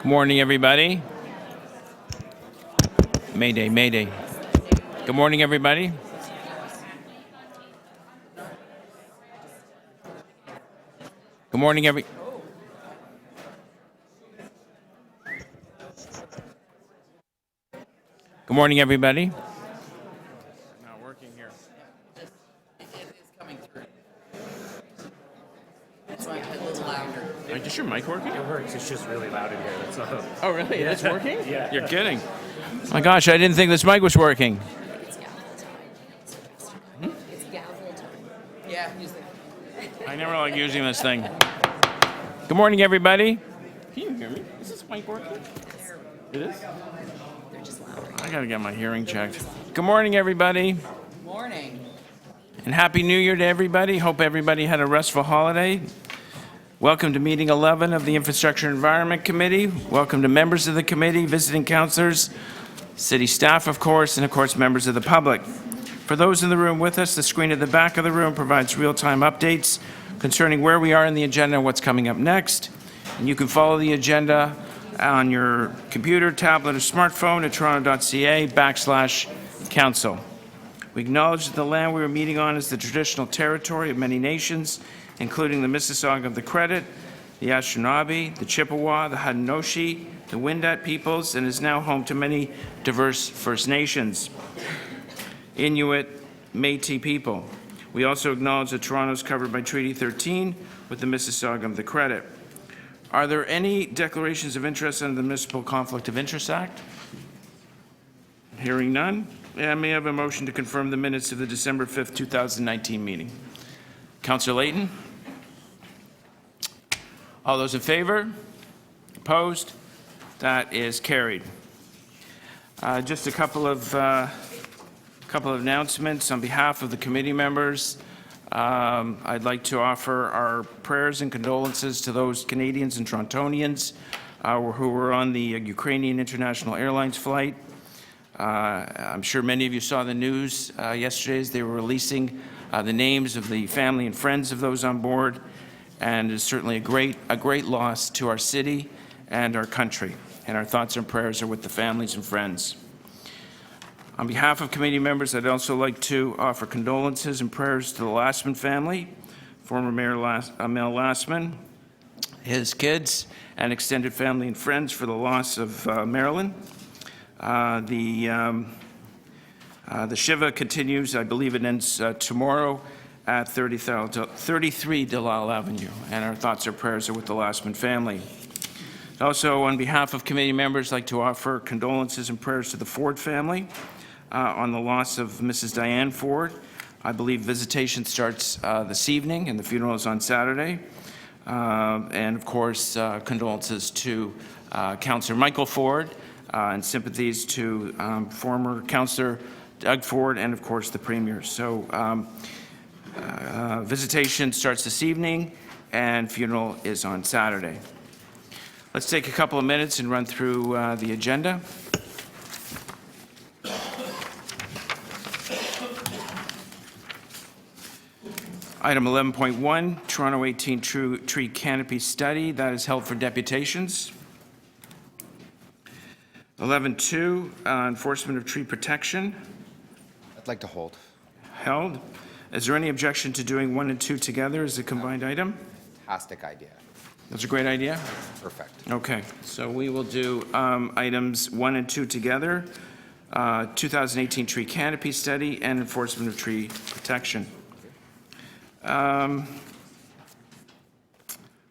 Good morning, everybody. Mayday, mayday. Good morning, everybody. Good morning, Good morning, everybody. Not working here. It is coming through. So I'm a little louder. Is your mic working? It works. It's just really loud in here. That's all. Oh, really? It's working? Yeah. You're kidding. My gosh, I didn't think this mic was working. It's gavel time. It's gavel time. Yeah, use the. I never like using this thing. Good morning, everybody. Can you hear me? Is this mic working? It is? They're just louder. I gotta get my hearing checked. Good morning, everybody. Morning. And Happy New Year to everybody. Hope everybody had a restful holiday. Welcome to meeting 11 of the Infrastructure and Environment Committee. Welcome to members of the committee, visiting councilors, city staff, of course, and of course, members of the public. For those in the room with us, the screen at the back of the room provides real-time updates concerning where we are in the agenda and what's coming up next. And you can follow the agenda on your computer, tablet, or smartphone at toronto.ca/council. We acknowledge that the land we are meeting on is the traditional territory of many nations, including the Mississauga of the Credit, the Anishinaabe, the Chippewa, the Haudenosaunee, the Wendat peoples, and is now home to many diverse First Nations, Inuit, Métis people. We also acknowledge that Toronto is covered by Treaty 13 with the Mississauga of the Credit. Are there any declarations of interest under the Municipal Conflict of Interest Act? Hearing none. May I have a motion to confirm the minutes of the December 5th, 2019 meeting? Councillor Layton? All those in favor? Opposed? That is carried. Just a couple of announcements on behalf of the committee members. I'd like to offer our prayers and condolences to those Canadians and Torontonians who were on the Ukrainian International Airlines flight. I'm sure many of you saw the news yesterday as they were releasing the names of the family and friends of those on board, and it's certainly a great loss to our city and our country. And our thoughts and prayers are with the families and friends. On behalf of committee members, I'd also like to offer condolences and prayers to the Lastman family, former Mayor Mel Lastman, his kids, and extended family and friends for the loss of Marilyn. The Shiva continues. I believe it ends tomorrow at 33 Delisle Avenue, and our thoughts and prayers are with the Lastman family. Also, on behalf of committee members, I'd like to offer condolences and prayers to the Ford family on the loss of Mrs. Diane Ford. I believe visitation starts this evening and the funeral is on Saturday. And of course, condolences to Councillor Michael Ford and sympathies to former Councillor Doug Ford and of course the Premier. So visitation starts this evening and funeral is on Saturday. Let's take a couple of minutes and run through the agenda. Item 11.1, Toronto 18 Tree Canopy Study. That is held for deputations. 11.2, Enforcement of Tree Protection. I'd like to hold. Held. Is there any objection to doing 1 and 2 together as a combined item? Fantastic idea. That's a great idea. Perfect. Okay, so we will do items 1 and 2 together. 2018 Tree Canopy Study and Enforcement of Tree Protection.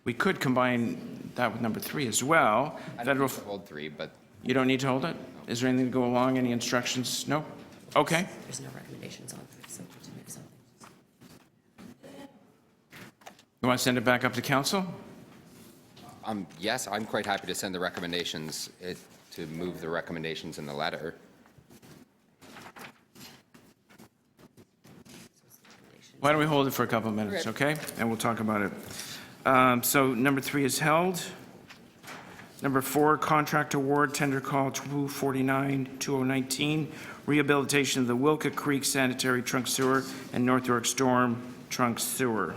We could combine that with number 3 as well. I don't need to hold 3, but You don't need to hold it? Is there anything to go along? Any instructions? No? Okay. There's no recommendations on it, so to make something. You want to send it back up to council? yes, I'm quite happy to send the recommendations, to move the recommendations in the letter. Why don't we hold it for a couple of minutes, okay? And we'll talk about it. So number 3 is held. Number 4, contract award, tender call 249-2019, rehabilitation of the Wilka Creek Sanitary Trunk Sewer and North York Storm Trunk Sewer.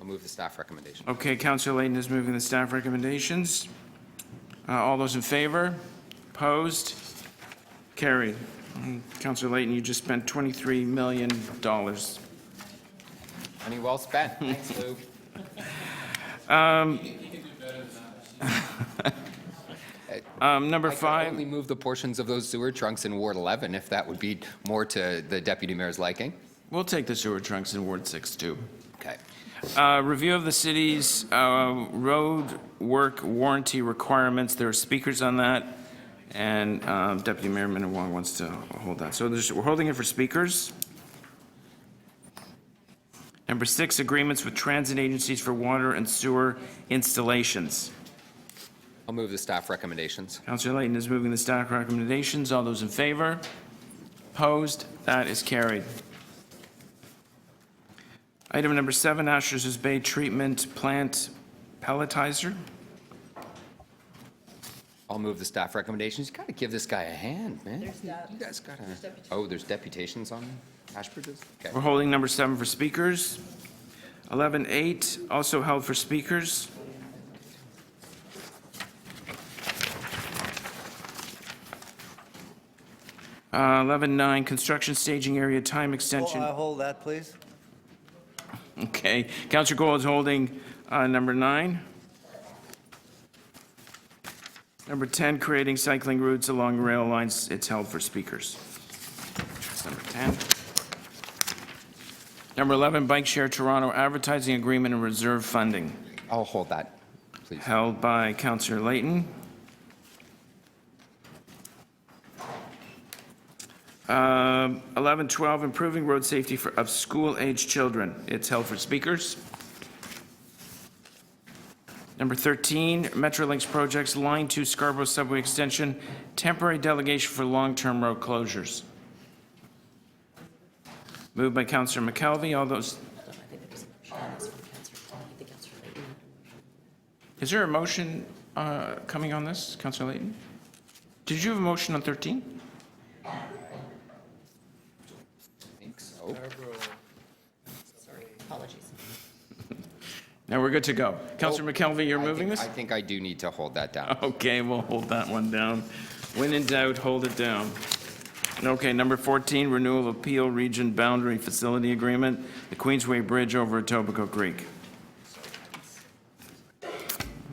I'll move the staff recommendation. Okay, Councillor Layton is moving the staff recommendations. All those in favor? Opposed? Carried. Councillor Layton, you just spent $23 million. Money well spent. Thanks, Lou. Number I 5. could only move the portions of those sewer trunks in Ward 11 if that would be more to the deputy mayor's liking. We'll take the sewer trunks in Ward 6 too. Okay. Review of the city's road work warranty requirements. There are speakers on that, and Deputy Mayor Minawong wants to hold that. So we're holding it for speakers. Number 6, agreements with transit agencies for water and sewer installations. I'll move the staff recommendations. Councillor Layton is moving the staff recommendations. All those in favor? Opposed? That is carried. Item number 7, Asher's Bay Treatment Plant Pelletizer. I'll move the staff recommendations. You got to give this guy a hand, man. You guys got to. Oh, there's deputations on Ashbridges? Okay. We're holding number 7 for speakers. 11.8, also held for speakers. – 11.9, construction staging area time extension. Hold that, please. Okay, Councillor Gold is holding number 9. Number 10, creating cycling routes along rail lines, it's held for speakers. That's number 10. Number 11, Bike Share Toronto advertising agreement and reserve funding, I'll hold that, please. held by Councillor Layton. 11.12, improving road safety of school-aged children, it's held for speakers. Number 13, Metrolinx projects, Line 2 Scarborough Subway Extension, temporary delegation for long-term road closures. Moved by Councillor McKelvey. All those, I think there was a motion on this from Councillor, I think Councillor Layton. is there a motion coming on this, Councillor Layton? Did you have a motion on 13? I think so. Sorry, apologies. Now we're good to go. Councillor McKelvey, you're moving this? I think I do need to hold that down. Okay, we'll hold that one down. When in doubt, hold it down. Okay, number 14, renewal of Peel Region Boundary Facility Agreement, the Queensway Bridge over Etobicoke Creek.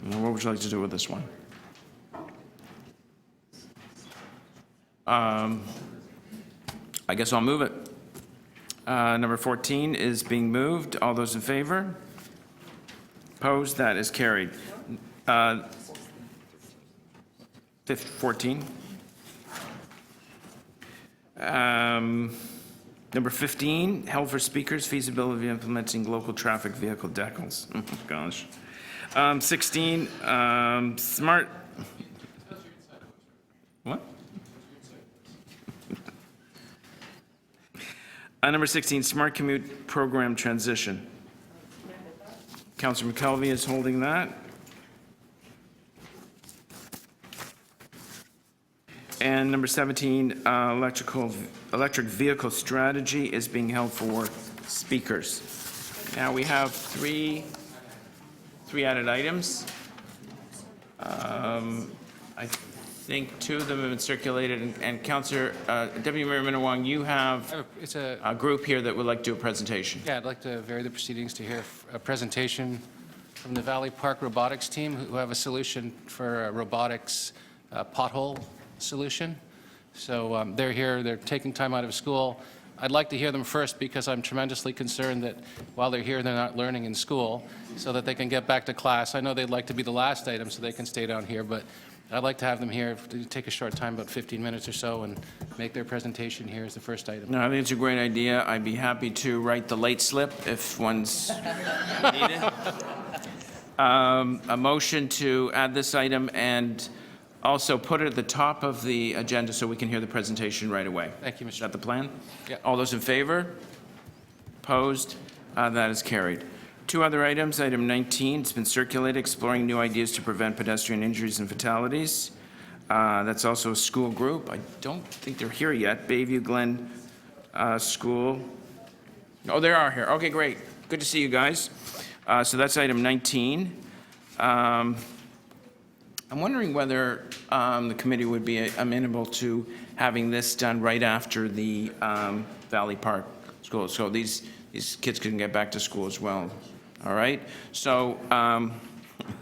Now, what would you like to do with this one? I guess I'll move it. Number 14 is being moved. All those in favor? Opposed? That is carried. 14. Number 15, held for speakers, feasibility of implementing local traffic vehicle decals. Oh, gosh. 16, smart. What? Number 16, smart commute program transition. Councillor McKelvey is holding that. And number 17, electric vehicle strategy is being held for speakers. Now we have three added items. I think 2 of them have been circulated, and Councillor, Deputy Mayor Minawong, you have It's a group here that would like to do a presentation. Yeah, I'd like to vary the proceedings to hear a presentation from the Valley Park Robotics team, who have a solution for a robotics pothole solution. So they're here, they're taking time out of school. I'd like to hear them first because I'm tremendously concerned that while they're here, they're not learning in school so that they can get back to class. I know they'd like to be the last item so they can stay down here, but I'd like to have them here to take a short time, about 15 minutes or so, and make their presentation here as the first item. No, I think it's a great idea. I'd be happy to write the late slip if one's needed. A motion to add this item and also put it at the top of the agenda so we can hear the presentation right away. Thank you, Mr. Is that the plan? Yeah. All those in favor? Opposed? That is carried. 2 other items. Item 19, it's been circulated, exploring new ideas to prevent pedestrian injuries and fatalities. That's also a school group. I don't think they're here yet. Bayview Glen School. Oh, they are here. Okay, great. Good to see you guys. So that's item 19. I'm wondering whether the committee would be amenable to having this done right after the Valley Park School, so these kids can get back to school as well. All right? So,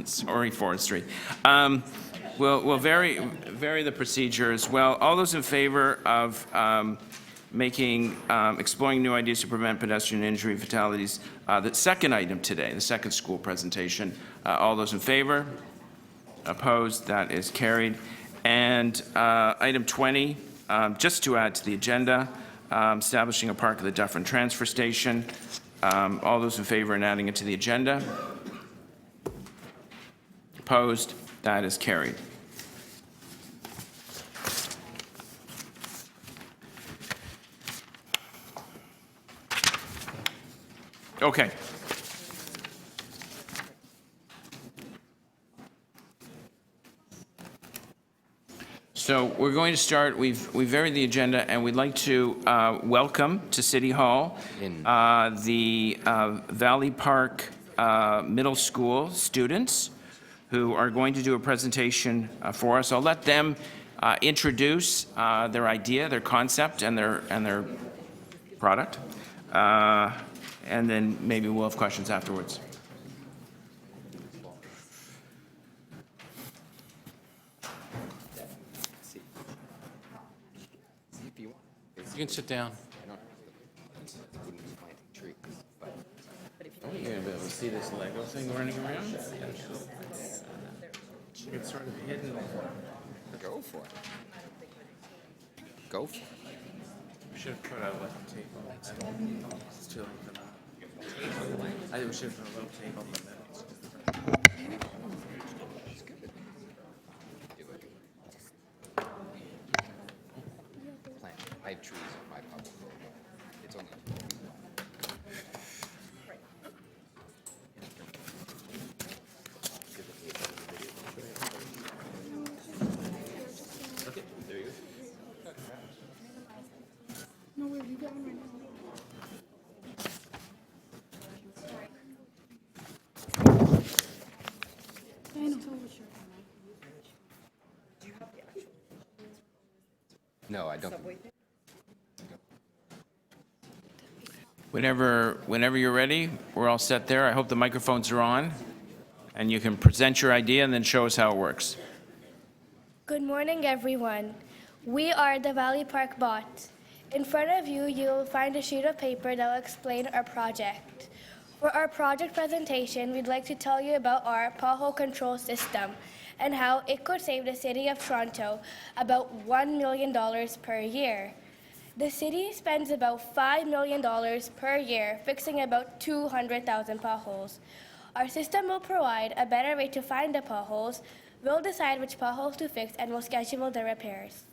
sorry, Forestry. We'll vary the procedure as well. All those in favor of exploring new ideas to prevent pedestrian injury and fatalities, the second item today, the second school presentation, all those in favor? Opposed? That is carried. And item 20, just to add to the agenda, establishing a park at the Dufferin Transfer Station. All those in favor in adding it to the agenda? Opposed? That is carried. Okay. So we're going to start, we've varied the agenda, and we'd like to welcome to City Hall the Valley Park Middle School students who are going to do a presentation for us. I'll let them introduce their idea, their concept, and their product. And then maybe we'll have questions afterwards. You can sit down. You're going to be able to see this Lego thing running around? It's sort of hidden. Go for it. Go for it. We should have put a little tape on it. It's too late for that. I think we should have put a little tape on that. Plant. I have trees on my public road. It's only. Okay, there you go. No, I don't. Whenever you're ready, we're all set there. I hope the microphones are on, and you can present your idea and then show us how it works. Good morning, everyone. We are the Valley Park Bot. In front of you, you will find a sheet of paper that will explain our project. For our project presentation, we'd like to tell you about our pothole control system and how it could save the City of Toronto about $1 million per year. The city spends about $5 million per year fixing about 200,000 potholes. Our system will provide a better way to find the potholes, we'll decide which potholes to fix, and will schedule the repairs.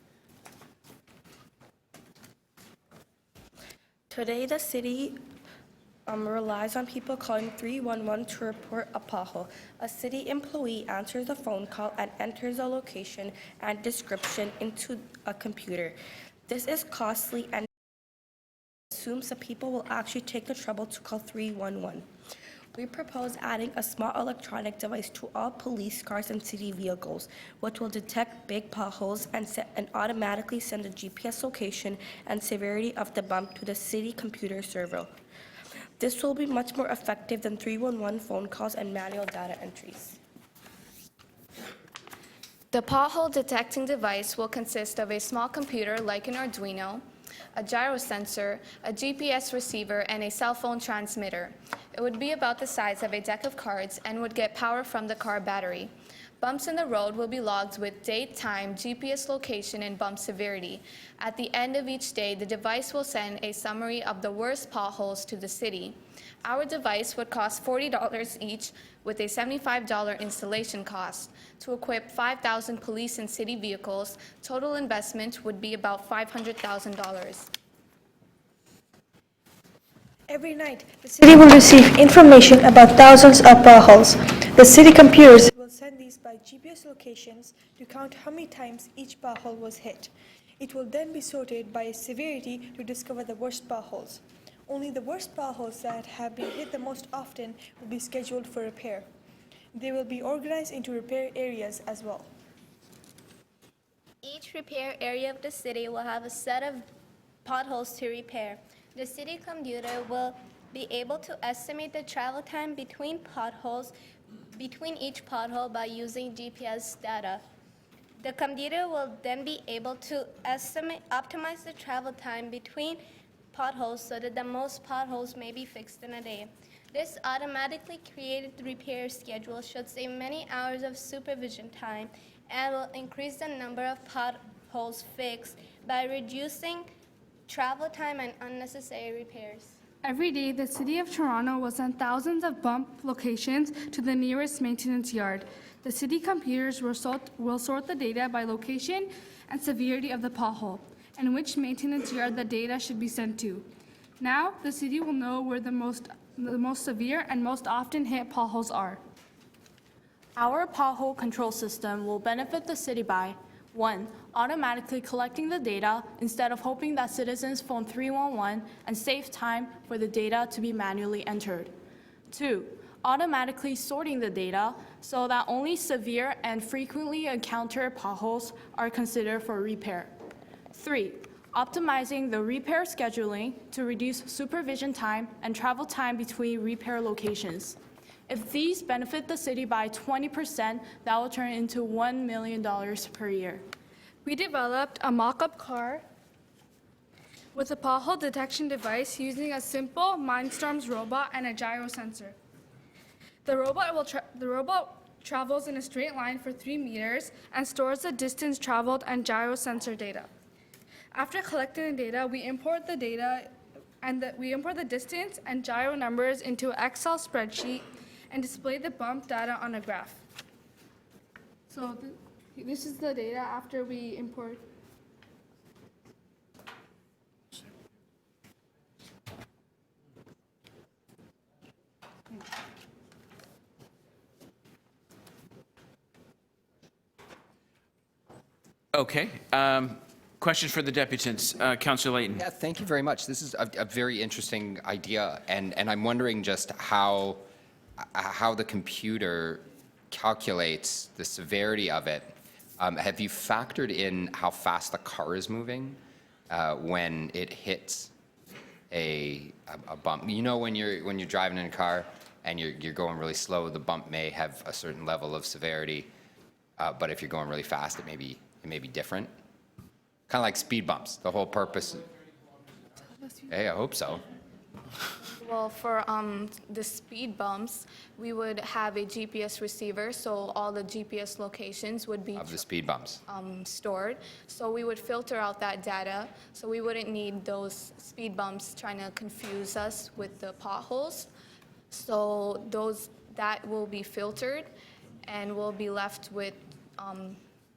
Today, the city relies on people calling 311 to report a pothole. A city employee answers the phone call and enters a location and description into a computer. This is costly and assumes that people will actually take the trouble to call 311. We propose adding a small electronic device to all police cars and city vehicles, which will detect big potholes and automatically send the GPS location and severity of the bump to the city computer server. This will be much more effective than 311 phone calls and manual data entries. The pothole detecting device will consist of a small computer like an Arduino, a gyro sensor, a GPS receiver, and a cell phone transmitter. It would be about the size of a deck of cards and would get power from the car battery. Bumps in the road will be logged with date, time, GPS location, and bump severity. At the end of each day, the device will send a summary of the worst potholes to the city. Our device would cost $40 each with a $75 installation cost. To equip 5,000 police and city vehicles, total investment would be about $500,000. Every night, the city will receive information about thousands of potholes. The city computers will send these by GPS locations to count how many times each pothole was hit. It will then be sorted by severity to discover the worst potholes. Only the worst potholes that have been hit the most often will be scheduled for repair. They will be organized into repair areas as well. Each repair area of the city will have a set of potholes to repair. The city computer will be able to estimate the travel time between each pothole by using GPS data. The computer will then be able to optimize the travel time between potholes so that the most potholes may be fixed in a day. This automatically created repair schedule should save many hours of supervision time and will increase the number of potholes fixed by reducing travel time and unnecessary repairs. Every day, the City of Toronto will send thousands of bump locations to the nearest maintenance yard. The city computers will sort the data by location and severity of the pothole, and which maintenance yard the data should be sent to. Now, the city will know where the most severe and most often hit potholes are. Our pothole control system will benefit the city by 1. Automatically collecting the data instead of hoping that citizens phone 311 and save time for the data to be manually entered. 2. Automatically sorting the data so that only severe and frequently encountered potholes are considered for repair. 3. Optimizing the repair scheduling to reduce supervision time and travel time between repair locations. If these benefit the city by 20%, that will turn into $1 million per year. We developed a mock-up car with a pothole detection device using a simple Mindstorms robot and a gyro sensor. The robot travels in a straight line for 3 meters and stores the distance traveled and gyro sensor data. After collecting the data, we import the distance and gyro numbers into an Excel spreadsheet and display the bump data on a graph. So this is the data after we import. Okay. Questions for the deputants? Councillor Layton. Yeah, thank you very much. This is a very interesting idea, and I'm wondering just how the computer calculates the severity of it. Have you factored in how fast the car is moving when it hits a bump? You know, when you're driving in a car and you're going really slow, the bump may have a certain level of severity, but if you're going really fast, it may be different. Kind of like speed bumps. The whole purpose. Hey, I hope so. Well, for the speed bumps, we would have a GPS receiver, so all the GPS locations would be Of the speed bumps. stored. So we would filter out that data, so we wouldn't need those speed bumps trying to confuse us with the potholes. So that will be filtered, and we'll be left with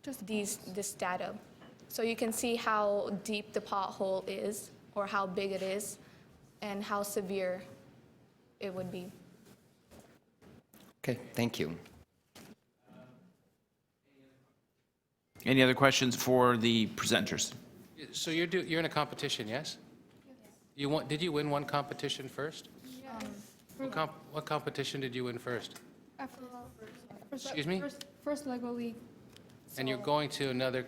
this data. So you can see how deep the pothole is, or how big it is, and how severe it would be. Okay, thank you. Any other questions for the presenters? So you're in a competition, yes? Did you win one competition first? What competition did you win first? Excuse me? First Lego League. And you're going to another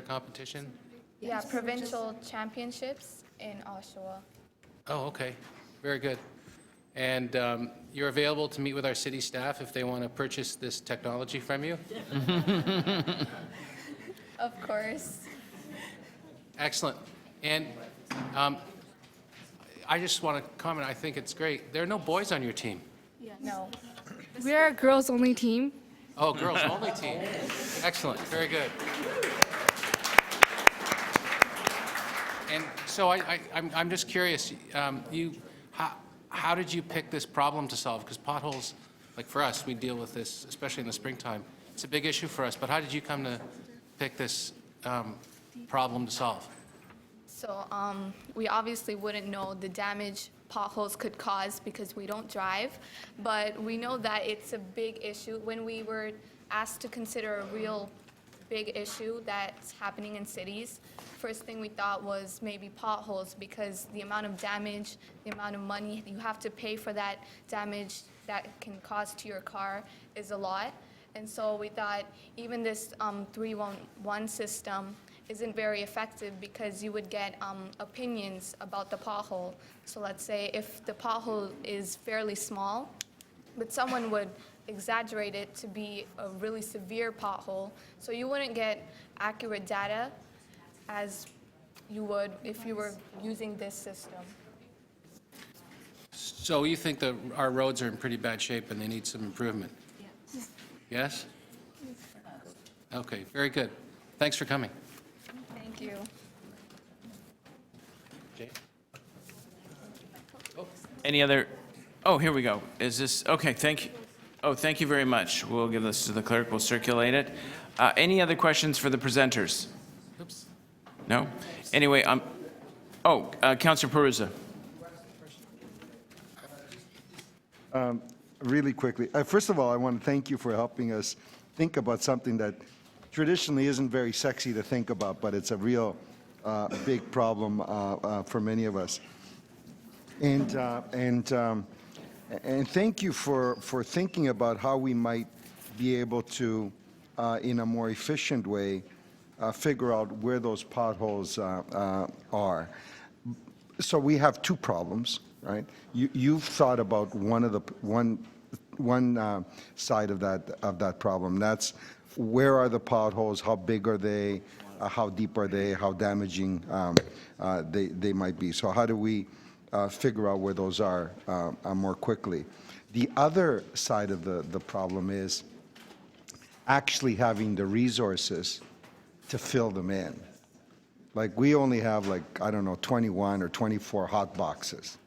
competition? Yeah, provincial championships in Oshawa. Oh, okay. Very good. And you're available to meet with our city staff if they want to purchase this technology from you? Of course. Excellent. And I just want to comment, I think it's great. There are no boys on your team. No. We are a girls-only team. Oh, girls only team. Excellent. Very good. And so I'm just curious, how did you pick this problem to solve? Because potholes, like for us, we deal with this, especially in the springtime. It's a big issue for us, but how did you come to pick this problem to solve? So we obviously wouldn't know the damage potholes could cause because we don't drive, but we know that it's a big issue. When we were asked to consider a real big issue that's happening in cities, first thing we thought was maybe potholes, because the amount of damage, the amount of money you have to pay for that damage that can cause to your car is a lot. And so we thought even this 311 system isn't very effective, because you would get opinions about the pothole. So let's say if the pothole is fairly small, but someone would exaggerate it to be a really severe pothole, so you wouldn't get accurate data as you would if you were using this system. So you think that our roads are in pretty bad shape and they need some improvement? Yes. Yes? Okay, very good. Thanks for coming. Thank you. Jay? Any other? Oh, here we go. Is this, okay, thank you. Oh, thank you very much. We'll give this to the clerk. We'll circulate it. Any other questions for the presenters? Oops. No? Anyway, Councillor Perusa. Really quickly. First of all, I want to thank you for helping us think about something that traditionally isn't very sexy to think about, but it's a real big problem for many of us. And thank you for thinking about how we might be able to, in a more efficient way, figure out where those potholes are. So we have two problems, right? You've thought about one side of that problem. That's where are the potholes? How big are they? How deep are they? How damaging they might be? So how do we figure out where those are more quickly? The other side of the problem is actually having the resources to fill them in. Like we only have like, I don't know, 21 or 24 hot boxes.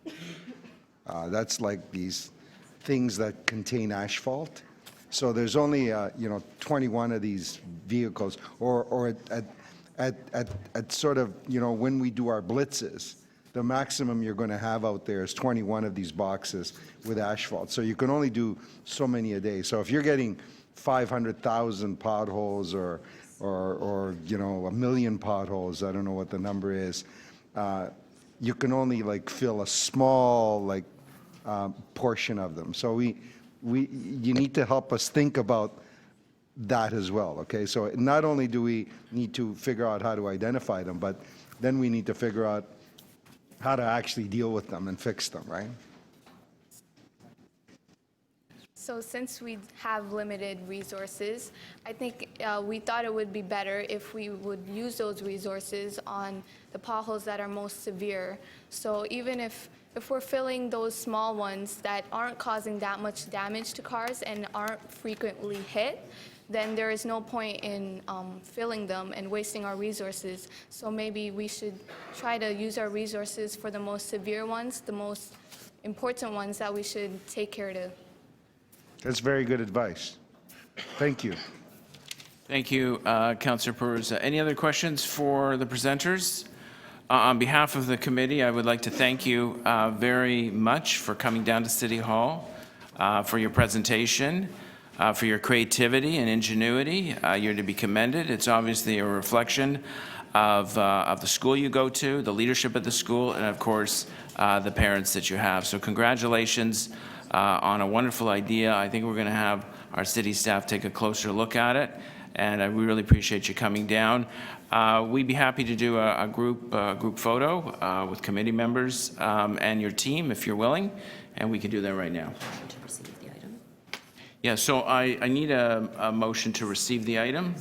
That's like these things that contain asphalt. So there's only, 21 of these vehicles, or at sort of, when we do our blitzes, the maximum you're going to have out there is 21 of these boxes with asphalt. So you can only do so many a day. So if you're getting 500,000 potholes or 1 million potholes, I don't know what the number is, you can only like fill a small portion of them. So you need to help us think about that as well, okay? So not only do we need to figure out how to identify them, but then we need to figure out how to actually deal with them and fix them, right? So since we have limited resources, I think we thought it would be better if we would use those resources on the potholes that are most severe. So even if we're filling those small ones that aren't causing that much damage to cars and aren't frequently hit, then there is no point in filling them and wasting our resources. So maybe we should try to use our resources for the most severe ones, the most important ones that we should take care of. That's very good advice. Thank you. Thank you, Councillor Peruz. Any other questions for the presenters? On behalf of the committee, I would like to thank you very much for coming down to City Hall, for your presentation, for your creativity and ingenuity. You're to be commended. It's obviously a reflection of the school you go to, the leadership at the school, and of course, the parents that you have. So congratulations on a wonderful idea. I think we're going to have our city staff take a closer look at it, and we really appreciate you coming down. We'd be happy to do a group photo with committee members and your team if you're willing, and we can do that right now. To receive the item. Yeah, so I need a motion to receive the item.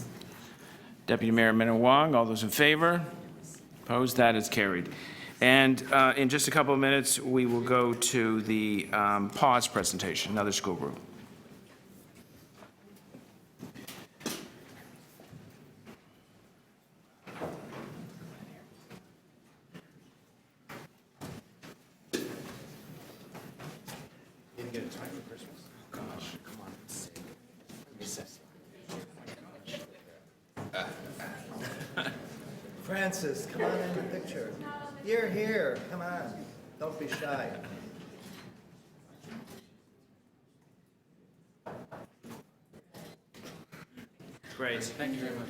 Deputy Mayor Minnan-Wong, all those in favor? Opposed? That is carried. And in just a couple of minutes, we will go to the pause presentation, another school group. Francis, come on in the picture. You're here. Come on. Don't be shy. Great. Thank you very much.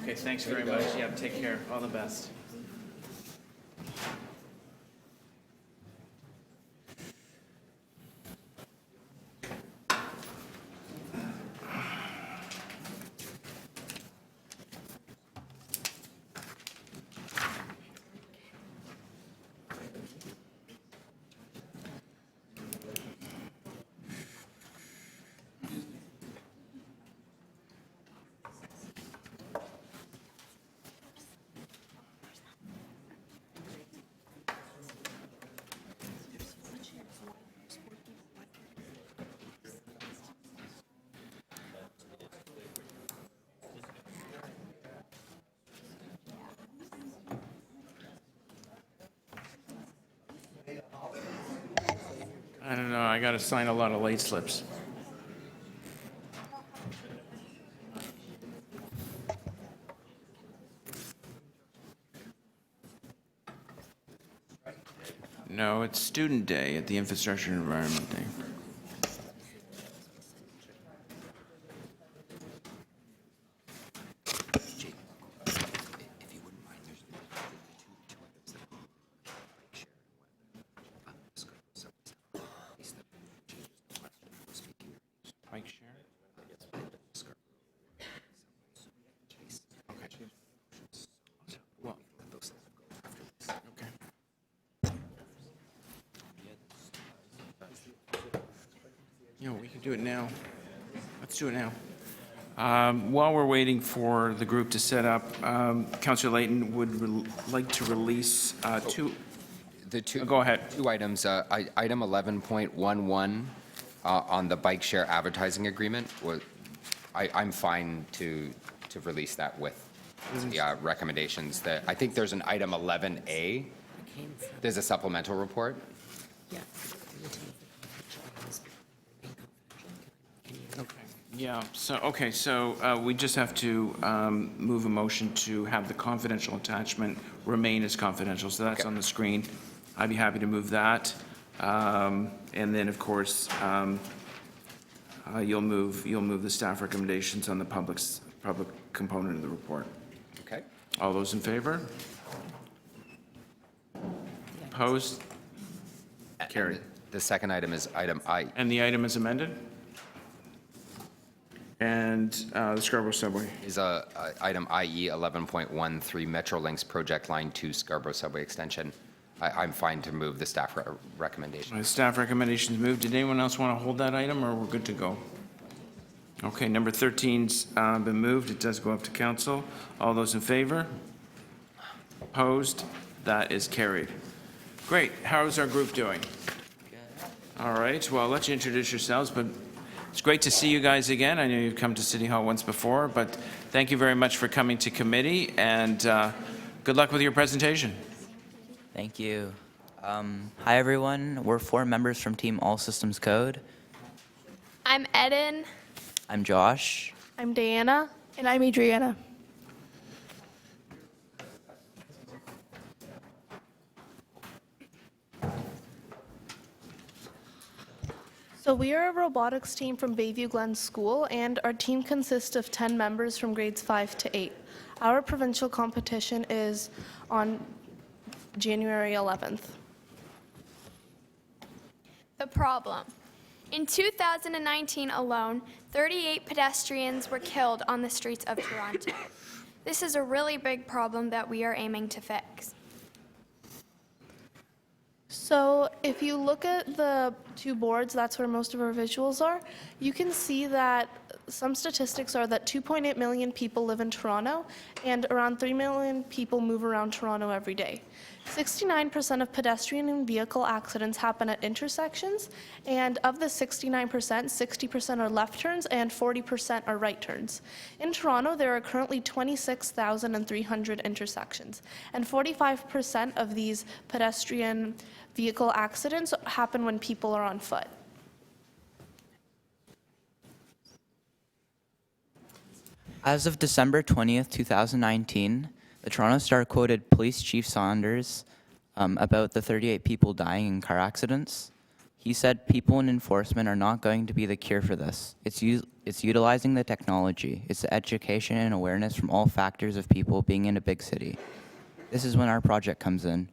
Okay, thanks very much. Yeah, take care. All the best. I don't know, I got to sign a lot of late slips. No, it's Student Day at the Infrastructure and Environment Day. Yeah, we can do it now. Let's do it now. While we're waiting for the group to set up, Councillor Layton would like to release two. Go ahead. Two items. Item 11.11 on the bike share advertising agreement. I'm fine to release that with the recommendations. I think there's an item 11A. There's a supplemental report. Yeah. Yeah, so we just have to move a motion to have the confidential attachment remain as confidential, so that's on the screen. I'd be happy to move that. And then, of course, you'll move the staff recommendations on the public component of the report. Okay. All those in favor? Opposed? Carried. The second item is item I. And the item is amended? And the Scarborough Subway. Is item IE 11.13 Metrolinx Project Line 2 Scarborough Subway Extension. I'm fine to move the staff recommendation. The staff recommendations moved. Did anyone else want to hold that item, or we're good to go? Okay, number 13's been moved. It does go up to council. All those in favor? Opposed? That is carried. Great. How's our group doing? All right. Well, I'll let you introduce yourselves, but it's great to see you guys again. I know you've come to City Hall once before, but thank you very much for coming to committee, and good luck with your presentation. Thank you. Hi, everyone. We're 4 members from Team All Systems Code. I'm Eden. I'm Josh. I'm Diana. And I'm Adriana. So we are a robotics team from Bayview Glen School, and our team consists of 10 members from grades 5 to 8. Our provincial competition is on January 11th. The problem. In 2019 alone, 38 pedestrians were killed on the streets of Toronto. This is a really big problem that we are aiming to fix. So if you look at the 2 boards, that's where most of our visuals are, you can see that some statistics are that 2.8 million people live in Toronto, and around 3 million people move around Toronto every day. 69% of pedestrian and vehicle accidents happen at intersections, and of the 69%, 60% are left turns and 40% are right turns. In Toronto, there are currently 26,300 intersections, and 45% of these pedestrian vehicle accidents happen when people are on foot. As of December 20th, 2019, the Toronto Star quoted Police Chief Saunders about the 38 people dying in car accidents. He said people in enforcement are not going to be the cure for this. It's utilizing the technology. It's the education and awareness from all factors of people being in a big city. This is when our project comes in.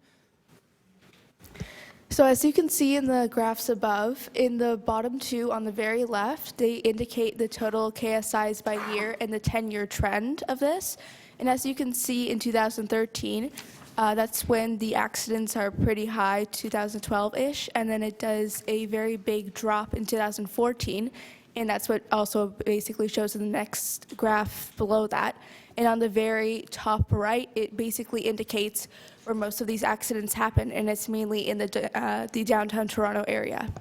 So as you can see in the graphs above, in the bottom 2 on the very left, they indicate the total KSIs by year and the 10-year trend of this. And as you can see in 2013, that's when the accidents are pretty high, 2012-ish, and then it does a very big drop in 2014, and that's what also basically shows in the next graph below that. And on the very top right, it basically indicates where most of these accidents happen, and it's mainly in the downtown Toronto area.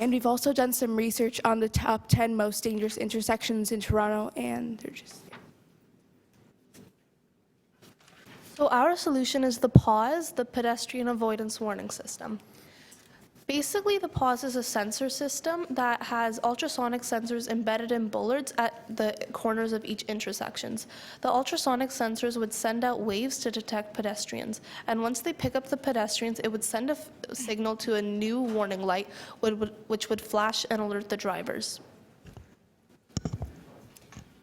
And we've also done some research on the top 10 most dangerous intersections in Toronto, and they're just... So our solution is the PAWS, the Pedestrian Avoidance Warning System. Basically, the PAWS is a sensor system that has ultrasonic sensors embedded in bollards at the corners of each intersections. The ultrasonic sensors would send out waves to detect pedestrians, and once they pick up the pedestrians, it would send a signal to a new warning light, which would flash and alert the drivers.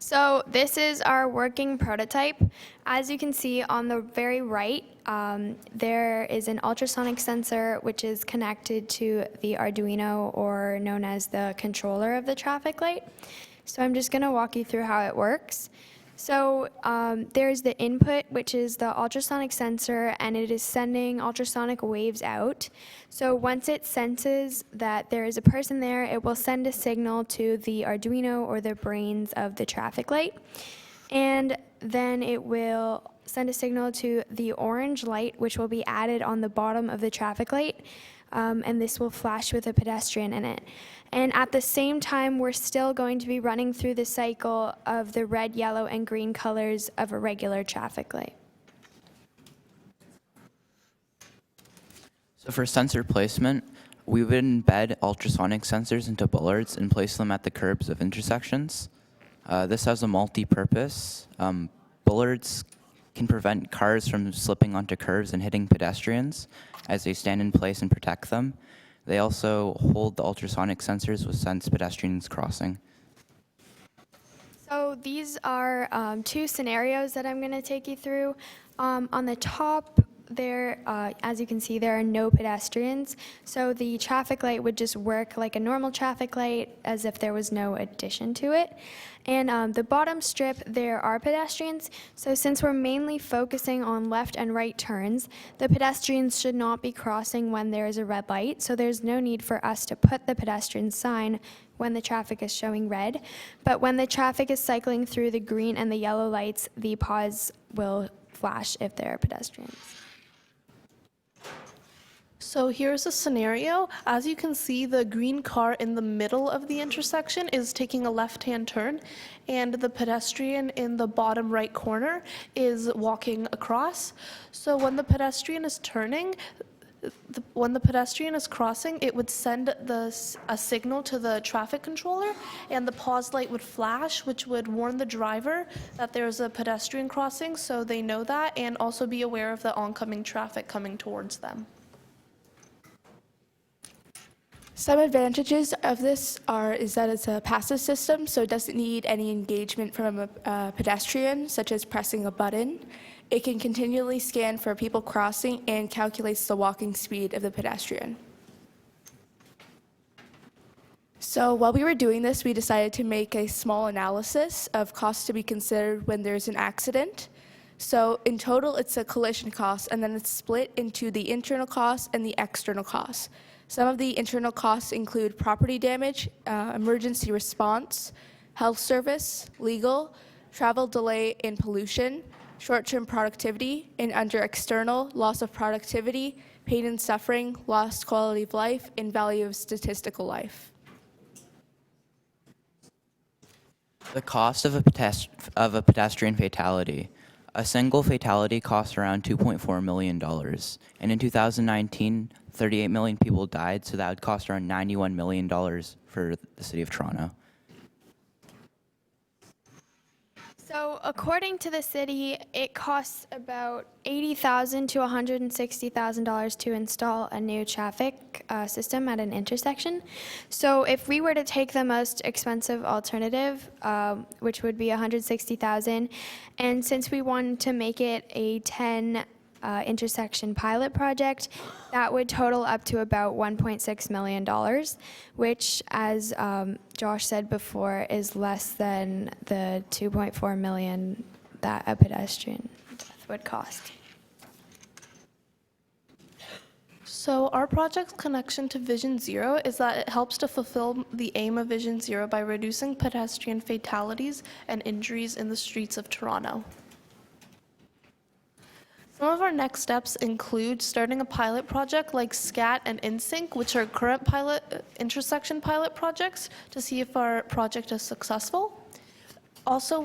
So this is our working prototype. As you can see on the very right, there is an ultrasonic sensor which is connected to the Arduino, or known as the controller of the traffic light. So I'm just going to walk you through how it works. So there's the input, which is the ultrasonic sensor, and it is sending ultrasonic waves out. So once it senses that there is a person there, it will send a signal to the Arduino or the brains of the traffic light. And then it will send a signal to the orange light, which will be added on the bottom of the traffic light. And this will flash with a pedestrian in it. And at the same time, we're still going to be running through the cycle of the red, yellow, and green colors of a regular traffic light. So for sensor placement, we would embed ultrasonic sensors into bollards and place them at the curbs of intersections. This has a multi-purpose. Bollards can prevent cars from slipping onto curves and hitting pedestrians as they stand in place and protect them. They also hold the ultrasonic sensors which sense pedestrians crossing. So these are two scenarios that I'm going to take you through. On the top, there, as you can see, there are no pedestrians. So the traffic light would just work like a normal traffic light as if there was no addition to it. And the bottom strip, there are pedestrians. So since we're mainly focusing on left and right turns, the pedestrians should not be crossing when there is a red light. So there's no need for us to put the pedestrian sign when the traffic is showing red. But when the traffic is cycling through the green and the yellow lights, the pause will flash if there are pedestrians. So here's a scenario. As you can see, the green car in the middle of the intersection is taking a left-hand turn, and the pedestrian in the bottom right corner is walking across. So when the pedestrian is turning, when the pedestrian is crossing, it would send a signal to the traffic controller, and the pause light would flash, which would warn the driver that there's a pedestrian crossing, so they know that, and also be aware of the oncoming traffic coming towards them. Some advantages of this is that it's a passive system, so it doesn't need any engagement from a pedestrian, such as pressing a button. It can continually scan for people crossing and calculates the walking speed of the pedestrian. So while we were doing this, we decided to make a small analysis of costs to be considered when there's an accident. So in total, it's a collision cost, and then it's split into the internal costs and the external costs. Some of the internal costs include property damage, emergency response, health service, legal, travel delay and pollution, short-term productivity, and under external, loss of productivity, pain and suffering, lost quality of life, and value of statistical life. The cost of a pedestrian fatality. A single fatality costs around $2.4 million. And in 2019, 38 million people died, so that would cost around $91 million for the city of Toronto. So according to the city, it costs about $80,000 to $160,000 to install a new traffic system at an intersection. So if we were to take the most expensive alternative, which would be $160,000, and since we wanted to make it a 10 intersection pilot project, that would total up to about $1.6 million, which, as Josh said before, is less than the $2.4 million that a pedestrian death would cost. So our project's connection to Vision Zero is that it helps to fulfill the aim of Vision Zero by reducing pedestrian fatalities and injuries in the streets of Toronto. Some of our next steps include starting a pilot project like SCAT and InSync, which are current intersection pilot projects, to see if our project is successful.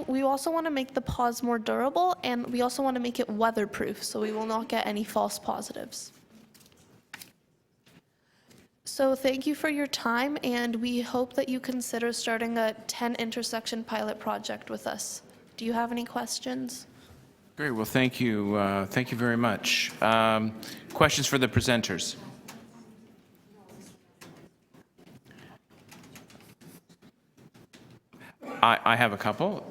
We also want to make the pause more durable, and we also want to make it weatherproof, so we will not get any false positives. So thank you for your time, and we hope that you consider starting a 10 intersection pilot project with us. Do you have any questions? Great, well, thank you. Thank you very much. Questions for the presenters? I have a couple.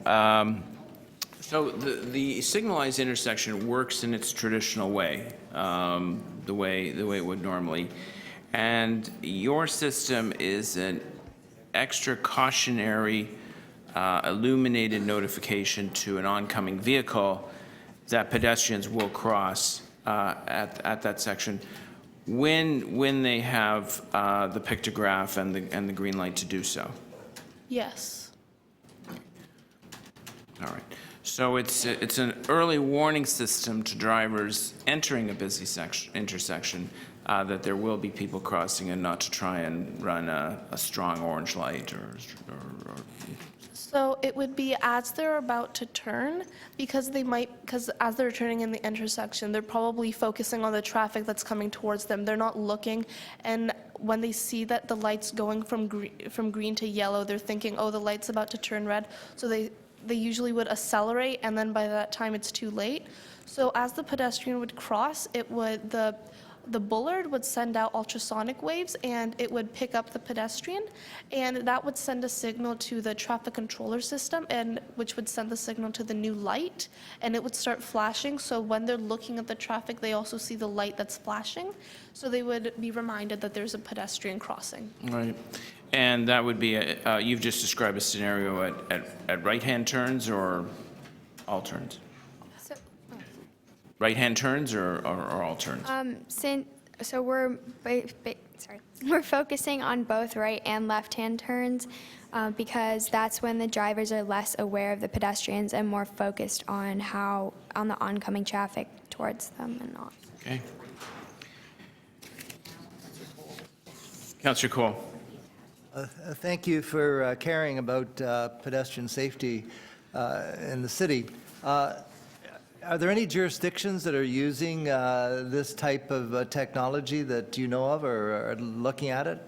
So the signalized intersection works in its traditional way, the way it would normally. And your system is an extra cautionary illuminated notification to an oncoming vehicle that pedestrians will cross at that section when they have the pictograph and the green light to do so. Yes. All right. So it's an early warning system to drivers entering a busy intersection that there will be people crossing, and not to try and run a strong orange light or So it would be as they're about to turn, because as they're turning in the intersection, they're probably focusing on the traffic that's coming towards them. They're not looking, and when they see that the light's going from green to yellow, they're thinking, oh, the light's about to turn red. So they usually would accelerate, and then by that time it's too late. So as the pedestrian would cross, the bullard would send out ultrasonic waves, and it would pick up the pedestrian, and that would send a signal to the traffic controller system, and which would send the signal to the new light, and it would start flashing. So when they're looking at the traffic, they also see the light that's flashing, so they would be reminded that there's a pedestrian crossing. right. And that would be you've just described a scenario at right-hand turns or all turns? So, Right-hand turns or all turns? so we're we're focusing on both right and left-hand turns because that's when the drivers are less aware of the pedestrians and more focused on the oncoming traffic towards them and not. Okay. Councillor Cole. Thank you for caring about pedestrian safety in the city. Are there any jurisdictions that are using this type of technology that you know of or are looking at it?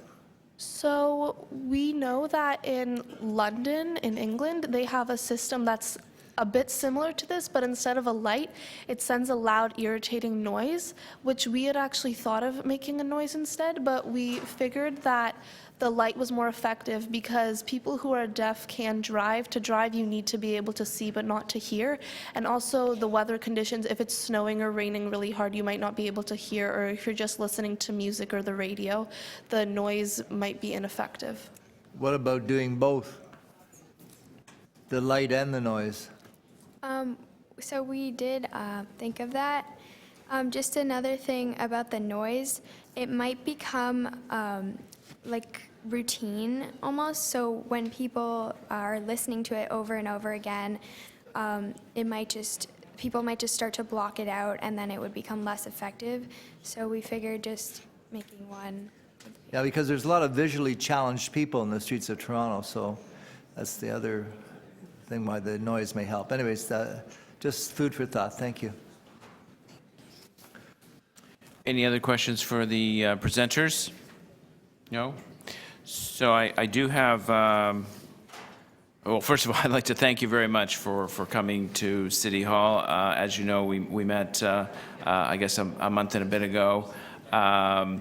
So we know that in London, in England, they have a system that's a bit similar to this, but instead of a light, it sends a loud, irritating noise, which we had actually thought of making a noise instead, but we figured that the light was more effective because people who are deaf can drive. To drive, you need to be able to see but not to hear. And also the weather conditions, if it's snowing or raining really hard, you might not be able to hear, or if you're just listening to music or the radio, the noise might be ineffective. What about doing both? The light and the noise? So we did think of that. Just another thing about the noise, it might become like routine almost. So when people are listening to it over and over again, people might just start to block it out, and then it would become less effective. So we figured just making one. Yeah, because there's a lot of visually challenged people in the streets of Toronto, so that's the other thing why the noise may help. Anyways, just food for thought. Thank you. Any other questions for the presenters? No? So I do have, well, first of all, I'd like to thank you very much for coming to City Hall. As you know, we met, I guess, a month and a bit ago, and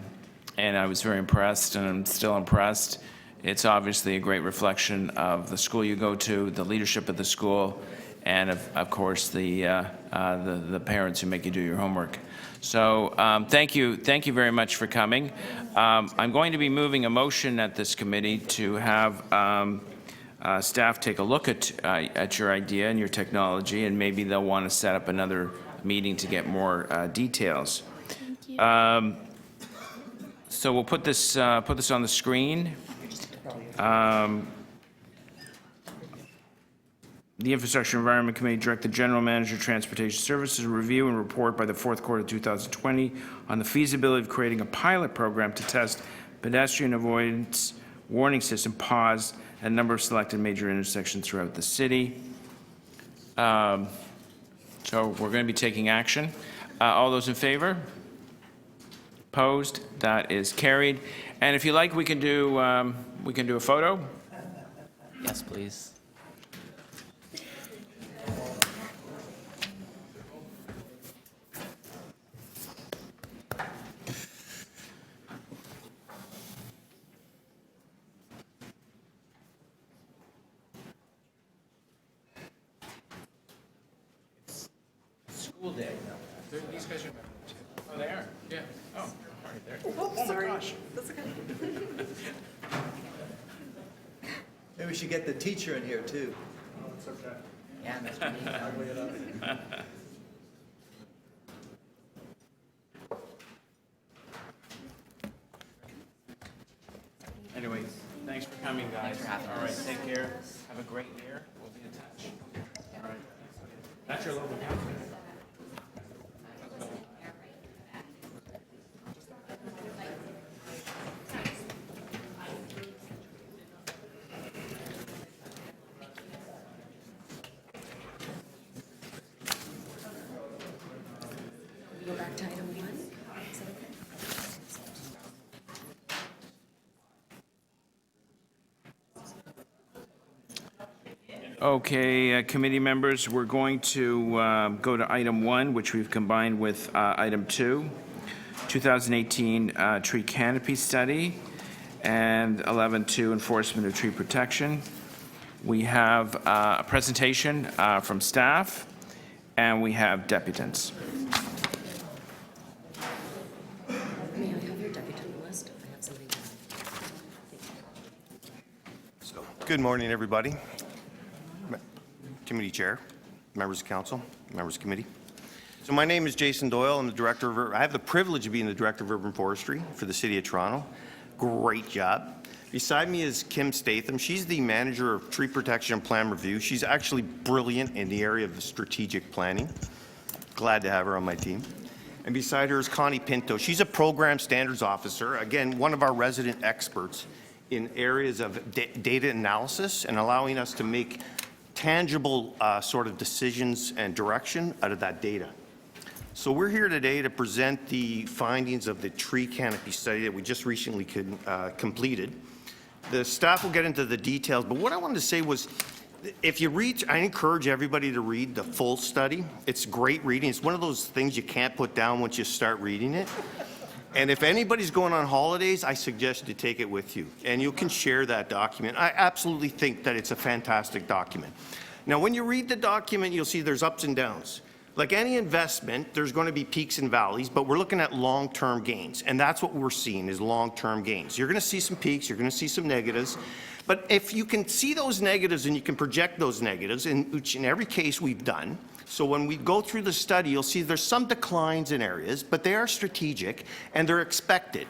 I was very impressed, and I'm still impressed. It's obviously a great reflection of the school you go to, the leadership of the school, and of course the parents who make you do your homework. So thank you very much for coming. I'm going to be moving a motion at this committee to have staff take a look at your idea and your technology, and maybe they'll want to set up another meeting to get more details. Thank you. So we'll put this on the screen. The Infrastructure Environment Committee direct the General Manager of Transportation Services to review and report by the fourth quarter of 2020 on the feasibility of creating a pilot program to test pedestrian avoidance warning system PAWS at a number of selected major intersections throughout the city. So we're going to be taking action. All those in favor? Opposed? That is carried. And if you like, we can do a photo. Yes, please. School day. These guys are. Oh, they are. Yeah. Oh, right there. Oh, sorry. That's okay. Maybe we should get the teacher in here, too. Yeah, Mr. Lee. Anyways, thanks for coming, guys. Thanks for having All right, us. take care. Have a great year. We'll be in touch. All right. That's your local council. We go back to item 1. Is that okay? Okay, committee members, we're going to go to item 1, which we've combined with item 2, 2018 tree canopy study, and 11.2 enforcement of tree protection. We have a presentation from staff, and we have deputants. May I have your deputant list? I have something to So, good morning, everybody. Committee Chair, members of council, members of committee. So my name is Jason Doyle. I'm the director of, I have the privilege of being the director of urban forestry for the City of Toronto. Great job. Beside me is Kim Statham. She's the manager of tree protection and plan review. She's actually brilliant in the area of strategic planning. Glad to have her on my team. And beside her is Connie Pinto. She's a program standards officer. Again, one of our resident experts in areas of data analysis and allowing us to make tangible sort of decisions and direction out of that data. So we're here today to present the findings of the tree canopy study that we just recently completed. The staff will get into the details, but what I wanted to say was, if you read, I encourage everybody to read the full study. It's great reading. It's one of those things you can't put down once you start reading it. And if anybody's going on holidays, I suggest you take it with you, and you can share that document. I absolutely think that it's a fantastic document. Now, when you read the document, you'll see there's ups and downs. Like any investment, there's going to be peaks and valleys, but we're looking at long-term gains, and that's what we're seeing is long-term gains. You're going to see some peaks, you're going to see some negatives, but if you can see those negatives and you can project those negatives, which in every case we've done, so when we go through the study, you'll see there's some declines in areas, but they are strategic and they're expected.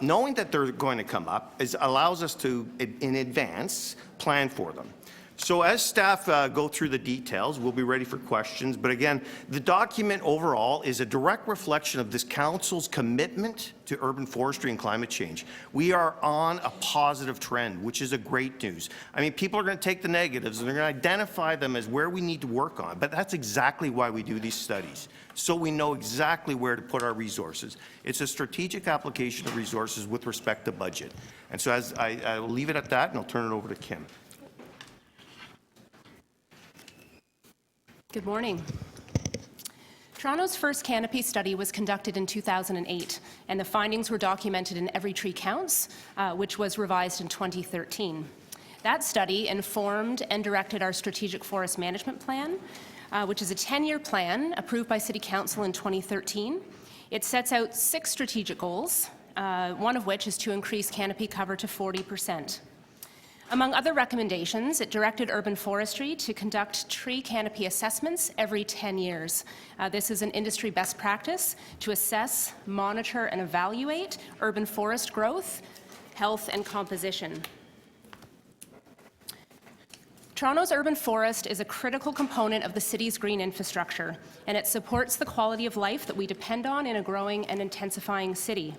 Knowing that they're going to come up allows us to, in advance, plan for them. So as staff go through the details, we'll be ready for questions. But again, the document overall is a direct reflection of this council's commitment to urban forestry and climate change. We are on a positive trend, which is a great news. I mean, people are going to take the negatives and they're going to identify them as where we need to work on. But that's exactly why we do these studies, so we know exactly where to put our resources. It's a strategic application of resources with respect to budget. And so as I will leave it at that, and I'll turn it over to Kim. Good morning. Toronto's first canopy study was conducted in 2008, and the findings were documented in Every Tree Counts, which was revised in 2013. That study informed and directed our Strategic Forest Management Plan, which is a 10-year plan approved by City Council in 2013. It sets out 6 strategic goals, one of which is to increase canopy cover to 40%. Among other recommendations, it directed urban forestry to conduct tree canopy assessments every 10 years. This is an industry best practice to assess, monitor, and evaluate urban forest growth, health, and composition. Toronto's urban forest is a critical component of the city's green infrastructure, and it supports the quality of life that we depend on in a growing and intensifying city.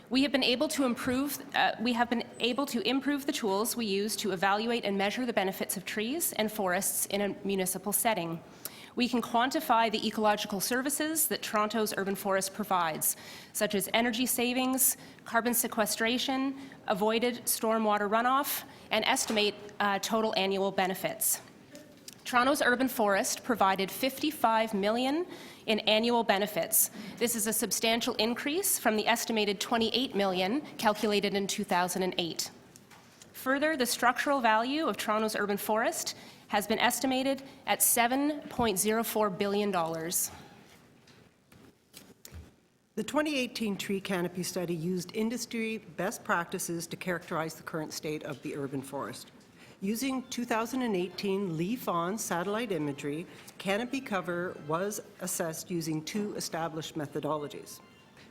We have been able to improve the tools we use to evaluate and measure the benefits of trees and forests in a municipal setting. We can quantify the ecological services that Toronto's urban forest provides, such as energy savings, carbon sequestration, avoided stormwater runoff, and estimate total annual benefits. Toronto's urban forest provided $55 million in annual benefits. This is a substantial increase from the estimated $28 million calculated in 2008. Further, the structural value of Toronto's urban forest has been estimated at $7.04 billion. The 2018 tree canopy study used industry best practices to characterize the current state of the urban forest. Using 2018 leaf-on satellite imagery, canopy cover was assessed using 2 established methodologies.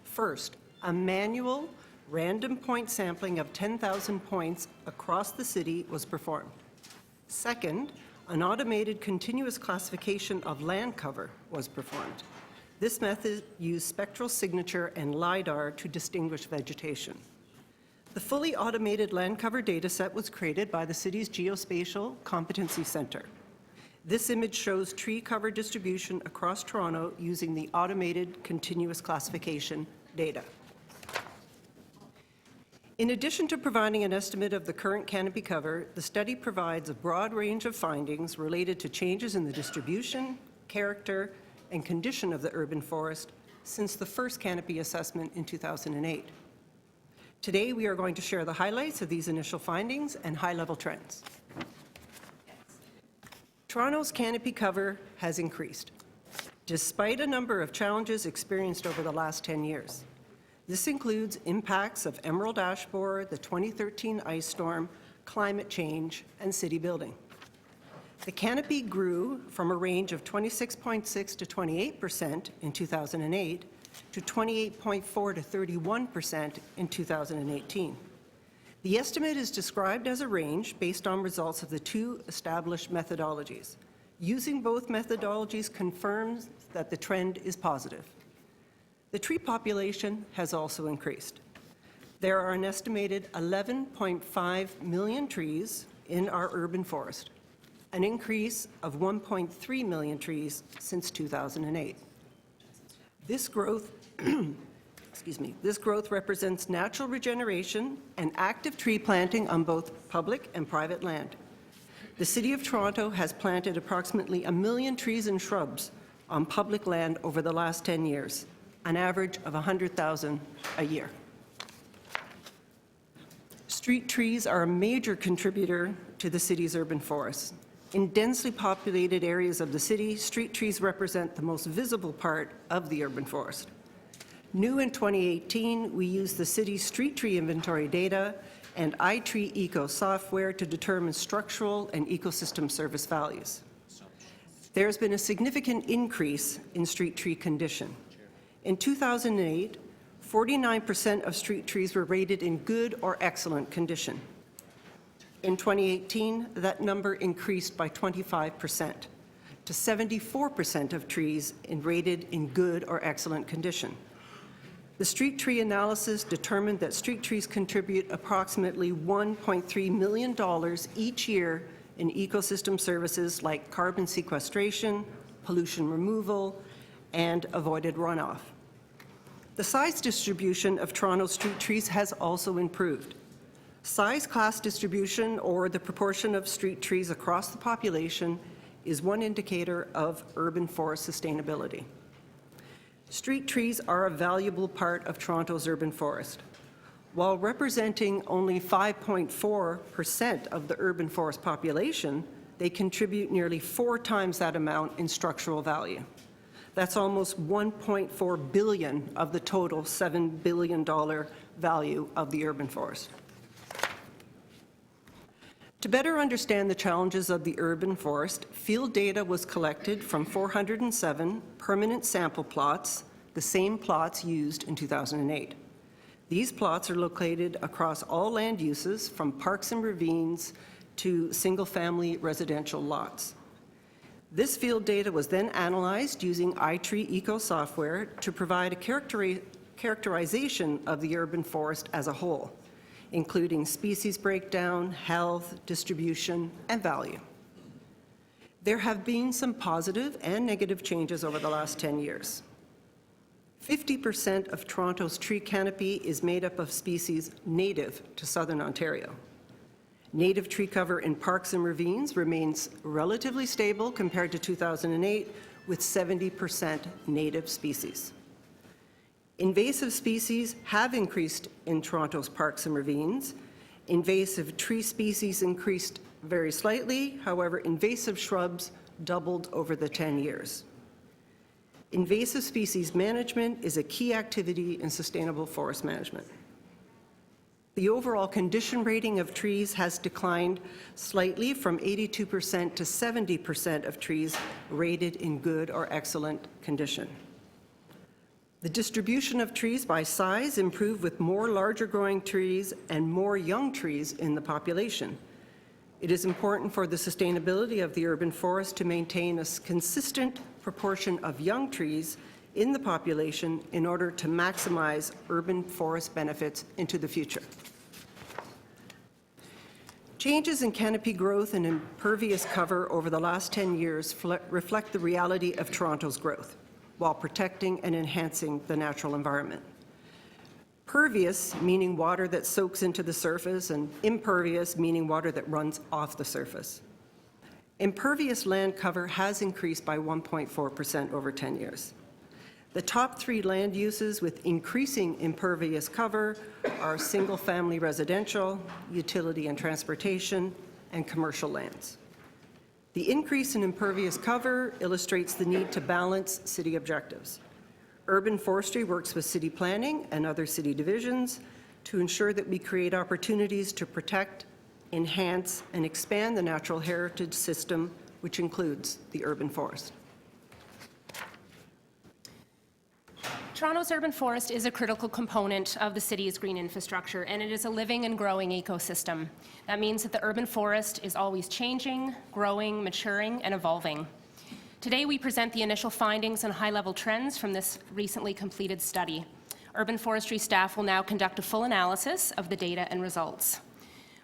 First, a manual random point sampling of 10,000 points across the city was performed. Second, an automated continuous classification of land cover was performed. This method used spectral signature and LiDAR to distinguish vegetation. The fully automated land cover dataset was created by the city's Geospatial Competency Center. This image shows tree cover distribution across Toronto using the automated continuous classification data. In addition to providing an estimate of the current canopy cover, the study provides a broad range of findings related to changes in the distribution, character, and condition of the urban forest since the first canopy assessment in 2008. Today, we are going to share the highlights of these initial findings and high-level trends. Toronto's canopy cover has increased, despite a number of challenges experienced over the last 10 years. This includes impacts of emerald ash borer, the 2013 ice storm, climate change, and city building. The canopy grew from a range of 26.6% to 28% in 2008 to 28.4% to 31% in 2018. The estimate is described as a range based on results of the 2 established methodologies. Using both methodologies confirms that the trend is positive. The tree population has also increased. There are an estimated 11.5 million trees in our urban forest, an increase of 1.3 million trees since 2008. This growth, this growth represents natural regeneration and active tree planting on both public and private land. The City of Toronto has planted approximately 1 million trees and shrubs on public land over the last 10 years, an average of 100,000 a year. Street trees are a major contributor to the city's urban forests. In densely populated areas of the city, street trees represent the most visible part of the urban forest. New in 2018, we used the city's street tree inventory data and iTree Eco software to determine structural and ecosystem service values. There has been a significant increase in street tree condition. In 2008, 49% of street trees were rated in good or excellent condition. In 2018, that number increased by 25% to 74% of trees rated in good or excellent condition. The street tree analysis determined that street trees contribute approximately $1.3 million each year in ecosystem services like carbon sequestration, pollution removal, and avoided runoff. The size distribution of Toronto street trees has also improved. Size class distribution, or the proportion of street trees across the population, is one indicator of urban forest sustainability. Street trees are a valuable part of Toronto's urban forest. While representing only 5.4% of the urban forest population, they contribute nearly 4 times that amount in structural value. That's almost $1.4 billion of the total $7 billion value of the urban forest. To better understand the challenges of the urban forest, field data was collected from 407 permanent sample plots, the same plots used in 2008. These plots are located across all land uses, from parks and ravines to single-family residential lots. This field data was then analyzed using iTree Eco software to provide a characterization of the urban forest as a whole, including species breakdown, health, distribution, and value. There have been some positive and negative changes over the last 10 years. 50% of Toronto's tree canopy is made up of species native to southern Ontario. Native tree cover in parks and ravines remains relatively stable compared to 2008, with 70% native species. Invasive species have increased in Toronto's parks and ravines. Invasive tree species increased very slightly. However, invasive shrubs doubled over the 10 years. Invasive species management is a key activity in sustainable forest management. The overall condition rating of trees has declined slightly from 82% to 70% of trees rated in good or excellent condition. The distribution of trees by size improved with more larger growing trees and more young trees in the population. It is important for the sustainability of the urban forest to maintain a consistent proportion of young trees in the population in order to maximize urban forest benefits into the future. Changes in canopy growth and impervious cover over the last 10 years reflect the reality of Toronto's growth, while protecting and enhancing the natural environment. Pervious, meaning water that soaks into the surface, and impervious, meaning water that runs off the surface. Impervious land cover has increased by 1.4% over 10 years. The top 3 land uses with increasing impervious cover are single-family residential, utility and transportation, and commercial lands. The increase in impervious cover illustrates the need to balance city objectives. Urban forestry works with city planning and other city divisions to ensure that we create opportunities to protect, enhance, and expand the natural heritage system, which includes the urban forest. Toronto's urban forest is a critical component of the city's green infrastructure, and it is a living and growing ecosystem. That means that the urban forest is always changing, growing, maturing, and evolving. Today, we present the initial findings and high-level trends from this recently completed study. Urban forestry staff will now conduct a full analysis of the data and results.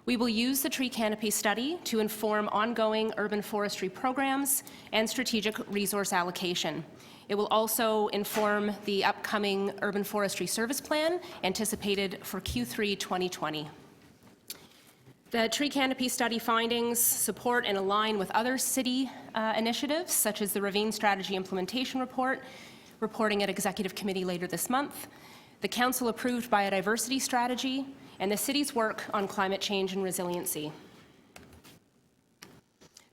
We will use the tree canopy study to inform ongoing urban forestry programs and strategic resource allocation. It will also inform the upcoming urban forestry service plan anticipated for Q3 2020. The tree canopy study findings support and align with other city initiatives, such as the Ravine Strategy Implementation Report, reporting at Executive Committee later this month, the Council-approved biodiversity strategy, and the city's work on climate change and resiliency.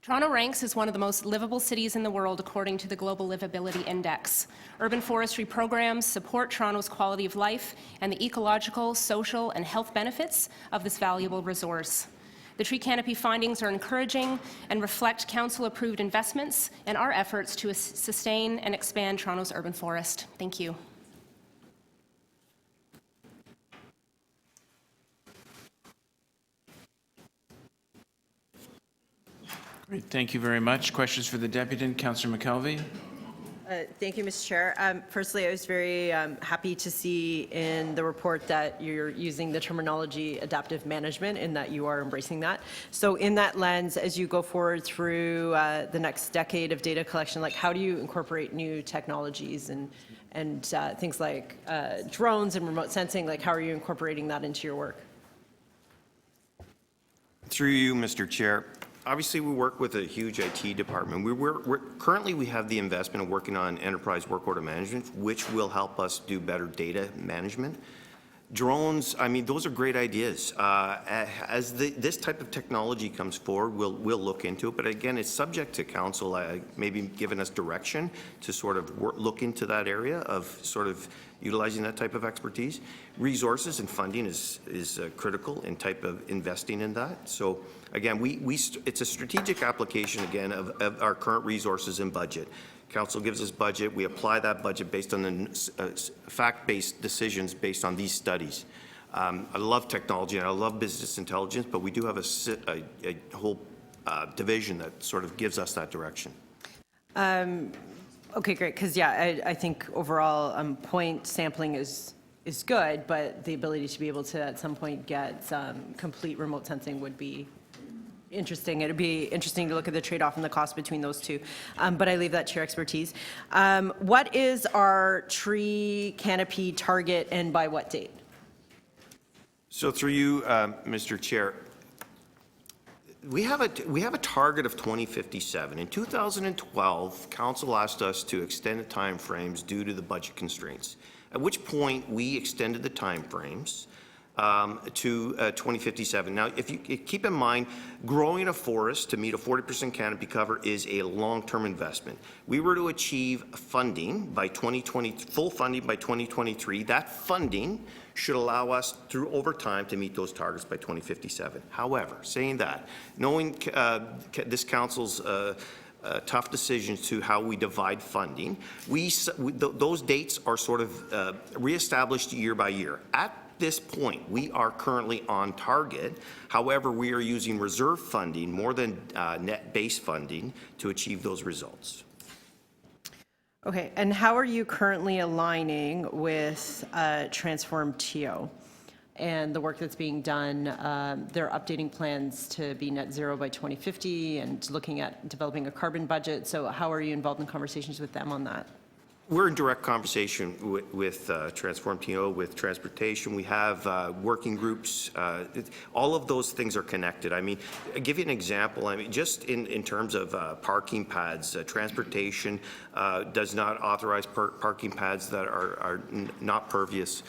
Toronto ranks as one of the most livable cities in the world according to the Global Livability Index. Urban forestry programs support Toronto's quality of life and the ecological, social, and health benefits of this valuable resource. The tree canopy findings are encouraging and reflect council-approved investments and our efforts to sustain and expand Toronto's urban forest. Thank you. Great, thank you very much. Questions for the Deputy, Councillor McKelvey? Thank you, Mr. Chair. Firstly, I was very happy to see in the report that you're using the terminology adaptive management and that you are embracing that. So in that lens, as you go forward through the next decade of data collection, like how do you incorporate new technologies and things like drones and remote sensing, like how are you incorporating that into your work? Through you, Mr. Chair. Obviously, we work with a huge IT department. Currently, we have the investment of working on enterprise work order management, which will help us do better data management. Drones, I mean, those are great ideas. As this type of technology comes forward, we'll look into it. But again, it's subject to council maybe giving us direction to sort of look into that area of sort of utilizing that type of expertise. Resources and funding is critical in type of investing in that. So again, it's a strategic application again of our current resources and budget. Council gives us budget. We apply that budget based on the fact-based decisions based on these studies. I love technology and I love business intelligence, but we do have a whole division that sort of gives us that direction. Okay, great. Because yeah, I think overall point sampling is good, but the ability to be able to at some point get complete remote sensing would be interesting. It'd be interesting to look at the trade-off and the cost between those two, but I leave that to your expertise. What is our tree canopy target and by what date? So through you, Mr. Chair, we have a target of 2057. In 2012, Council asked us to extend the time frames due to the budget constraints, at which point we extended the time frames to 2057. Now, if you keep in mind, growing a forest to meet a 40% canopy cover is a long-term investment. We were to achieve funding by 2020, full funding by 2023. That funding should allow us through over time to meet those targets by 2057. However, saying that, knowing this council's tough decisions to how we divide funding, those dates are sort of reestablished year by year. At this point, we are currently on target. However, we are using reserve funding more than net base funding to achieve those results. Okay, and how are you currently aligning with Transform TO and the work that's being done? They're updating plans to be net zero by 2050 and looking at developing a carbon budget. So how are you involved in conversations with them on that? We're in direct conversation with Transform TO, with transportation. We have working groups. All of those things are connected. I mean, I'll give you an example. I mean, just in terms of parking pads, transportation does not authorize parking pads that are not pervious.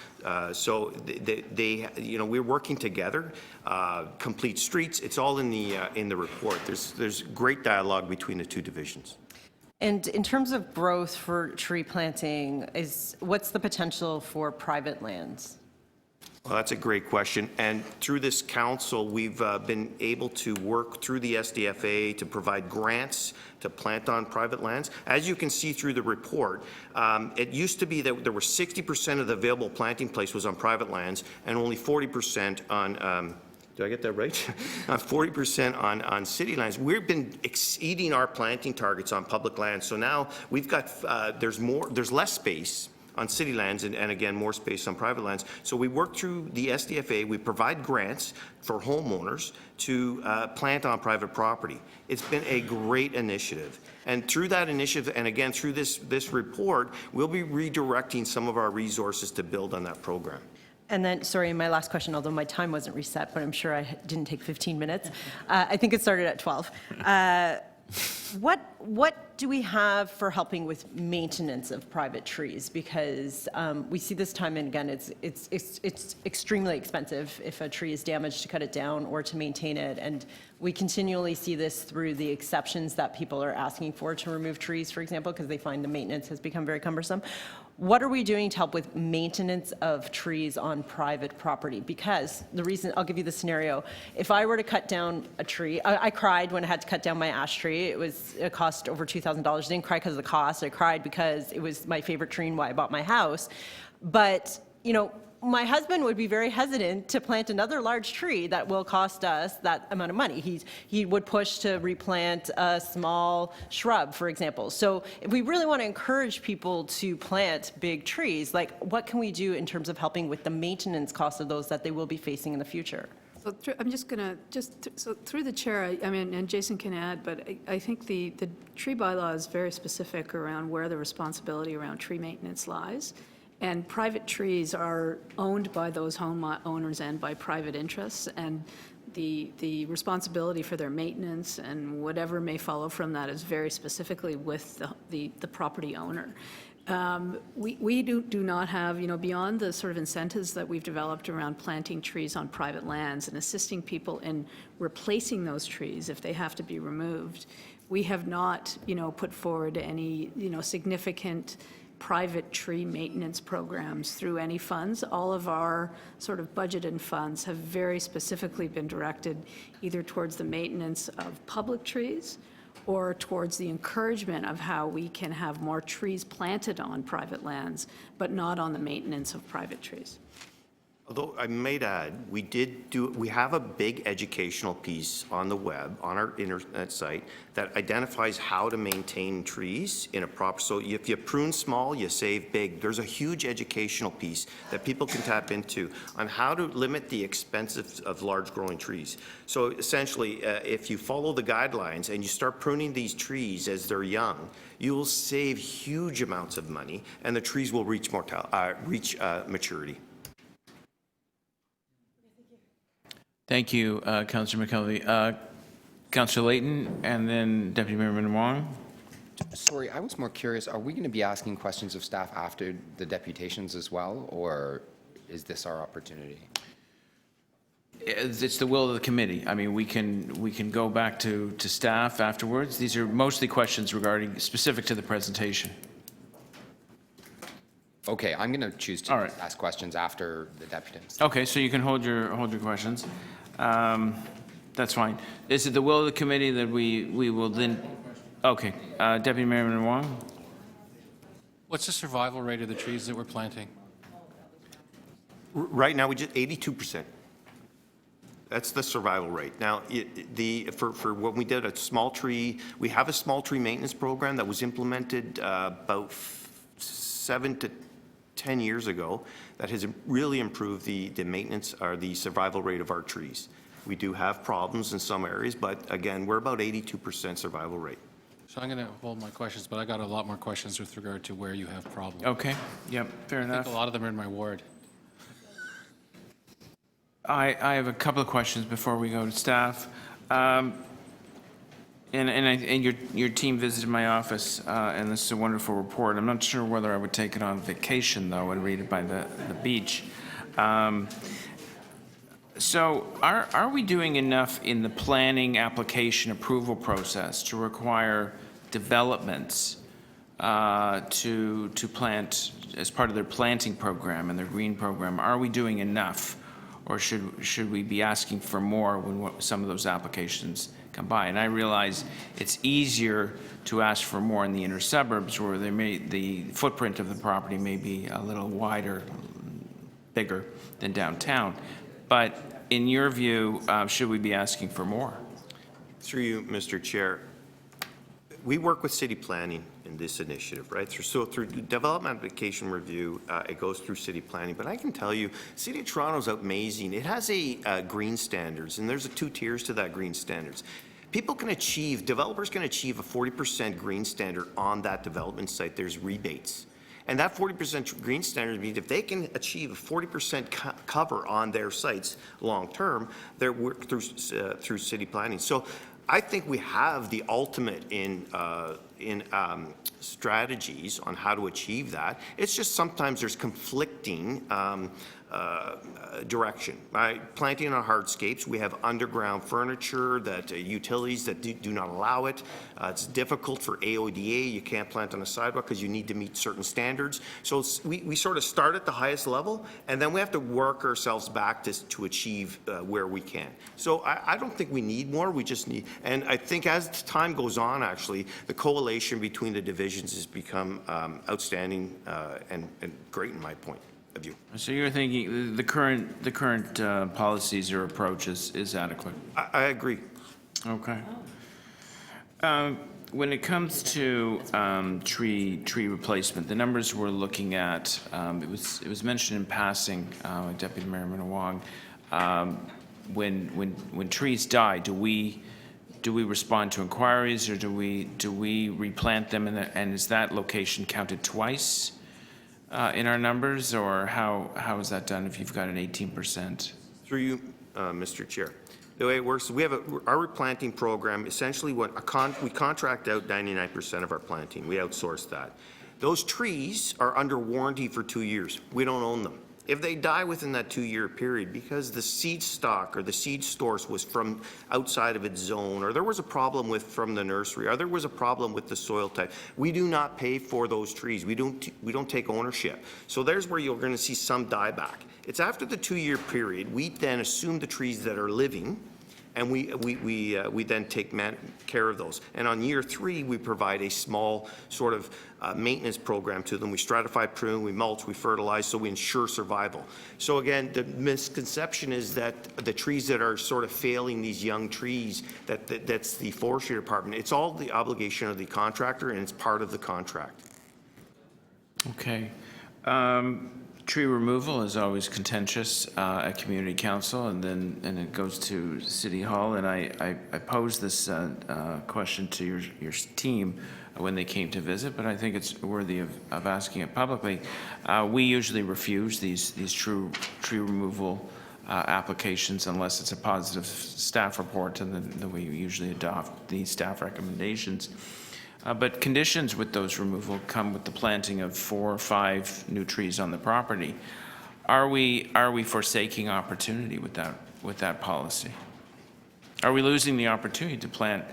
So we're working together. Complete streets. It's all in the report. There's great dialogue between the two divisions. And in terms of growth for tree planting, what's the potential for private lands? Well, that's a great question. And through this council, we've been able to work through the SDFA to provide grants to plant on private lands. As you can see through the report, it used to be that there were 60% of the available planting place was on private lands and only 40% on did I get that right? 40% on city lands. We've been exceeding our planting targets on public lands. So now we've got, there's less space on city lands and again, more space on private lands. So we work through the SDFA. We provide grants for homeowners to plant on private property. It's been a great initiative. And through that initiative, and again, through this report, we'll be redirecting some of our resources to build on that program. And then, sorry, my last question, although my time wasn't reset, but I'm sure I didn't take 15 minutes. I think it started at 12. What do we have for helping with maintenance of private trees? Because we see this time and again, it's extremely expensive if a tree is damaged to cut it down or to maintain it. And we continually see this through the exceptions that people are asking for to remove trees, for example, because they find the maintenance has become very cumbersome. What are we doing to help with maintenance of trees on private property? Because the reason, I'll give you the scenario. If I were to cut down a tree, I cried when I had to cut down my ash tree. It cost over $2,000. I didn't cry because of the cost. I cried because it was my favorite tree and why I bought my house. But, you know, my husband would be very hesitant to plant another large tree that will cost us that amount of money. He would push to replant a small shrub, for example. So if we really want to encourage people to plant big trees, like what can we do in terms of helping with the maintenance costs of those that they will be facing in the future? So I'm just going to, so through the chair, I mean, and Jason can add, but I think the tree bylaw is very specific around where the responsibility around tree maintenance lies. And private trees are owned by those homeowners and by private interests, and the responsibility for their maintenance and whatever may follow from that is very specifically with the property owner. We do not have, you know, beyond the sort of incentives that we've developed around planting trees on private lands and assisting people in replacing those trees if they have to be removed, we have not, you know, put forward any, you know, significant private tree maintenance programs through any funds. All of our sort of budgeted funds have very specifically been directed either towards the maintenance of public trees or towards the encouragement of how we can have more trees planted on private lands, but not on the maintenance of private trees. Although I might add, we have a big educational piece on the web, on our internet site, that identifies how to maintain trees in a proper, so if you prune small, you save big. There's a huge educational piece that people can tap into on how to limit the expense of large growing trees. So essentially, if you follow the guidelines and you start pruning these trees as they're young, you will save huge amounts of money and the trees will reach maturity. Thank you, Councillor McKelvey. Councillor Layton, and then Deputy Mayor Wong. Sorry, I was more curious. Are we going to be asking questions of staff after the deputations as well, or is this our opportunity? It's the will of the committee. I mean, we can go back to staff afterwards. These are mostly questions regarding, specific to the presentation. Okay, I'm going to choose to ask questions after the deputies. Okay, so you can hold your questions. That's fine. Is it the will of the committee that we will then? Okay, Deputy Mayor Wong. What's the survival rate of the trees that we're planting? Right now, we just 82%. That's the survival rate. Now, for when we did a small tree, we have a small tree maintenance program that was implemented about 7 to 10 years ago that has really improved the maintenance or the survival rate of our trees. We do have problems in some areas, but again, we're about 82% survival rate. So I'm going to hold my questions, but I got a lot more questions with regard to where you have problems. Okay, yep, fair I enough. think a lot of them are in my ward. I have a couple of questions before we go to staff. And your team visited my office, and this is a wonderful report. I'm not sure whether I would take it on vacation, though, and read it by the beach. So are we doing enough in the planning application approval process to require developments to plant as part of their planting program and their green program? Are we doing enough, or should we be asking for more when some of those applications come by? And I realize it's easier to ask for more in the inner suburbs where the footprint of the property may be a little wider, bigger than downtown. But in your view, should we be asking for more? Through you, Mr. Chair, we work with city planning in this initiative, right? So through development application review, it goes through city planning. But I can tell you, City of Toronto's amazing. It has a green standards, and there's 2 tiers to that green standards. Developers can achieve a 40% green standard on that development site. There's rebates. And that 40% green standard means if they can achieve a 40% cover on their sites long-term, they're worked through city planning. So I think we have the ultimate in strategies on how to achieve that. It's just sometimes there's conflicting direction. Planting on hardscapes, we have underground furniture, that utilities that do not allow it. It's difficult for AODA. You can't plant on a sidewalk because you need to meet certain standards. So we sort of start at the highest level, and then we have to work ourselves back to achieve where we can. So I don't think we need more. We just need, and I think as time goes on, actually, the correlation between the divisions has become outstanding and great in my point of view. So you're thinking the current policies or approach is adequate? I agree. Okay. When it comes to tree replacement, the numbers we're looking at, it was mentioned in passing, Deputy Mayor Minawong, when trees die, do we respond to inquiries, or do we replant them, and is that location counted twice in our numbers, or how is that done if you've got an 18%? Through you, Mr. Chair. The way it works, we have our replanting program. Essentially, we contract out 99% of our planting. We outsource that. Those trees are under warranty for 2 years. We don't own them. If they die within that 2-year period because the seed stock or the seed source was from outside of its zone, or there was a problem from the nursery, or there was a problem with the soil type, we do not pay for those trees. We don't take ownership. So there's where you're going to see some dieback. It's after the 2-year period, we then assume the trees that are living, and we then take care of those. And on year 3, we provide a small sort of maintenance program to them. We stratify, prune, we mulch, we fertilize, so we ensure survival. So again, the misconception is that the trees that are sort of failing, these young trees, that's the forestry department. It's all the obligation of the contractor, and it's part of the contract. Okay. Tree removal is always contentious at Community Council, and it goes to City Hall. And I posed this question to your team when they came to visit, but I think it's worthy of asking it publicly. We usually refuse these tree removal applications unless it's a positive staff report, and then we usually adopt the staff recommendations. But conditions with those removal come with the planting of 4 or 5 new trees on the property. Are we forsaking opportunity with policy? Are we losing the opportunity to plant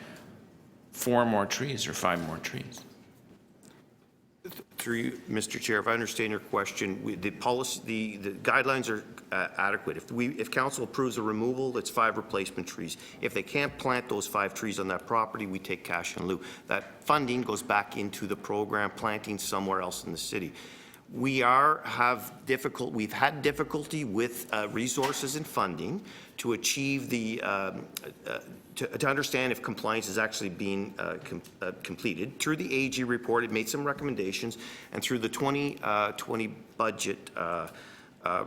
4 more trees or 5 more trees? Through you, Mr. Chair, if I understand your question, the policy, the guidelines are adequate. If council approves a removal, it's 5 replacement trees. If they can't plant those 5 trees on that property, we take cash in lieu. That funding goes back into the program, planting somewhere else in the city. We've had difficulty with resources and funding to achieve the, to understand if compliance is actually being completed. Through the AG report, it made some recommendations, and through the 2020 budget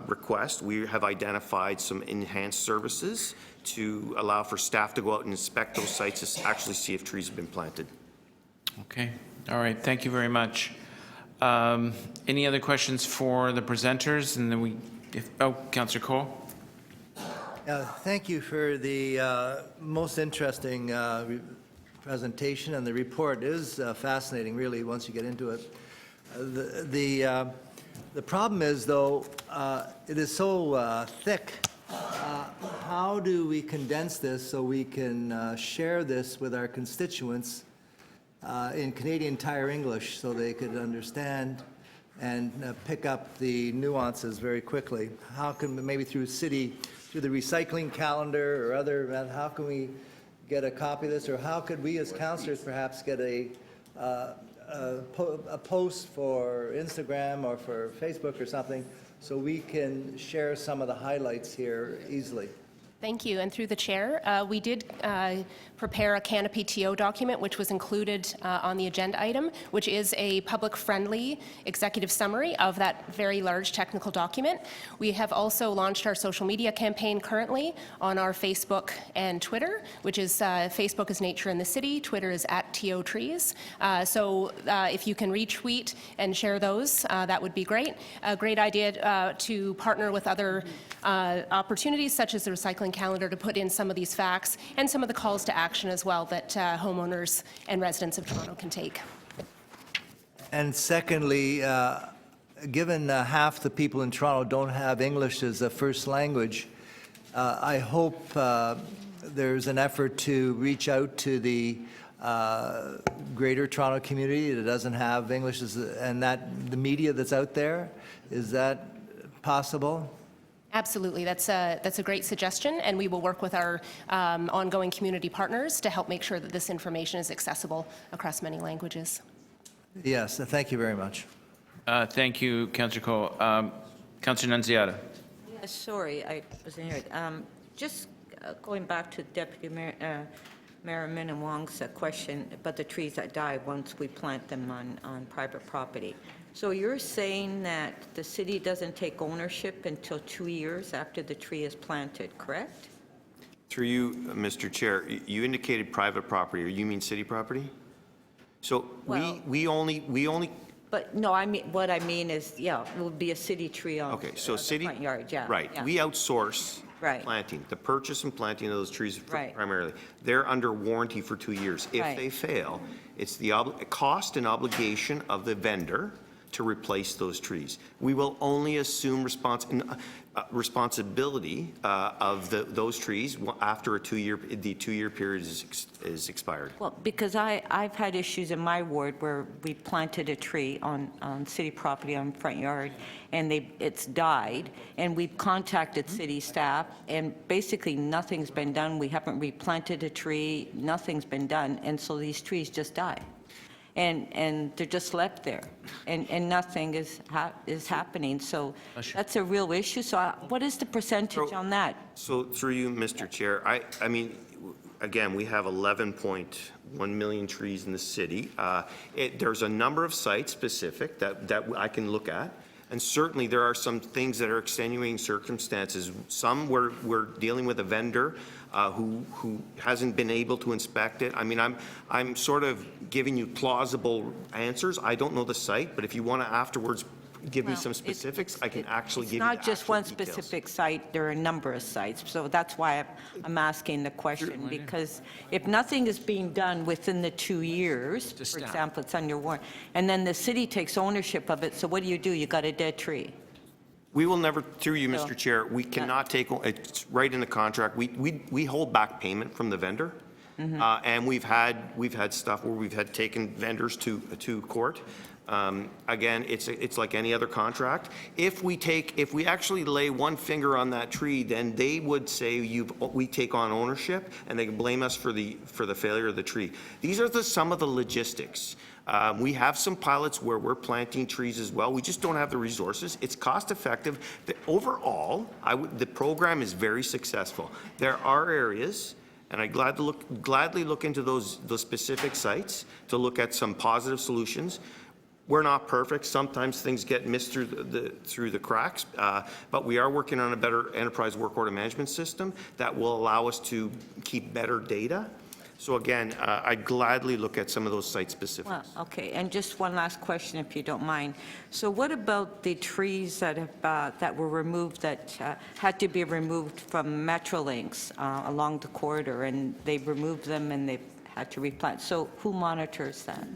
request, we have identified some enhanced services to allow for staff to go out and inspect those sites to actually see if trees have been planted. Okay. All right. Thank you very much. Any other questions for the presenters? And then Councillor Cole. Thank you for the most interesting presentation, and the report is fascinating, really, once you get into it. The problem is, though, it is so thick. How do we condense this so we can share this with our constituents in Canadian Tire English so they could understand and pick up the nuances very quickly? How can, maybe through the recycling calendar or other, how can we get a copy of this, or how could we as councillors perhaps get a post for Instagram or for Facebook or something so we can share some of the highlights here easily? Thank you. And through the chair, we did prepare a Canopy TO document, which was included on the agenda item, which is a public-friendly executive summary of that very large technical document. We have also launched our social media campaign currently on our Facebook and Twitter, which is Facebook is Nature in the City, Twitter is @TOTrees. So if you can retweet and share those, that would be great. A great idea to partner with other opportunities such as the recycling calendar to put in some of these facts and some of the calls to action as well that homeowners and residents of Toronto can take. And secondly, given half the people in Toronto don't have English as a first language, I hope there's an effort to reach out to the greater Toronto community that doesn't have English and that the media that's out there. Is that possible? Absolutely. That's a great suggestion, and we will work with our ongoing community partners to help make sure that this information is accessible across many languages. Yes, thank you very much. Thank you, Councillor Cole. Councillor Nunziata. Yeah, sorry, I wasn't here. Just going back to Deputy Mayor Minnan-Wong's question about the trees that die once we plant them on private property. So you're saying that the city doesn't take ownership until 2 years after the tree is planted, correct? Through you, Mr. Chair, you indicated private property, or you mean city property? So Well, we only. But no, I mean, what I mean is, yeah, it will be a city tree on Okay, so the city. front yard, yeah. Right. yeah. We outsource Right. planting, the purchase and planting of those trees Right. primarily. They're under warranty for 2 years. If Right. they fail, it's the cost and obligation of the vendor to replace those trees. We will only assume responsibility of those trees after the 2-year period is expired. Well, because I've had issues in my ward where we planted a tree on city property on front yard, and it's died, and we've contacted city staff, and basically nothing's been done. We haven't replanted a tree, nothing's been done, and so these trees just die. And they're just left there, and nothing is happening. So that's a real issue. So what is the percentage on that? So through you, Mr. Chair, I mean, again, we have 11.1 million trees in the city. There's a number of sites specific that I can look at. And certainly there are some things that are extenuating circumstances. Some we're dealing with a vendor who hasn't been able to inspect it. I mean, I'm sort of giving you plausible answers. I don't know the site, but if you want to afterwards give me some specifics, I can actually give you the It's not just actual one details. specific site, there are a number of sites. So that's why I'm asking the question, because if nothing is being done within the 2 years, for example, it's under warrant, and then the city takes ownership of it, so what do? You got a dead tree. We will never, through you, Mr. Chair, we cannot take, it's right in the contract, we hold back payment from the vendor. And we've had stuff where we've had taken vendors to court. Again, it's like any other contract. If we actually lay one finger on that tree, then they would say we take on ownership, and they can blame us for the failure of the tree. These are some of the logistics. We have some pilots where we're planting trees as well. We just don't have the resources. It's cost effective. Overall, the program is very successful. There are areas, and I'd gladly look into those specific sites to look at some positive solutions. We're not perfect. Sometimes things get missed through the cracks, but we are working on a better enterprise work order management system that will allow us to keep better data. So again, I'd gladly look at some of those site specifics. Well, okay, and just one last question, if you don't mind. So what about the trees that were removed, that had to be removed from Metrolinx along the corridor, and they removed them and they had to replant? So who monitors that?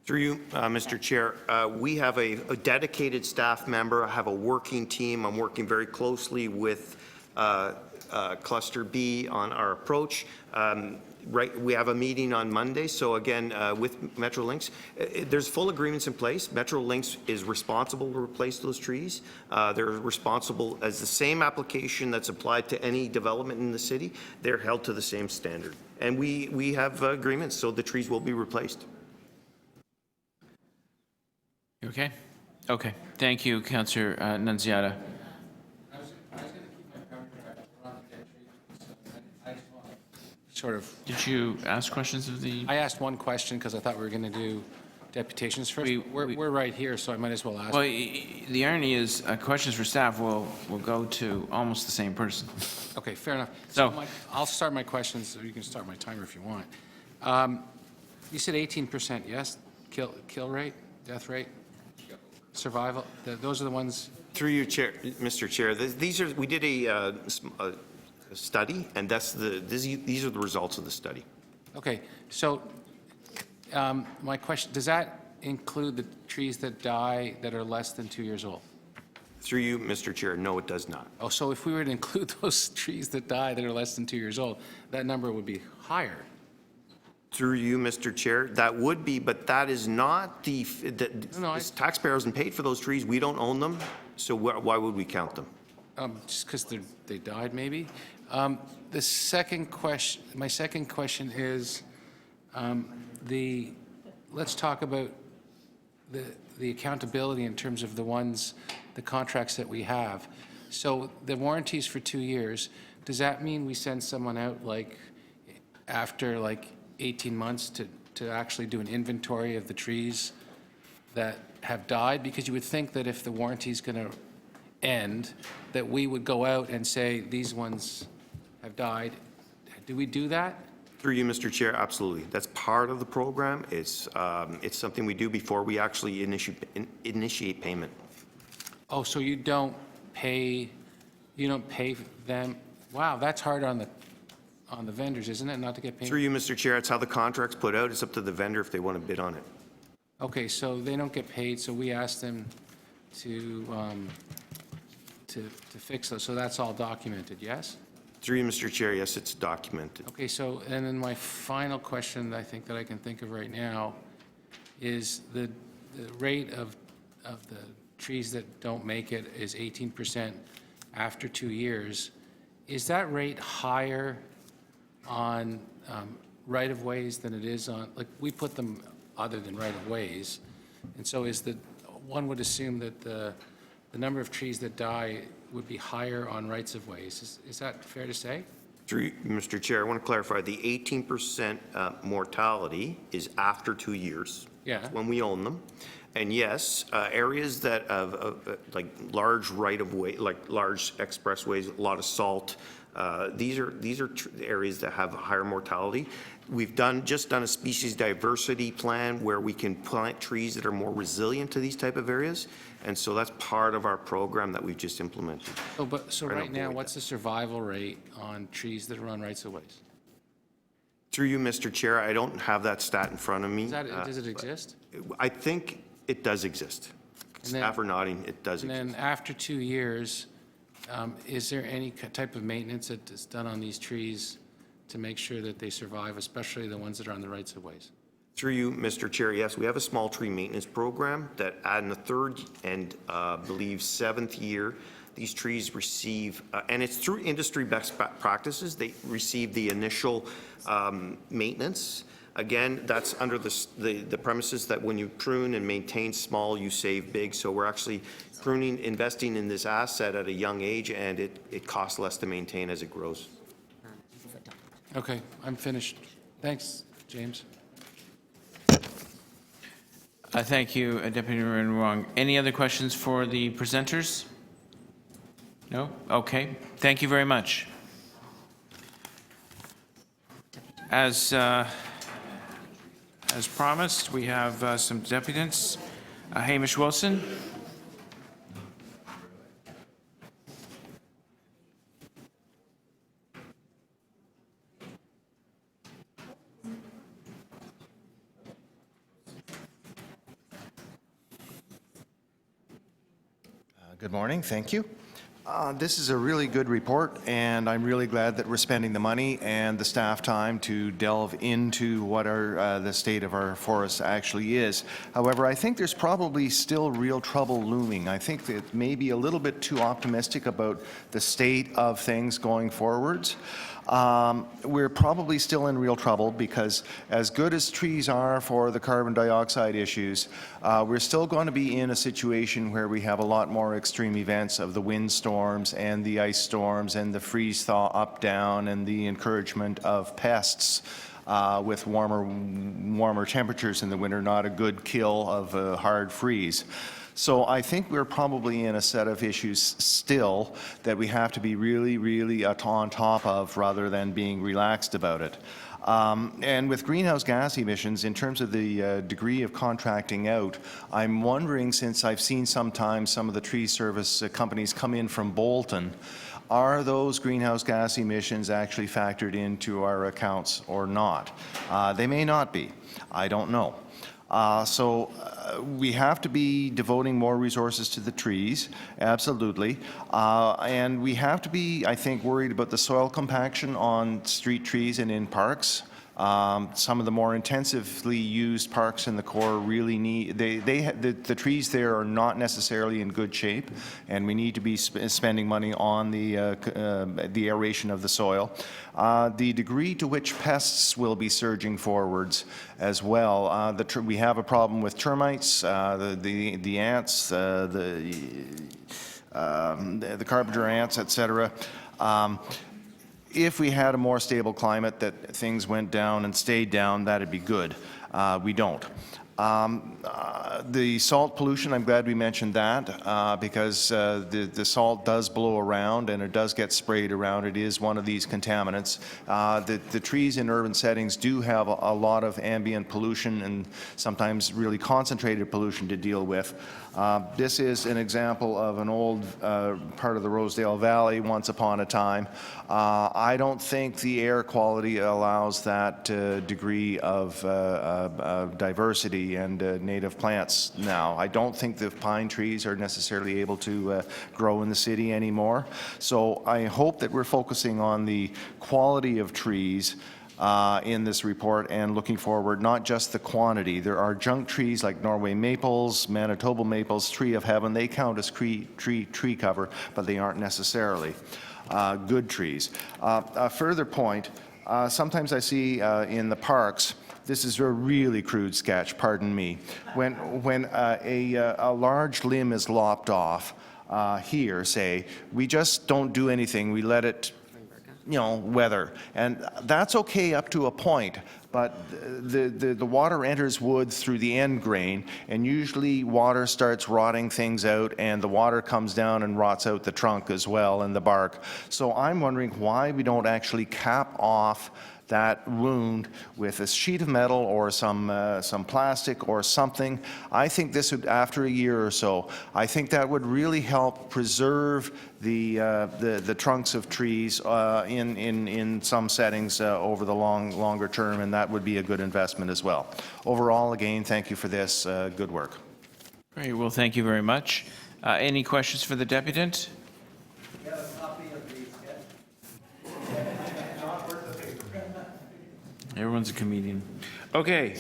Through you, Mr. Chair, we have a dedicated staff member. I have a working team. I'm working very closely with Cluster B on our approach. We have a meeting on Monday, so again, with Metrolinx, there's full agreements in place. Metrolinx is responsible to replace those trees. They're responsible as the same application that's applied to any development in the city. They're held to the same standard. And we have agreements, so the trees will be replaced. You okay? Okay. Thank you, Councillor Nunziata. Sort of. Did you ask questions of the? I asked one question because I thought we were going to do deputations first. We're right here, so I might as well ask. Well, the irony is, questions for staff will go to almost the same person. Okay, fair enough. So I'll start my questions, or you can start my timer if you want. You said 18%, yes? Kill rate, death rate, survival. Those are the ones. Through you, Chair, Mr. Chair, we did a study, and these are the results of the study. Okay, so my question, does that include the trees that die that are less than 2 years old? Through you, Mr. Chair, no, it does not. Oh, so if we were to include those trees that die that are less than 2 years old, that number would be higher. Through you, Mr. Chair, that would be, but that is not the taxpayer hasn't paid for those trees. We don't own them, so why would we count them? Just because they died, maybe. The second question, my second question is, let's talk about the accountability in terms of the contracts that we have. So the warranties for 2 years, does that mean we send someone out after 18 months to actually do an inventory of the trees that have died? Because you would think that if the warranty is going to end, that we would go out and say, these ones have died. Do we do that? Through you, Mr. Chair, absolutely. That's part of the program. It's something we do before we actually initiate payment. Oh, so you don't pay them? Wow, that's hard on the vendors, isn't it, not to get paid? Through you, Mr. Chair, it's how the contract's put out. It's up to the vendor if they want to bid on it. Okay, so they don't get paid, so we ask them to fix those. So that's all documented, yes? Through you, Mr. Chair, yes, it's documented. Okay, so, and then my final question I think that I can think of right now is the rate of the trees that don't make it is 18% after 2 years. Is that rate higher on right-of-ways than it is on, we put them other than right-of-ways, and so one would assume that the number of trees that die would be higher on rights-of-ways. Is that fair to say? Through you, Mr. Chair, I want to clarify, the 18% mortality is after 2 years. Yeah. When we own them. And yes, areas that have like large right-of-way, like large expressways, a lot of salt, these are areas that have higher mortality. We've just done a species diversity plan where we can plant trees that are more resilient to these type of areas, and so that's part of our program that we've just implemented. So right now, what's the survival rate on trees that are on rights-of-ways? Through you, Mr. Chair, I don't have that stat in front of me. Does it exist? I think it does exist. Staff are nodding, it does And exist. then after 2 years, is there any type of maintenance that is done on these trees to make sure that they survive, especially the ones that are on the rights of ways? Through you, Mr. Chair, yes, we have a small tree maintenance program that in the third and believe seventh year, these trees receive, and it's through industry best practices, they receive the initial maintenance. Again, that's under the premises that when you prune and maintain small, you save big. So we're actually pruning, investing in this asset at a young age, and it costs less to maintain as it grows. Okay, I'm finished. Thanks, James. Thank you, Deputy Mayor Wong. Any other questions for the presenters? No? Okay. Thank you very much. As promised, we have some deputants. Hamish Wilson. Good morning, thank you. This is a really good report, and I'm really glad that we're spending the money and the staff time to delve into what the state of our forests actually is. However, I think there's probably still real trouble looming. I think that maybe a little bit too optimistic about the state of things going forwards. We're probably still in real trouble because as good as trees are for the carbon dioxide issues, we're still going to be in a situation where we have a lot more extreme events of the windstorms and the ice storms and the freeze-thaw up-down and the encouragement of pests with warmer temperatures in the winter, not a good kill of a hard freeze. So I think we're probably in a set of issues still that we have to be really, really on top of rather than being relaxed about it. And with greenhouse gas emissions, in terms of the degree of contracting out, I'm wondering, since I've seen sometimes some of the tree service companies come in from Bolton, are those greenhouse gas emissions actually factored into our accounts or not? They may not be. I don't know. So we have to be devoting more resources to the trees, absolutely. And we have to be, I think, worried about the soil compaction on street trees and in parks. Some of the more intensively used parks in the core really need, the trees there are not necessarily in good shape, and we need to be spending money on the aeration of the soil. The degree to which pests will be surging forwards as well. We have a problem with termites, the ants, the carpenter ants, etc. If we had a more stable climate that things went down and stayed down, that'd be good. We don't. The salt pollution, I'm glad we mentioned that because the salt does blow around and it does get sprayed around. It is one of these contaminants. The trees in urban settings do have a lot of ambient pollution and sometimes really concentrated pollution to deal with. This is an example of an old part of the Rosedale Valley once upon a time. I don't think the air quality allows that degree of diversity and native plants now. I don't think the pine trees are necessarily able to grow in the city anymore. So I hope that we're focusing on the quality of trees in this report and looking forward, not just the quantity. There are junk trees like Norway maples, Manitoba maples, tree of heaven. They count as tree cover, but they aren't necessarily good trees. A further point, sometimes I see in the parks, this is a really crude sketch, pardon me, when a large limb is lopped off here, say, we just don't do anything. We let it weather. And that's okay up to a point, but the water enters wood through the end grain, and usually water starts rotting things out, and the water comes down and rots out the trunk as well and the bark. So I'm wondering why we don't actually cap off that wound with a sheet of metal or some plastic or something. I think this would, after a year or so, I think that would really help preserve the trunks of trees in some settings over the longer term, and that would be a good investment as well. Overall, again, thank you for this. Good work. Great, well, thank you very much. Any questions for the deputant? You have a copy of the sketch? Everyone's a comedian. Okay,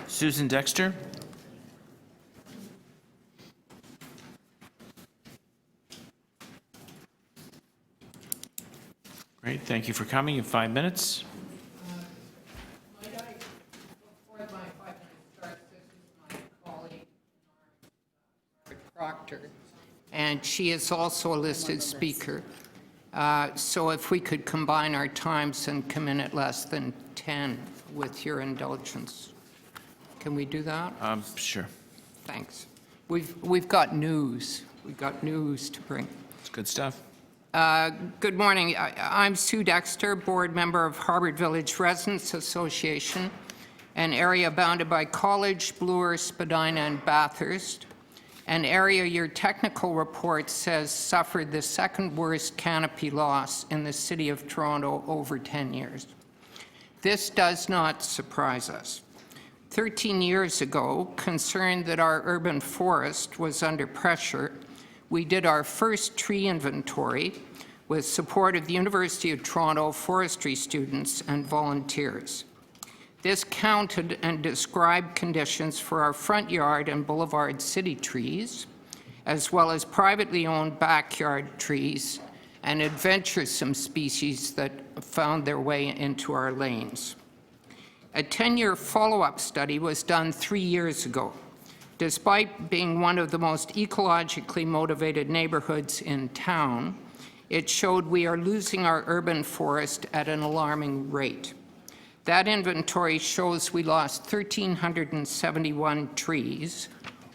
Susan Dexter. Great, thank you for coming. You have 5 minutes. Proctor, and she is also a listed speaker. So if we could combine our times and come in at less than 10 with your indulgence. Can we do that? Sure. Thanks. We've got news. We've got news to bring. It's good stuff. Good morning. I'm Sue Dexter, board member of Harvard Village Residents Association, an area bounded by College, Bloor, Spadina, and Bathurst, an area your technical report says suffered the second worst canopy loss in the City of Toronto over 10 years. This does not surprise us. 13 years ago, concerned that our urban forest was under pressure, we did our first tree inventory with support of the University of Toronto forestry students and volunteers. This counted and described conditions for our front yard and boulevard city trees, as well as privately owned backyard trees and adventuresome species that found their way into our lanes. A 10-year follow-up study was done 3 years ago. Despite being one of the most ecologically motivated neighborhoods in town, it showed we are losing our urban forest at an alarming rate. That inventory shows we lost 1,371 trees,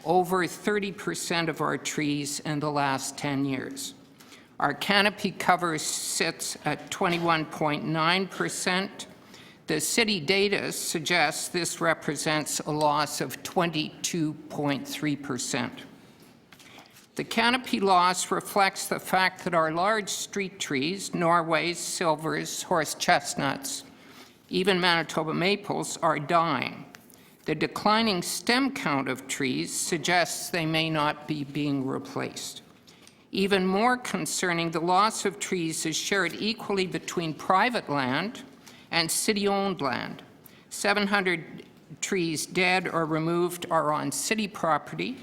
over 30% of our trees in the last 10 years. Our canopy cover sits at 21.9%. The city data suggests this represents a loss of 22.3%. The canopy loss reflects the fact that our large street trees, Norways, silvers, horse chestnuts, even Manitoba maples, are dying. The declining stem count of trees suggests they may not be being replaced. Even more concerning, the loss of trees is shared equally between private land and city-owned land. 700 trees dead or removed are on city property,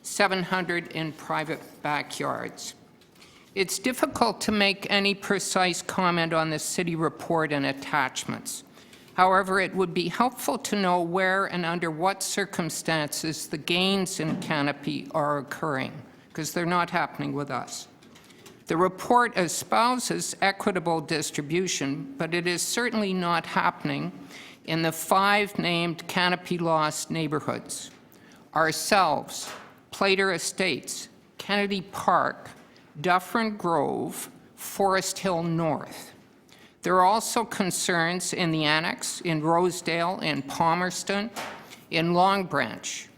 700 in private backyards. It's difficult to make any precise comment on the city report and attachments. However, it would be helpful to know where and under what circumstances the gains in canopy are occurring, because they're not happening with us. The report espouses equitable distribution, but it is certainly not happening in the 5 named canopy loss neighborhoods: ourselves, Plater Estates, Kennedy Park, Dufferin Grove, Forest Hill North. There are also concerns in the Annex, in Rosedale, in Palmerston, in Long Branch.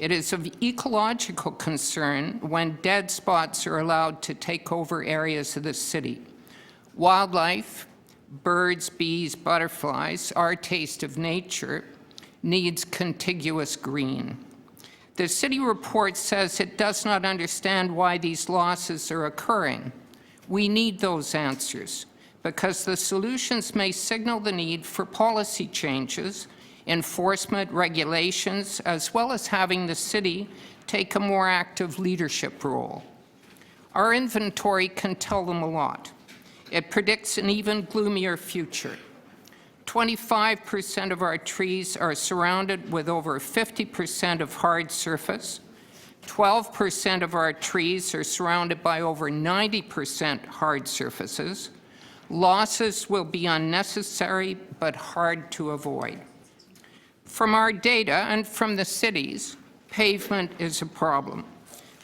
It is of ecological concern when dead spots are allowed to take over areas of the city. Wildlife, birds, bees, butterflies, our taste of nature, needs contiguous green. The city report says it does not understand why these losses are occurring. We need those answers, because the solutions may signal the need for policy changes, enforcement, regulations, as well as having the city take a more active leadership role. Our inventory can tell them a lot. It predicts an even gloomier future. 25% of our trees are surrounded with over 50% of hard surface. 12% of our trees are surrounded by over 90% hard surfaces. Losses will be unnecessary but hard to avoid. From our data and from the cities, pavement is a problem.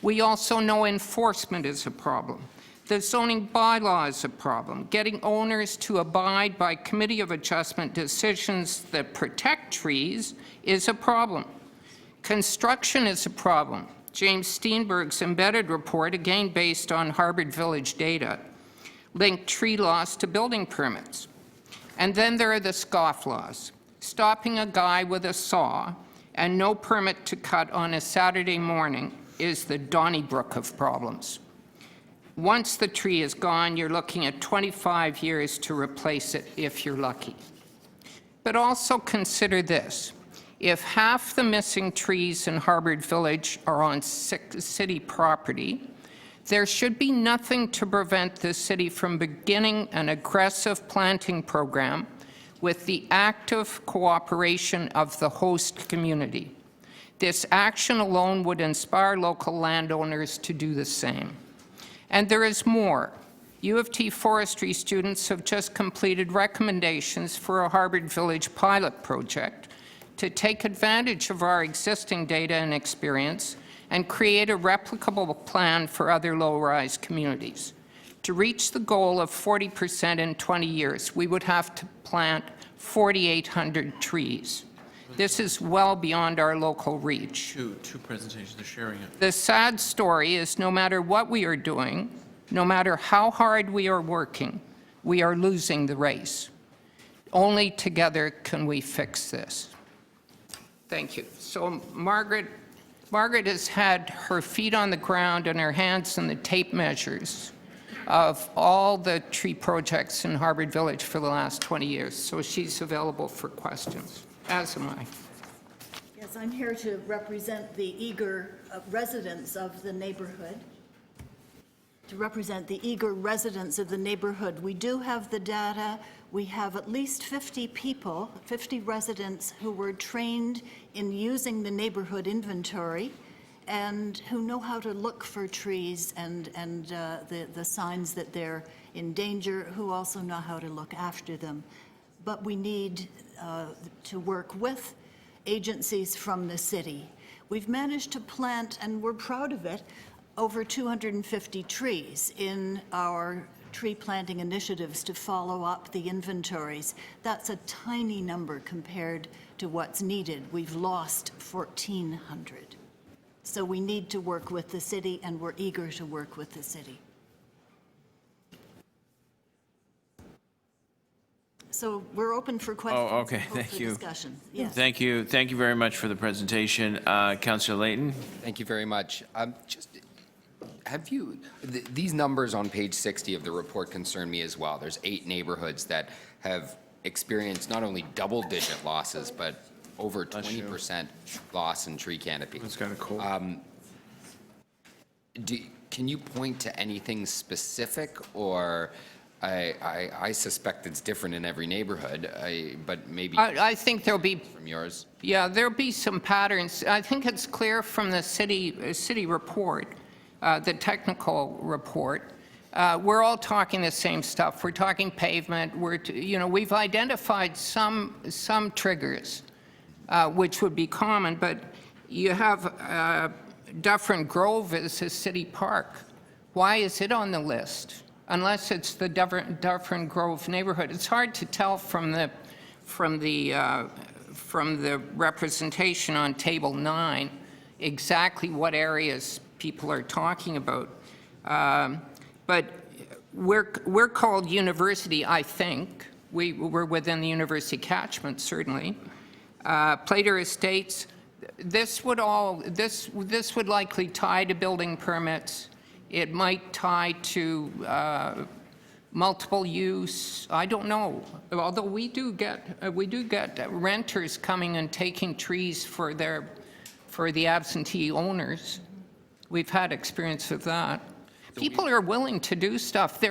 We also know enforcement is a problem. The zoning bylaw is a problem. Getting owners to abide by Committee of Adjustment decisions that protect trees is a problem. Construction is a problem. James Steenberg's embedded report, again based on Harvard Village data, linked tree loss to building permits. And then there are the scofflaws. Stopping a guy with a saw and no permit to cut on a Saturday morning is the Donnybrook of problems. Once the tree is gone, you're looking at 25 years to replace it if you're lucky. But also consider this. If half the missing trees in Harvard Village are on city property, there should be nothing to prevent the city from beginning an aggressive planting program with the active cooperation of the host community. This action alone would inspire local landowners to do the same. And there is more. U of T forestry students have just completed recommendations for a Harvard Village pilot project to take advantage of our existing data and experience and create a replicable plan for other low-rise communities. To reach the goal of 40% in 20 years, we would have to plant 4,800 trees. This is well beyond our local reach. Two presentations, they're sharing it. The sad story is no matter what we are doing, no matter how hard we are working, we are losing the race. Only together can we fix this. Thank you. So Margaret has had her feet on the ground and her hands in the tape measures of all the tree projects in Harvard Village for the last 20 years. So she's available for questions, as am I. Yes, I'm here to represent the eager residents of the neighborhood. We do have the data. We have at least 50 people, 50 residents who were trained in using the neighborhood inventory and who know how to look for trees and the signs that they're in danger, who also know how to look after them. But we need to work with agencies from the city. We've managed to plant, and we're proud of it, over 250 trees in our tree planting initiatives to follow up the inventories. That's a tiny number compared to what's needed. We've lost 1,400. So we need to work with the city, and we're eager to work with the city. So we're open for questions. Oh, okay, and thank for you. Discussion. Yes. Thank you very much for the presentation. Councillor Layton? Thank you very much. These numbers on page 60 of the report concern me as well. There's 8 neighborhoods that have experienced not only double-digit losses, but over 20% loss in tree canopy. It's kind of cool. Can you point to anything specific, or I suspect it's different in every neighborhood, but maybe I think there'll be from yours? Yeah, there'll be some patterns. I think it's clear from the city report, the technical report. We're all talking the same stuff. We're talking pavement. We've identified some triggers, which would be common, but you have Dufferin Grove as a city park. Why is it on the list? Unless it's the Dufferin Grove neighborhood. It's hard to tell from the representation on table 9 exactly what areas people are talking about. But we're called University, I think. We're within the University catchment, certainly. Plater Estates, this would likely tie to building permits. It might tie to multiple use. I don't know. Although we do get renters coming and taking trees for the absentee owners. We've had experience of that. People are willing to do stuff.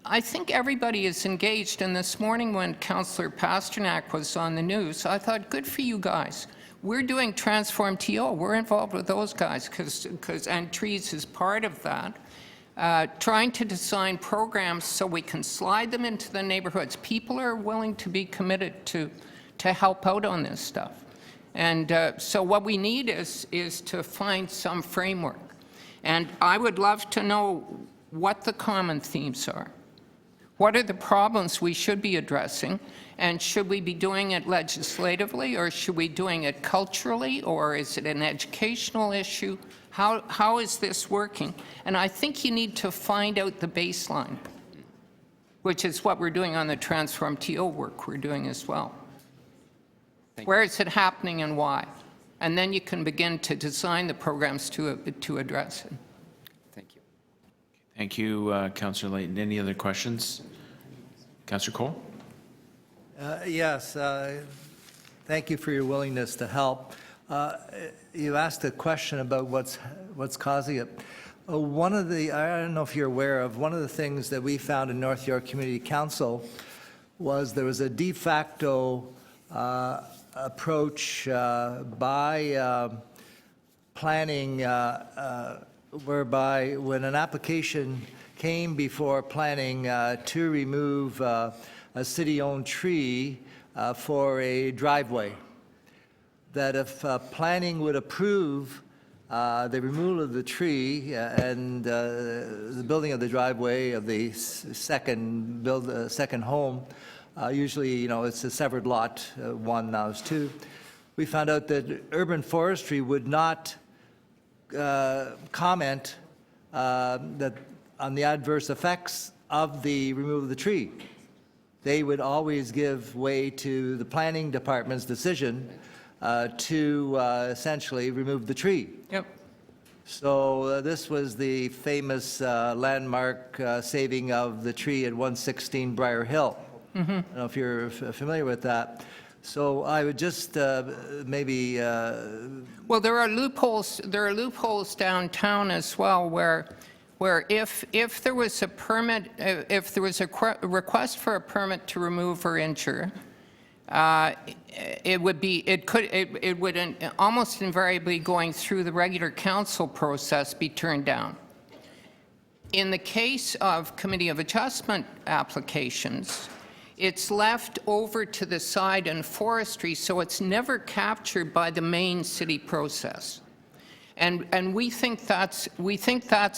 I think everybody is engaged. And this morning when Councillor Pasternak was on the news, I thought, good for you guys. We're doing Transform TO. We're involved with those guys and trees is part of that. Trying to design programs so we can slide them into the neighborhoods. People are willing to be committed to help out on this stuff. And so what we need is to find some framework. And I would love to know what the common themes are. What are the problems we should be addressing? And should we be doing it legislatively, or should we be doing it culturally, or is it an educational issue? How is this working? And I think you need to find out the baseline, which is what we're doing on the Transform TO work we're doing as well. Where is it happening and why? And then you can begin to design the programs to address it. Thank you. Thank you, Councillor Layton. Any other questions? Councillor Cole? Yes, thank you for your willingness to help. You asked a question about what's causing it. One of the, I don't know if you're aware of, one of the things that we found in North York Community Council was there was a de facto approach by planning whereby when an application came before planning to remove a city-owned tree for a driveway, that if planning would approve the removal of the tree and the building of the driveway of the second home, usually, you know, it's a severed lot, one, now is two. We found out that urban forestry would not comment that on the adverse effects of the removal of the tree. They would always give way to the planning department's decision to essentially remove the tree. Yep. So this was the famous landmark saving of the tree at 116 Briar Hill. I don't know if you're familiar with that. So I would just maybe. Well, there are loopholes. There are loopholes downtown as well, where if there was a permit, if there was a request for a permit to remove or injure, it would almost invariably going through the regular council process be turned down. In the case of Committee of Adjustment applications, it's left over to the side in forestry, so it's never captured by the main city process. And we think that's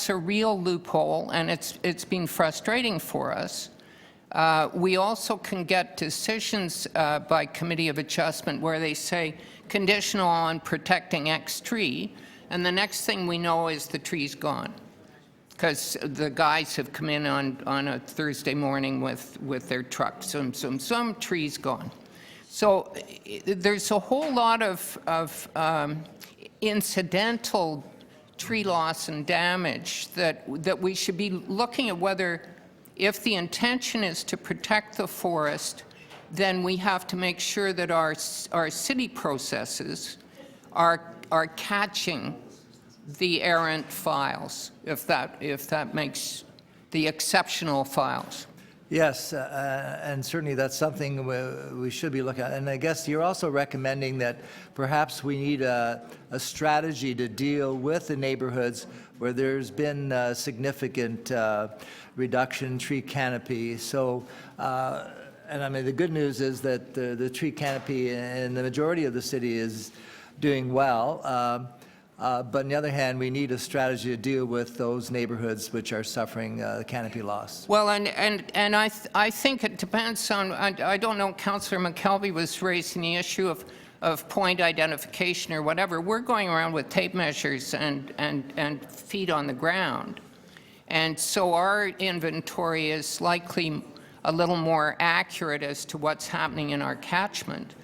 a real loophole, and it's been frustrating for us. We also can get decisions by Committee of Adjustment where they say conditional on protecting X tree, and the next thing we know is the tree's gone, because the guys have come in on a Thursday morning with their truck. Some trees gone. So there's a whole lot of incidental tree loss and damage that we should be looking at whether, if the intention is to protect the forest, then we have to make sure that our city processes are catching the errant files, if that makes the exceptional files. Yes, and certainly that's something we should be looking at. And I guess you're also recommending that perhaps we need a strategy to deal with the neighborhoods where there's been significant reduction in tree canopy. So, and I mean, the good news is that the tree canopy in the majority of the city is doing well. But on the other hand, we need a strategy to deal with those neighborhoods which are suffering canopy loss. Well, and I think it depends on, I don't know, Councillor McKelvey was raising the issue of point identification or whatever. We're going around with tape measures and feet on the ground. And so our inventory is likely a little more accurate as to what's happening in our catchment.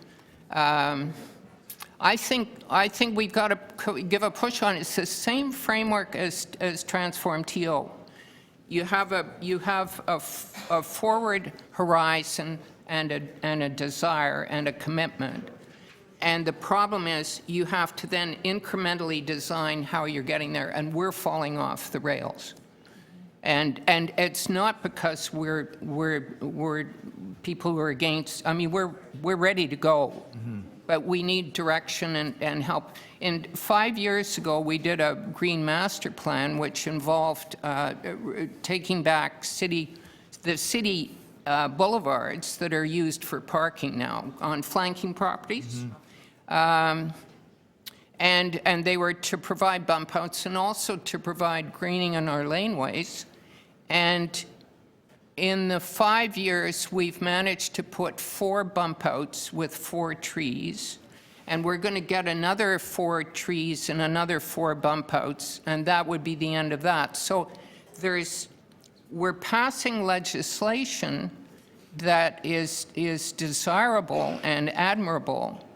I think we've got to give a push on it. It's the same framework as Transform TO. You have a forward horizon and a desire and a commitment. And the problem is you have to then incrementally design how you're getting there, and we're falling off the rails. And it's not because we're people who are against. I mean, we're ready to go. Mm-hmm. But we need direction and help. 5 years ago, we did a green master plan, which involved taking back the city boulevards that are used for parking now on flanking properties. Mm-hmm. And they were to provide bump outs and also to provide greening in our laneways. And in the 5 years, we've managed to put 4 bump outs with 4 trees, and we're going to get another 4 trees and another 4 bump outs, and that would be the end of that. So we're passing legislation that is desirable and admirable,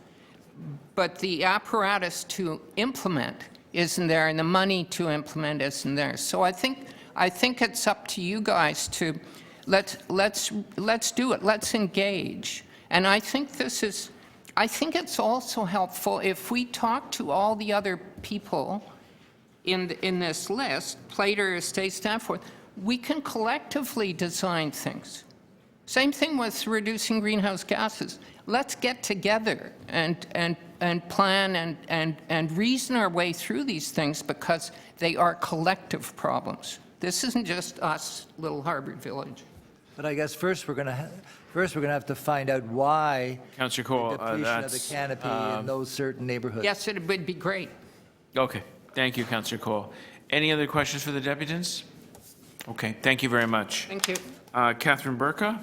but the apparatus to implement isn't there, and the money to implement isn't there. So I think it's up to you guys to let's do it. Let's engage. And I think it's also helpful if we talk to all the other people in this list, Plater, state staff, we can collectively design things. Same thing with reducing greenhouse gases. Let's get together and plan and reason our way through these things because they are collective problems. This isn't just us, little Harvard Village. But I guess first we're going to have to find out why Councillor Cole, the depletion of the canopy in those certain neighborhoods. Yes, it would be great. Okay, thank you, Councillor Cole. Any other questions for the deputants? Okay, thank you very much. Thank you. Catherine Burka.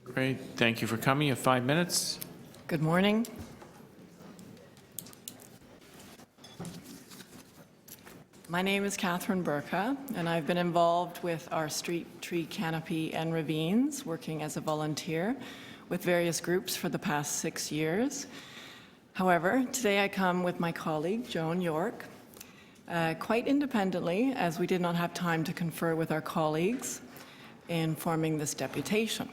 Great, thank you for coming. You have 5 minutes. Good morning. My name is Catherine Burka, and I've been involved with our street tree canopy and ravines, working as a volunteer with various groups for the past 6 years. However, today I come with my colleague, Joan York, quite independently, as we did not have time to confer with our colleagues in forming this deputation.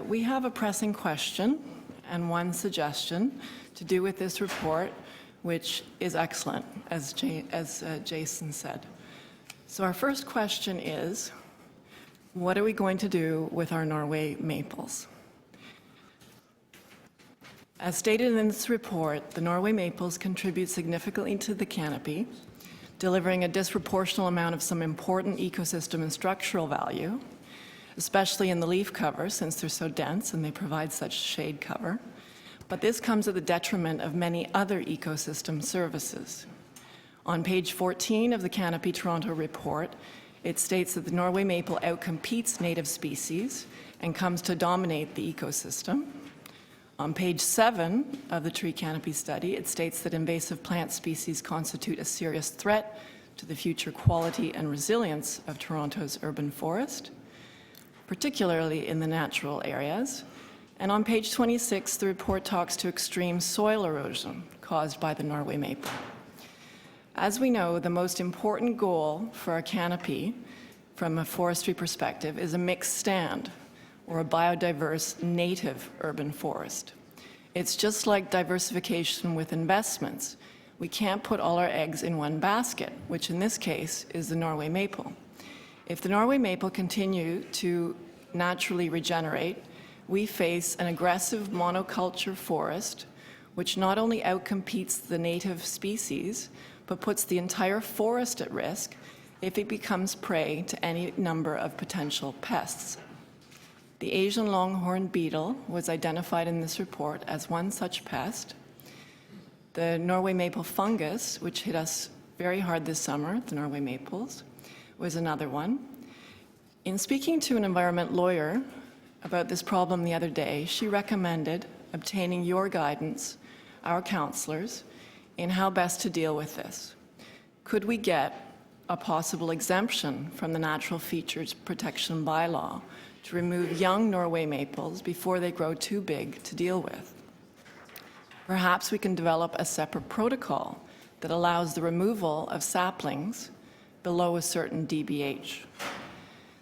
We have a pressing question and one suggestion to do with this report, which is excellent, as Jason said. So our first question is, what are we going to do with our Norway maples? As stated in this report, the Norway maples contribute significantly to the canopy, delivering a disproportional amount of some important ecosystem and structural value, especially in the leaf cover, since they're so dense and they provide such shade cover. But this comes at the detriment of many other ecosystem services. On page 14 of the Canopy Toronto report, it states that the Norway maple outcompetes native species and comes to dominate the ecosystem. On page 7 of the tree canopy study, it states that invasive plant species constitute a serious threat to the future quality and resilience of Toronto's urban forest, particularly in the natural areas. And on page 26, the report talks to extreme soil erosion caused by the Norway maple. As we know, the most important goal for a canopy from a forestry perspective is a mixed stand, or a biodiverse native urban forest. It's just like diversification with investments. We can't put all our eggs in one basket, which in this case is the Norway maple. If the Norway maple continue to naturally regenerate, we face an aggressive monoculture forest, which not only outcompetes the native species, but puts the entire forest at risk if it becomes prey to any number of potential pests. The Asian longhorn beetle was identified in this report as one such pest. The Norway maple fungus, which hit us very hard this summer, the Norway maples, was another one. In speaking to an environment lawyer about this problem the other day, she recommended obtaining your guidance, our councillors, in how best to deal with this. Could we get a possible exemption from the Natural Features Protection Bylaw to remove young Norway maples before they grow too big to deal with? Perhaps we can develop a separate protocol that allows the removal of saplings below a certain DBH.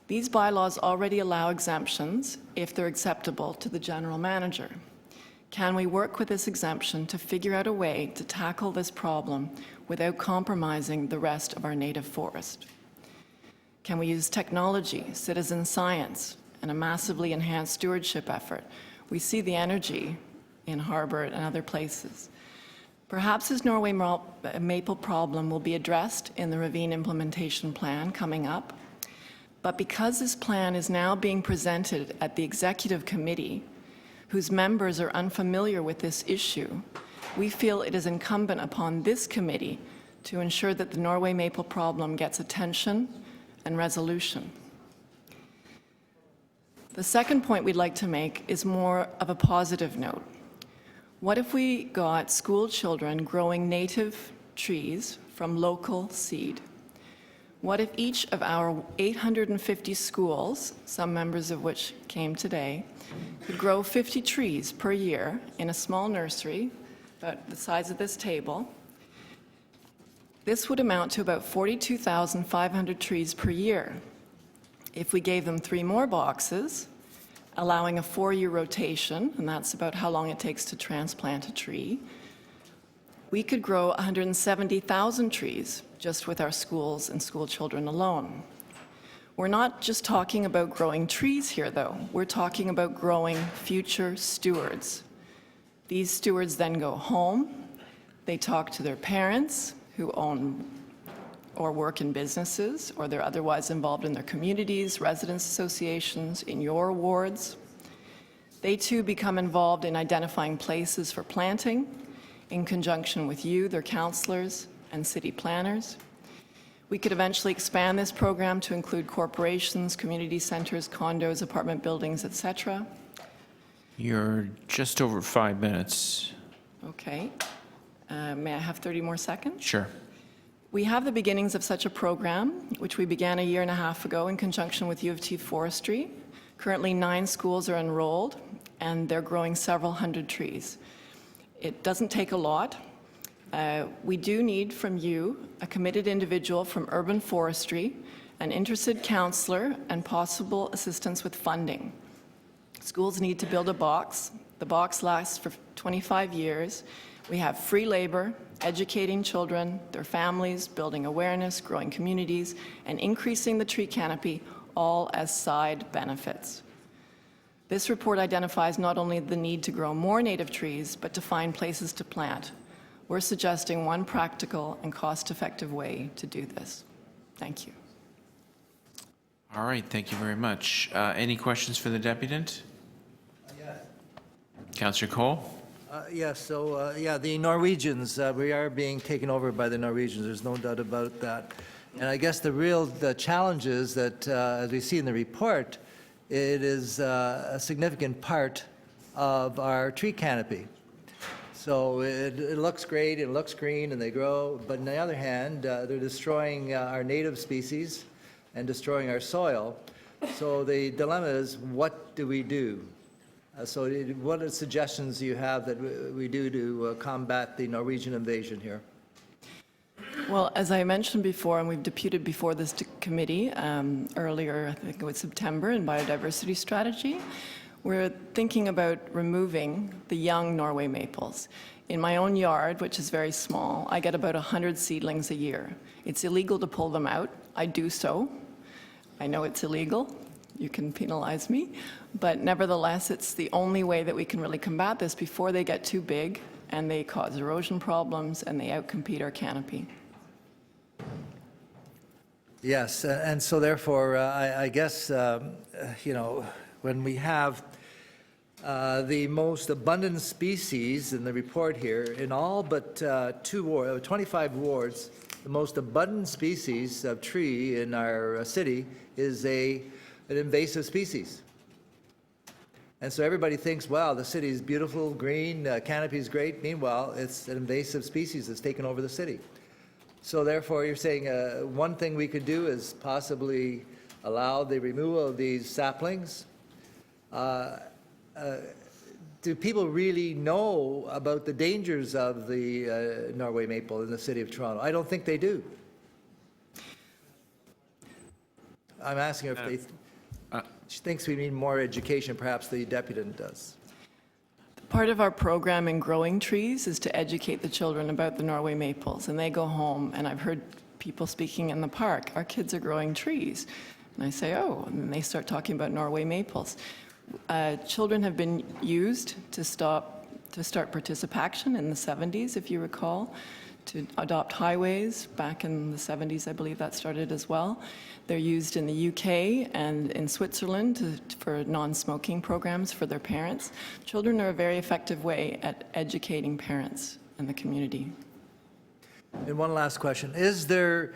These bylaws already allow exemptions if they're acceptable to the general manager. Can we work with this exemption to figure out a way to tackle this problem without compromising the rest of our native forest? Can we use technology, citizen science, and a massively enhanced stewardship effort? We see the energy in Harbour and other places. Perhaps this Norway maple problem will be addressed in the ravine implementation plan coming up. But because this plan is now being presented at the executive committee, whose members are unfamiliar with this issue, we feel it is incumbent upon this committee to ensure that the Norway maple problem gets attention and resolution. The second point we'd like to make is more of a positive note. What if we got school children growing native trees from local seed? What if each of our 850 schools, some members of which came today, could grow 50 trees per year in a small nursery, about the size of this table? This would amount to about 42,500 trees per year. If we gave them 3 more boxes, allowing a 4-year rotation, and that's about how long it takes to transplant a tree, we could grow 170,000 trees just with our schools and school children alone. We're not just talking about growing trees here, though. We're talking about growing future stewards. These stewards then go home, they talk to their parents who own or work in businesses, or they're otherwise involved in their communities, residents associations, in your wards. They too become involved in identifying places for planting in conjunction with you, their counselors, and city planners. We could eventually expand this program to include corporations, community centers, condos, apartment buildings, etc. You're just over 5 minutes. Okay. May I have 30 more seconds? Sure. We have the beginnings of such a program, which we began a year and a half ago in conjunction with U of T Forestry. Currently, 9 schools are enrolled, and they're growing several hundred trees. It doesn't take a lot. We do need from you a committed individual from urban forestry, an interested counselor, and possible assistance with funding. Schools need to build a box. The box lasts for 25 years. We have free labor, educating children, their families, building awareness, growing communities, and increasing the tree canopy, all as side benefits. This report identifies not only the need to grow more native trees, but to find places to plant. We're suggesting one practical and cost-effective way to do this. Thank you. All right, thank you very much. Any questions for the deputant? Yes. Councillor Cole? Yes, so, the Norwegians, we are being taken over by the Norwegians, there's no doubt about that. And I guess the challenge is that, as we see in the report, it is a significant part of our tree canopy. So it looks great, it looks green, and they grow, but on the other hand, they're destroying our native species and destroying our soil. So the dilemma is, what do we do? So what are the suggestions you have that we do to combat the Norwegian invasion here? Well, as I mentioned before, and we've deputed before this committee earlier, I think it was September, in biodiversity strategy, we're thinking about removing the young Norway maples. In my own yard, which is very small, I get about 100 seedlings a year. It's illegal to pull them out. I do so. I know it's illegal. You can penalize me. But nevertheless, it's the only way that we can really combat this before they get too big and they cause erosion problems and they outcompete our canopy. Yes, and so therefore, I guess, when we have the most abundant species in the report here, in all but 25 wards, the most abundant species of tree in our city is an invasive species. And so everybody thinks, wow, the city is beautiful, green, canopy is great. Meanwhile, it's an invasive species that's taken over the city. So therefore, you're saying one thing we could do is possibly allow the removal of these saplings. Do people really know about the dangers of the Norway maple in the city of Toronto? I don't think they do. I'm asking if they she thinks we need more education, perhaps the deputant does. Part of our program in growing trees is to educate the children about the Norway maples, and they go home, and I've heard people speaking in the park, our kids are growing trees. And I say, oh, and then they start talking about Norway maples. Children have been used to start participation in the 70s, if you recall, to adopt highways. Back in the 70s, I believe that started as well. They're used in the UK and in Switzerland for non-smoking programs for their parents. Children are a very effective way at educating parents and the community. And one last question. Is there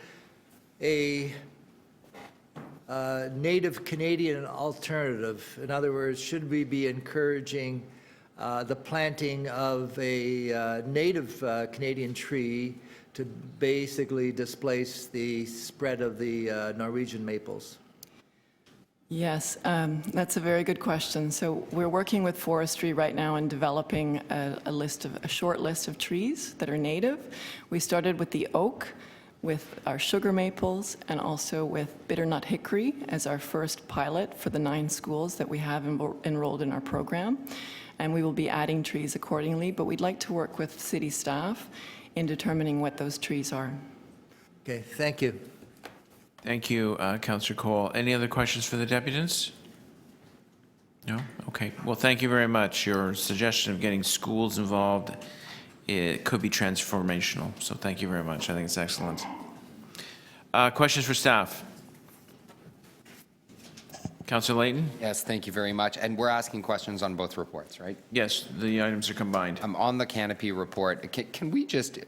a native Canadian alternative? In other words, should we be encouraging the planting of a native Canadian tree to basically displace the spread of the Norwegian maples? Yes, that's a very good question. So we're working with forestry right now in developing a short list of trees that are native. We started with the oak, with our sugar maples, and also with bitternut hickory as our first pilot for the 9 schools that we have enrolled in our program. And we will be adding trees accordingly, but we'd like to work with city staff in determining what those trees are. Okay, thank you. Thank you, Councillor Cole. Any other questions for the deputants? No? Okay. Well, thank you very much. Your suggestion of getting schools involved, it could be transformational. So thank you very much. I think it's excellent. Questions for staff? Councillor Layton? Yes, thank you very much. And we're asking questions on both reports, right? Yes, the items are combined. On the Canopy report, can we just,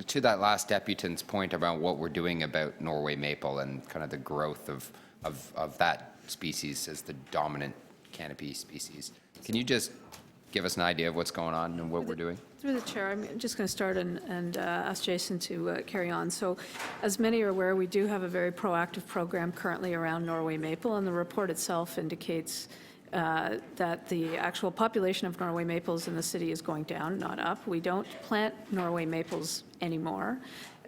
to that last deputant's point about what we're doing about Norway maple and kind of the growth of that species as the dominant canopy species, can you just give us an idea of what's going on and what we're doing? Through the chair, I'm just going to start and ask Jason to carry on. So as many are aware, we do have a very proactive program currently around Norway maple, and the report itself indicates that the actual population of Norway maples in the city is going down, not up. We don't plant Norway maples anymore.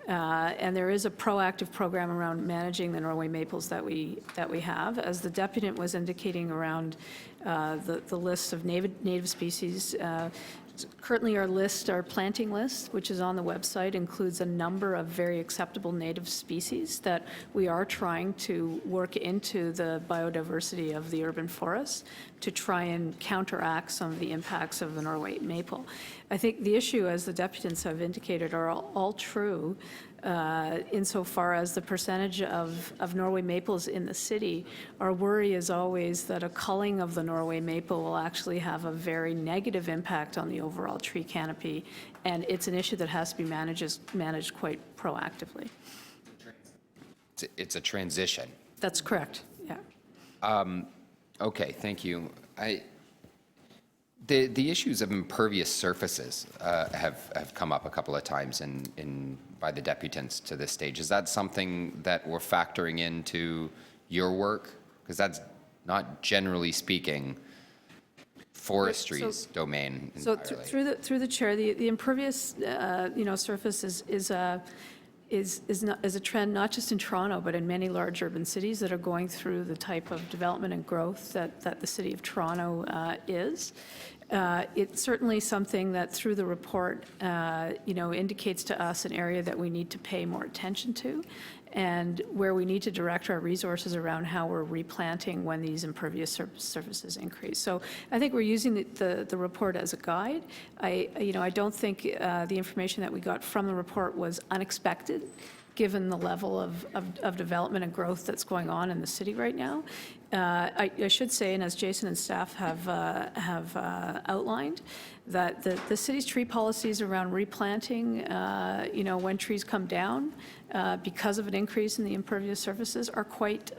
And there is a proactive program around managing the Norway maples that we have. As the deputant was indicating around the list of native species, currently our planting list, which is on the website, includes a number of very acceptable native species that we are trying to work into the biodiversity of the urban forest to try and counteract some of the impacts of the Norway maple. I think the issue, as the deputants have indicated, are all true insofar as the percentage of Norway maples in the city. Our worry is always that a culling of the Norway maple will actually have a very negative impact on the overall tree canopy, and it's an issue that has to be managed quite proactively. It's a transition. That's correct, yeah. Okay, thank you. The issues of impervious surfaces have come up a couple of times by the deputants to this stage. Is that something that we're factoring into your work? Because that's not, generally speaking, forestry's domain entirely. So through the chair, the impervious surface is a trend not just in Toronto, but in many large urban cities that are going through the type of development and growth that the City of Toronto is. It's certainly something that through the report, indicates to us an area that we need to pay more attention to, and where we need to direct our resources around how we're replanting when these impervious surfaces increase. So I think we're using the report as a guide. I don't think the information that we got from the report was unexpected, given the level of development and growth that's going on in the city right now. I should say, and as Jason and staff have outlined, that the city's tree policies around replanting, when trees come down because of an increase in the impervious surfaces are quite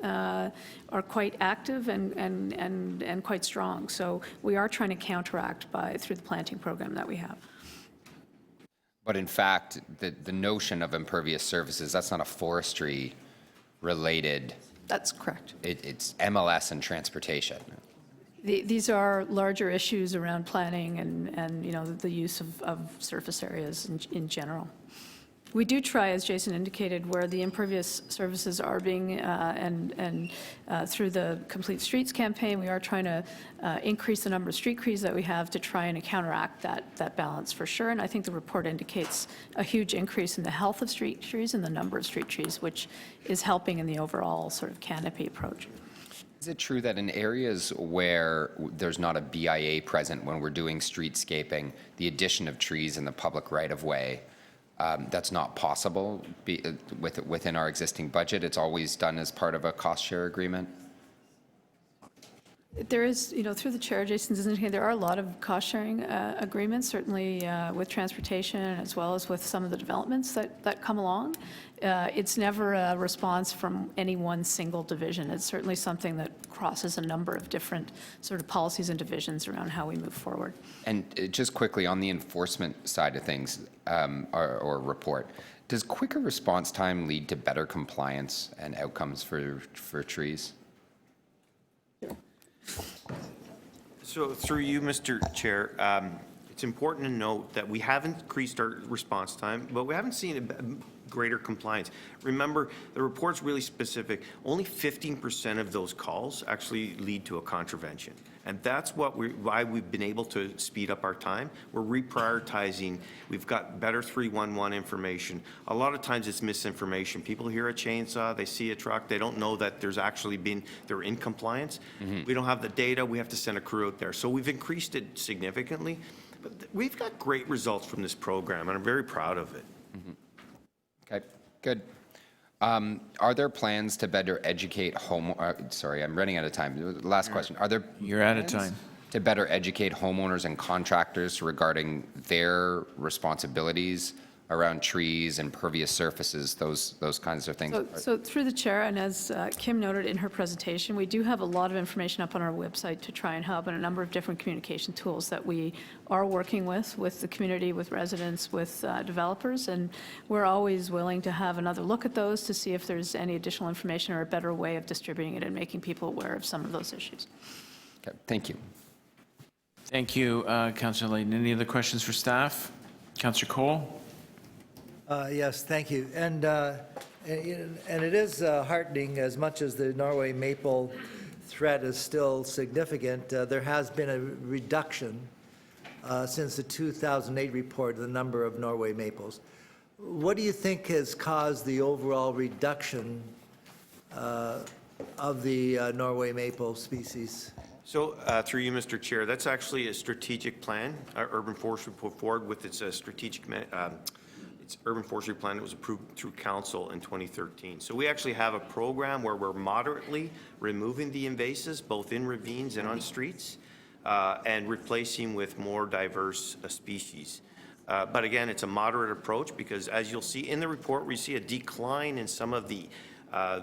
active and quite strong. So we are trying to counteract through the planting program that we have. But in fact, the notion of impervious surfaces, that's not a forestry related. That's correct. It's MLS and transportation. These are larger issues around planning and the use of surface areas in general. We do try, as Jason indicated, where the impervious surfaces are being, through the Complete Streets campaign, we are trying to increase the number of street trees that we have to try and counteract that balance for sure. And I think the report indicates a huge increase in the health of street trees and the number of street trees, which is helping in the overall sort of canopy approach. Is it true that in areas where there's not a BIA present when we're doing streetscaping, the addition of trees in the public right-of-way, that's not possible within our existing budget? It's always done as part of a cost share agreement? There is, through the chair, Jason's indicated, there are a lot of cost-sharing agreements, certainly with transportation as well as with some of the developments that come along. It's never a response from any one single division. It's certainly something that crosses a number of different sort of policies and divisions around how we move forward. And just quickly, on the enforcement side of things, or report, does quicker response time lead to better compliance and outcomes for trees? So through you, Mr. Chair, it's important to note that we have increased our response time, but we haven't seen a greater compliance. Remember, the report's really specific. Only 15% of those calls actually lead to a contravention. And that's why we've been able to speed up our time. We're reprioritizing. We've got better 311 information. A lot of times it's misinformation. People hear a chainsaw, they see a truck, they don't know that they're in compliance. We don't have the data, we have to send a crew out there. So we've increased it significantly. But we've got great results from this program, and I'm very proud of it. Okay, good. Are there plans to better educate sorry, I'm running out of time. Last question. Are there You're out of plans time. to better educate homeowners and contractors regarding their responsibilities around trees, impervious surfaces, those kinds of things? So through the chair, and as Kim noted in her presentation, we do have a lot of information up on our website to try and help, and a number of different communication tools that we are working with the community, with residents, with developers, and we're always willing to have another look at those to see if there's any additional information or a better way of distributing it and making people aware of some of those issues. Okay, thank you. Thank you, Councillor Layton. Any other questions for staff? Councillor Cole? Yes, thank you. And it is heartening, as much as the Norway maple threat is still significant, there has been a reduction since the 2008 report of the number of Norway maples. What do you think has caused the overall reduction of the Norway maple species? So through you, Mr. Chair, that's actually a strategic plan. Urban Forestry put forward with its urban forestry plan that was approved through council in 2013. So we actually have a program where we're moderately removing the invasives, both in ravines and on streets, and replacing with more diverse species. But again, it's a moderate approach because, as you'll see in the report, we see a decline in some of the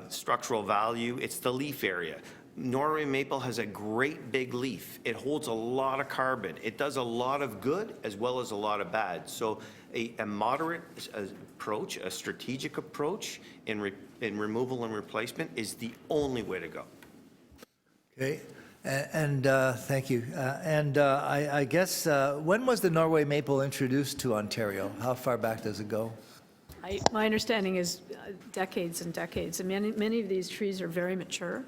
structural value. It's the leaf area. Norway maple has a great big leaf. It holds a lot of carbon. It does a lot of good as well as a lot of bad. So a moderate approach, a strategic approach in removal and replacement is the only way to go. Okay, and thank you. I guess, when was the Norway maple introduced to Ontario? How far back does it go? My understanding is decades and decades. And many of these trees are very mature.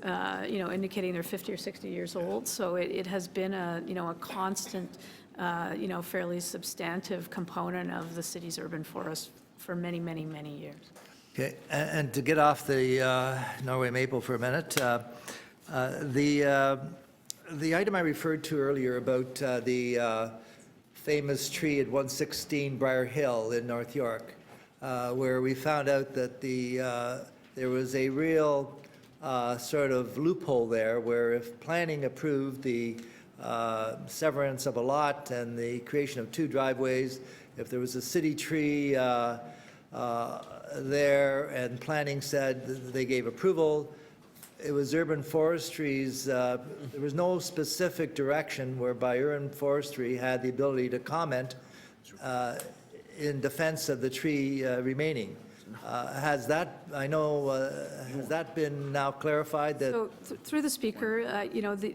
Indicating they're 50 or 60 years old. So it has been a constant, fairly substantive component of the city's urban forest for many, many, many years. Okay, and to get off the Norway maple for a minute, the item I referred to earlier about the famous tree at 116 Briar Hill in North York, where we found out that there was a real sort of loophole there, where if planning approved the severance of a lot and the creation of 2 driveways, if there was a city tree there and planning said they gave approval, it was urban forestry's, there was no specific direction whereby urban forestry had the ability to comment in defense of the tree remaining. Has that, has that been now clarified? That So through the speaker,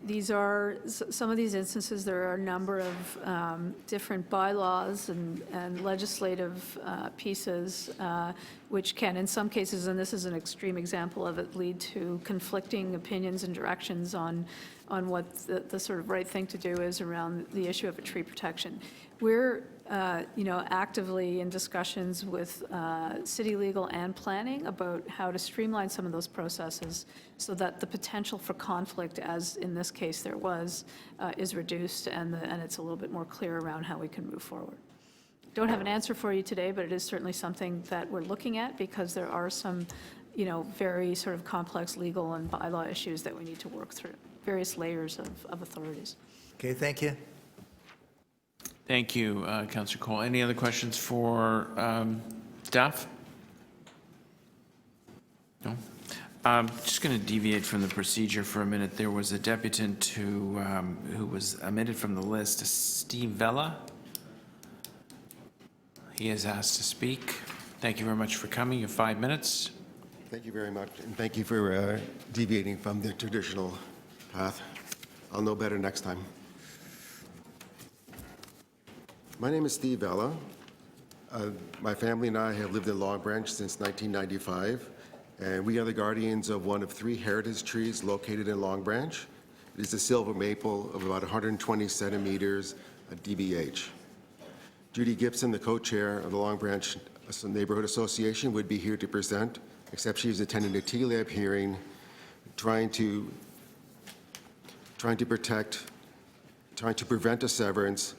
these are, some of these instances, there are a number of different bylaws and legislative pieces which can, in some cases, and this is an extreme example of it, lead to conflicting opinions and directions on what the sort of right thing to do is around the issue of a tree protection. We're actively in discussions with city legal and planning about how to streamline some of those processes so that the potential for conflict, as in this case there was, is reduced and it's a little bit more clear around how we can move forward. Don't have an answer for you today, but it is certainly something that we're looking at because there are some, very sort of complex legal and bylaw issues that we need to work through. various layers of authorities. Okay, thank you. Thank you, Councillor Cole. Any other questions for staff? No? Just going to deviate from the procedure for a minute. There was a deputant who was omitted from the list, Steve Vella. He is asked to speak. Thank you very much for coming. You have 5 minutes. Thank you very much, and thank you for deviating from the traditional path. I'll know better next time. My name is Steve Vella. My family and I have lived in Long Branch since 1995, and we are the guardians of one of 3 heritage trees located in Long Branch. It is a silver maple of about 120 centimeters, a DBH. Judy Gibson, the co-chair of the Long Branch Neighborhood Association, would be here to present, except she is attending a TLAB hearing trying to prevent a severance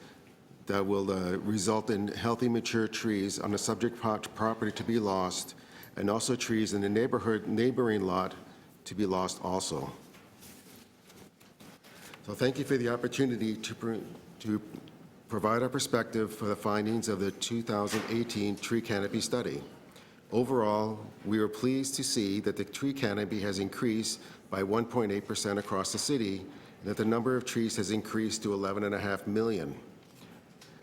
that will result in healthy, mature trees on the subject property to be lost, and also trees in the neighboring lot to be lost also. So thank you for the opportunity to provide our perspective for the findings of the 2018 tree canopy study. Overall, we are pleased to see that the tree canopy has increased by 1.8% across the city, and that the number of trees has increased to 11.5 million.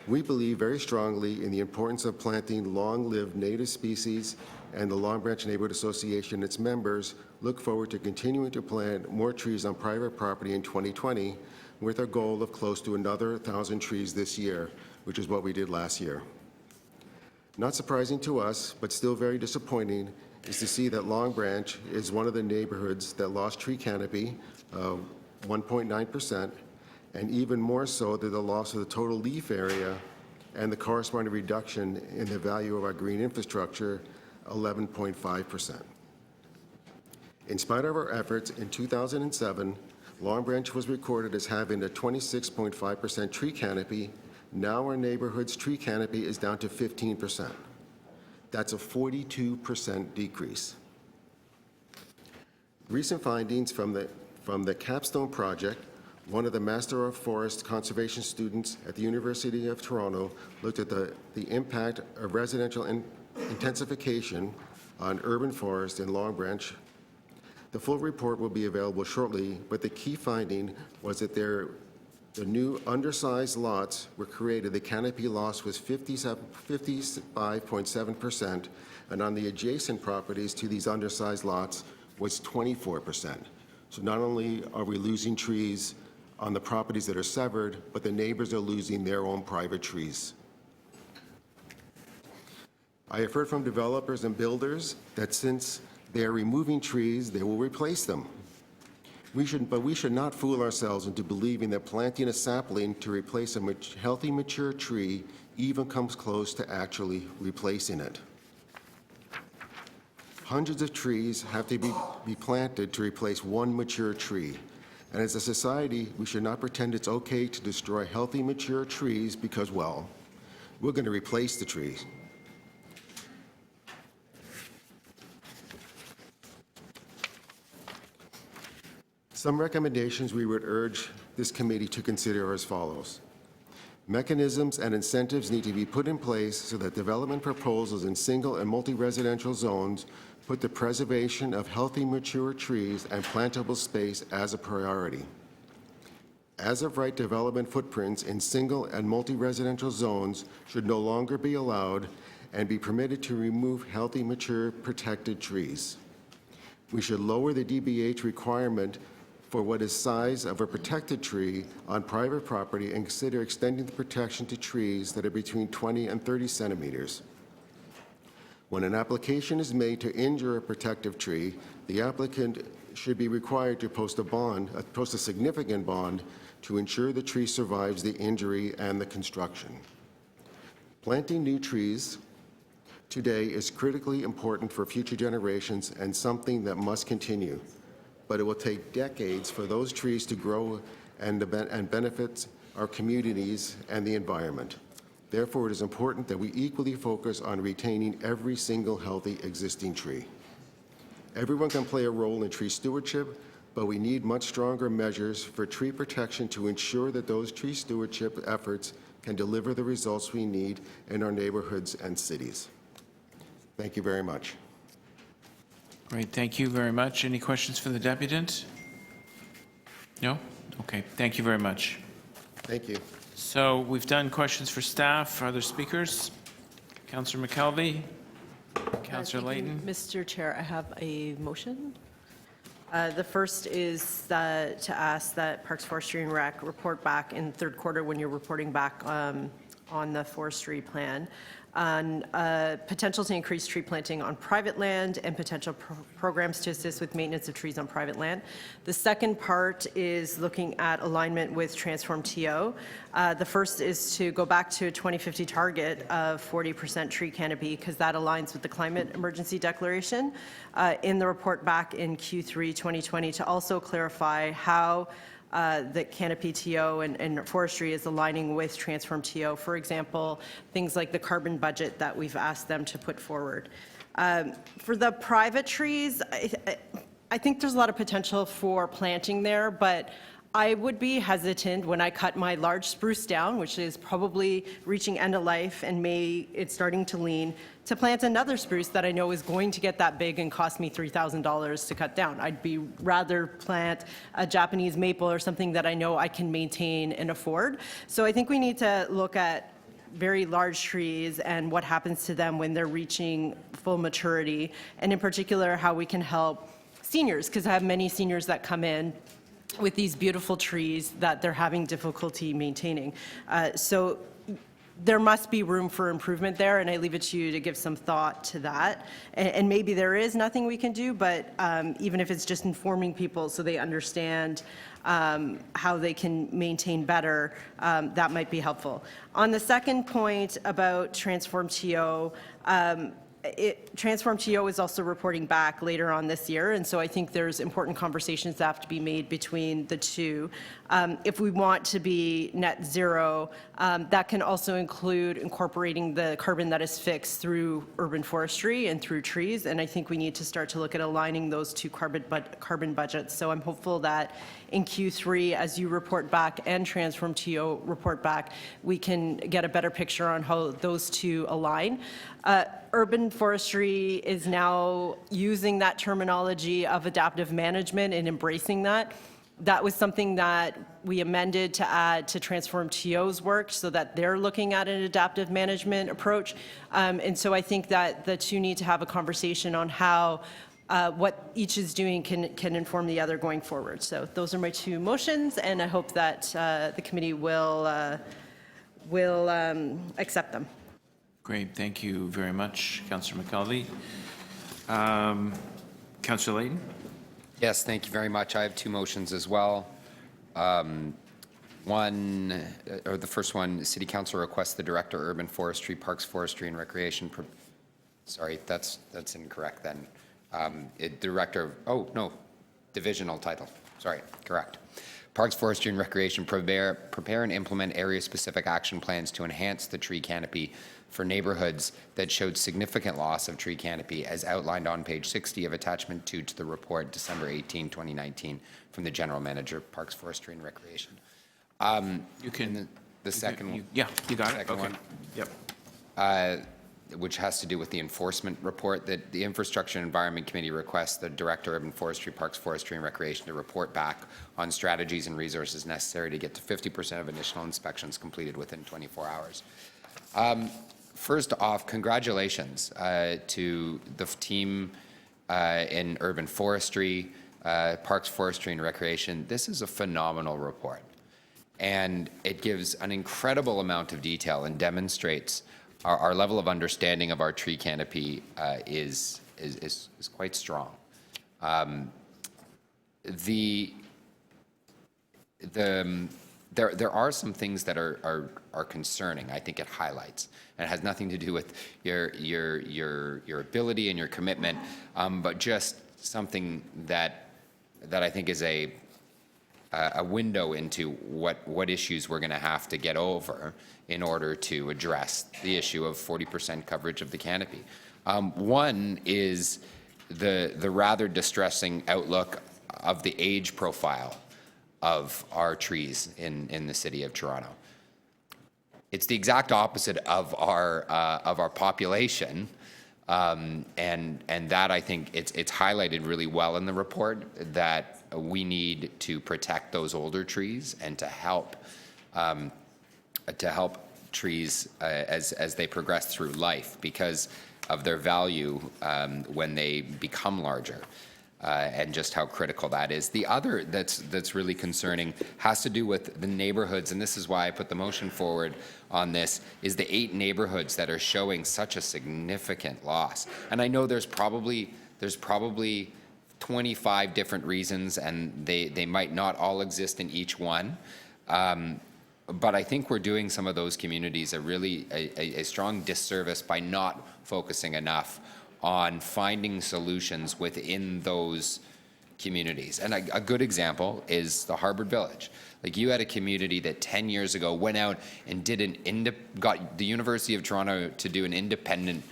We believe very strongly in the importance of planting long-lived native species, and the Long Branch Neighborhood Association and its members look forward to continuing to plant more trees on private property in 2020, with a goal of close to another 1,000 trees this year, which is what we did last year. Not surprising to us, but still very disappointing, is to see that Long Branch is one of the neighborhoods that lost tree canopy, 1.9%, and even more so that the loss of the total leaf area and the corresponding reduction in the value of our green infrastructure, 11.5%. In spite of our efforts, in 2007, Long Branch was recorded as having a 26.5% tree canopy. Now our neighborhood's tree canopy is down to 15%. That's a 42% decrease. Recent findings from the Capstone Project, one of the Master of Forest Conservation students at the University of Toronto, looked at the impact of residential intensification on urban forest in Long Branch. The full report will be available shortly, but the key finding was that the new undersized lots were created. The canopy loss was 55.7%, and on the adjacent properties to these undersized lots was 24%. So not only are we losing trees on the properties that are severed, but the neighbors are losing their own private trees. I have heard from developers and builders that since they are removing trees, they will replace them. But we should not fool ourselves into believing that planting a sapling to replace a healthy, mature tree even comes close to actually replacing it. Hundreds of trees have to be planted to replace one mature tree. And as a society, we should not pretend it's okay to destroy healthy, mature trees because, well, we're going to replace the trees. Some recommendations we would urge this committee to consider are as follows. Mechanisms and incentives need to be put in place so that development proposals in single and multi-residential zones put the preservation of healthy, mature trees and plantable space as a priority. As of right, development footprints in single and multi-residential zones should no longer be allowed and be permitted to remove healthy, mature, protected trees. We should lower the DBH requirement for what is size of a protected tree on private property and consider extending the protection to trees that are between 20 and 30 centimeters. When an application is made to injure a protective tree, the applicant should be required to post a significant bond to ensure the tree survives the injury and the construction. Planting new trees today is critically important for future generations and something that must continue. But it will take decades for those trees to grow and benefit our communities and the environment. Therefore, it is important that we equally focus on retaining every single healthy existing tree. Everyone can play a role in tree stewardship, but we need much stronger measures for tree protection to ensure that those tree stewardship efforts can deliver the results we need in our neighborhoods and cities. Thank you very much. Great, thank you very much. Any questions for the deputant? No? Okay, thank you very much. Thank you. So we've done questions for staff. Other speakers? Councillor McKelvey? Councillor Layton? Mr. Chair, I have a motion. The first is to ask that Parks, Forestry, and Rec report back in third quarter when you're reporting back on the forestry plan on potential to increase tree planting on private land and potential programs to assist with maintenance of trees on private land. The second part is looking at alignment with Transform TO. The first is to go back to a 2050 target of 40% tree canopy because that aligns with the climate emergency declaration in the report back in Q3 2020 to also clarify how the Canopy TO and forestry is aligning with Transform TO. For example, things like the carbon budget that we've asked them to put forward. For the private trees, I think there's a lot of potential for planting there, but I would be hesitant when I cut my large spruce down, which is probably reaching end of life and it's starting to lean, to plant another spruce that I know is going to get that big and cost me $3,000 to cut down. I'd be rather plant a Japanese maple or something that I know I can maintain and afford. So I think we need to look at very large trees and what happens to them when they're reaching full maturity, and in particular how we can help seniors, because I have many seniors that come in with these beautiful trees that they're having difficulty maintaining. So there must be room for improvement there, and I leave it to you to give some thought to that. And maybe there is nothing we can do, but even if it's just informing people so they understand how they can maintain better, that might be helpful. On the second point about Transform TO, Transform TO is also reporting back later on this year, and so I think there's important conversations that have to be made between the two. If we want to be net zero, that can also include incorporating the carbon that is fixed through urban forestry and through trees, and I think we need to start to look at aligning those two carbon budgets. So I'm hopeful that in Q3, as you report back and Transform TO report back, we can get a better picture on how those two align. Urban forestry is now using that terminology of adaptive management and embracing that. That was something that we amended to add to Transform TO's work so that they're looking at an adaptive management approach. And so I think that the two need to have a conversation on how what each is doing can inform the other going forward. So those are my two motions, and I hope that the committee will accept them. Great, thank you very much, Councillor McKelvey. Councillor Layton? Yes, thank you very much. I have two motions as well. The first one, City Council requests the Director, Urban Forestry, Parks, Forestry and Recreation. Sorry, that's incorrect then. Divisional title. Sorry, correct. Parks, Forestry and Recreation prepare and implement area-specific action plans to enhance the tree canopy for neighborhoods that showed significant loss of tree canopy as outlined on page 60 of attachment 2 to the report December 18, 2019 from the General Manager, Parks, Forestry and Recreation. You can... The second one. Yeah, you got it. Okay. Yep. Which has to do with the enforcement report that the Infrastructure and Environment Committee requests the Director, Urban Forestry, Parks, Forestry and Recreation to report back on strategies and resources necessary to get to 50% of initial inspections completed within 24 hours. First off, congratulations to the team in Urban Forestry, Parks, Forestry and Recreation. This is a phenomenal report, and it gives an incredible amount of detail and demonstrates our level of understanding of our tree canopy is quite strong. There are some things that are concerning. I think it highlights, and it has nothing to do with your ability and your commitment, but just something that I think is a window into what issues we're going to have to get over in order to address the issue of 40% coverage of the canopy. One is the rather distressing outlook the age profile of our trees in the city of Toronto. It's the exact opposite of our population, and that I think it's highlighted really well in the report that we need to protect those older trees and to help trees as they progress through life because of their value when they become larger. And just how critical that is. The other that's really concerning has to do with the neighborhoods, and this is why I put the motion forward on this, is the 8 neighborhoods that are showing such a significant loss. And I know there's probably 25 different reasons, and they might not all exist in each one. But I think we're doing some of those communities a strong disservice by not focusing enough on finding solutions within those communities. And a good example is the Harvard Village. Like, you had a community that 10 years ago went out and got the University of Toronto to do an independent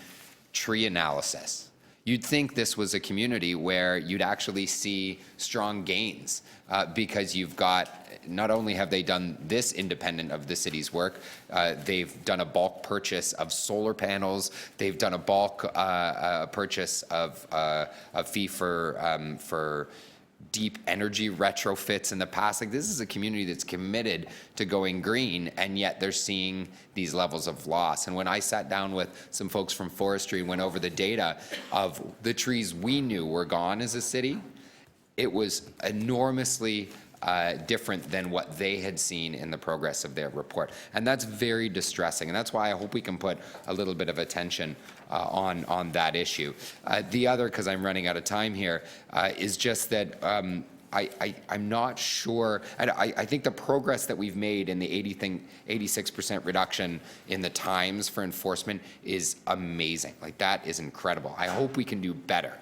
tree analysis. You'd think this was a community where you'd actually see strong gains because you've got, not only have they done this independent of the city's work, they've done a bulk purchase of solar panels, they've done a bulk purchase of a fee for deep energy retrofits in the past. Like, this is a community that's committed to going green, and yet they're seeing these levels of loss. And when I sat down with some folks from forestry and went over the data of the trees we knew were gone as a city, it was enormously different than what they had seen in the progress of their report. And that's very distressing. And that's why I hope we can put a little bit of attention on that issue. The other, because I'm running out of time here, is just that I'm not sure, and I think the progress that we've made in the 86% reduction in the times for enforcement is amazing. Like, that is incredible. I hope we can do better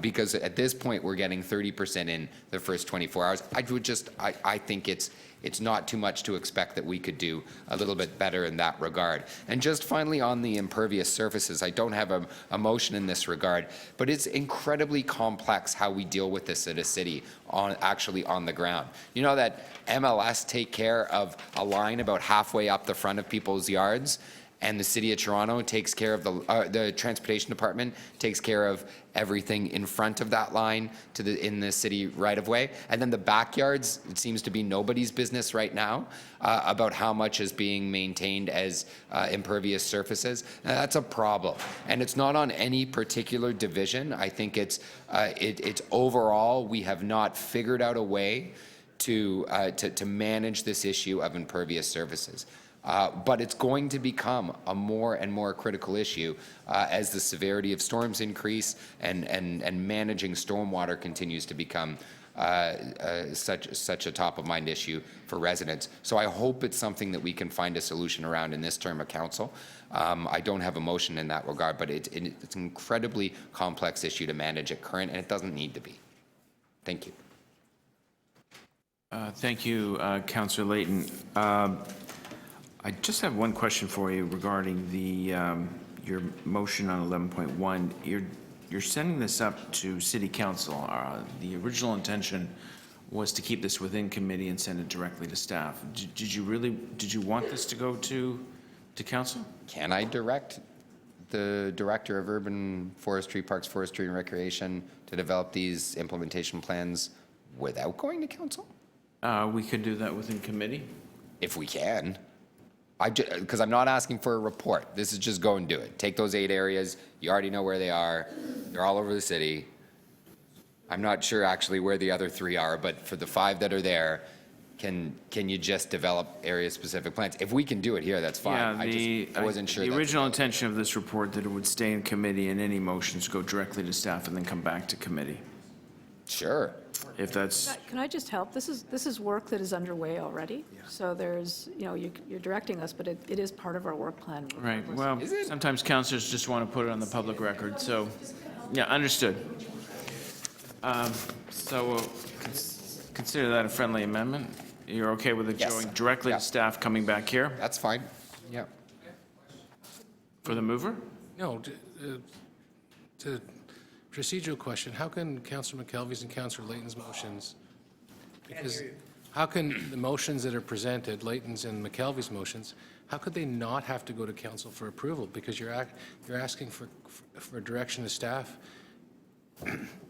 because at this point we're getting 30% in the first 24 hours. I think it's not too much to expect that we could do a little bit better in that regard. And just finally on the impervious surfaces, I don't have a motion in this regard, but it's incredibly complex how we deal with this at a city actually on the ground. You know that MLS take care of a line about halfway up the front of people's yards, and the City of Toronto takes care of the Transportation Department takes care of everything in front of that line in the city right-of-way. And then the backyards, it seems to be nobody's business right now about how much is being maintained as impervious surfaces. Now, that's a problem. And it's not on any particular division. I think it's overall, we have not figured out a way to manage this issue of impervious surfaces. But it's going to become a more and more critical issue as the severity of storms increase and managing stormwater continues to become such a top-of-mind issue for residents. So I hope it's something that we can find a solution around in this term of council. I don't have a motion in that regard, but it's an incredibly complex issue to manage at current, and it doesn't need to be. Thank you. Thank you, Councillor Layton. I just have one question for you regarding your motion on 11.1. You're sending this up to City Council. The original intention was to keep this within committee and send it directly to staff. Did you want this to go to Council? Can I direct the Director of Urban Forestry, Parks, Forestry and Recreation to develop these implementation plans without going to Council? We could do that within committee. If we can. Because I'm not asking for a report. This is just go and do it. Take those 8 areas. You already know where they are. They're all over the city. I'm not sure actually where the other 3 are, but for the 5 that are there, can you just develop area-specific plans? If we can do it here, that's fine. Yeah, I wasn't sure. The original intention of this report that it would stay in committee and any motions go directly to staff and then come back to committee. Sure. If that's... Can I just help? This is work that is underway already. So there's, you're directing us, but it is part of our work plan. Right. Well, sometimes councillors just want to put it on the public record. So, yeah, understood. So we'll consider that a friendly amendment. You're okay with it going directly to staff, coming back here? That's fine. Yeah. For the mover? No, procedural question. How can Councillor McKelvey's and Councillor Layton's motions, because how can the motions that are presented, Layton's and McKelvey's motions, how could they not have to go to council for approval? Because you're asking for direction to staff,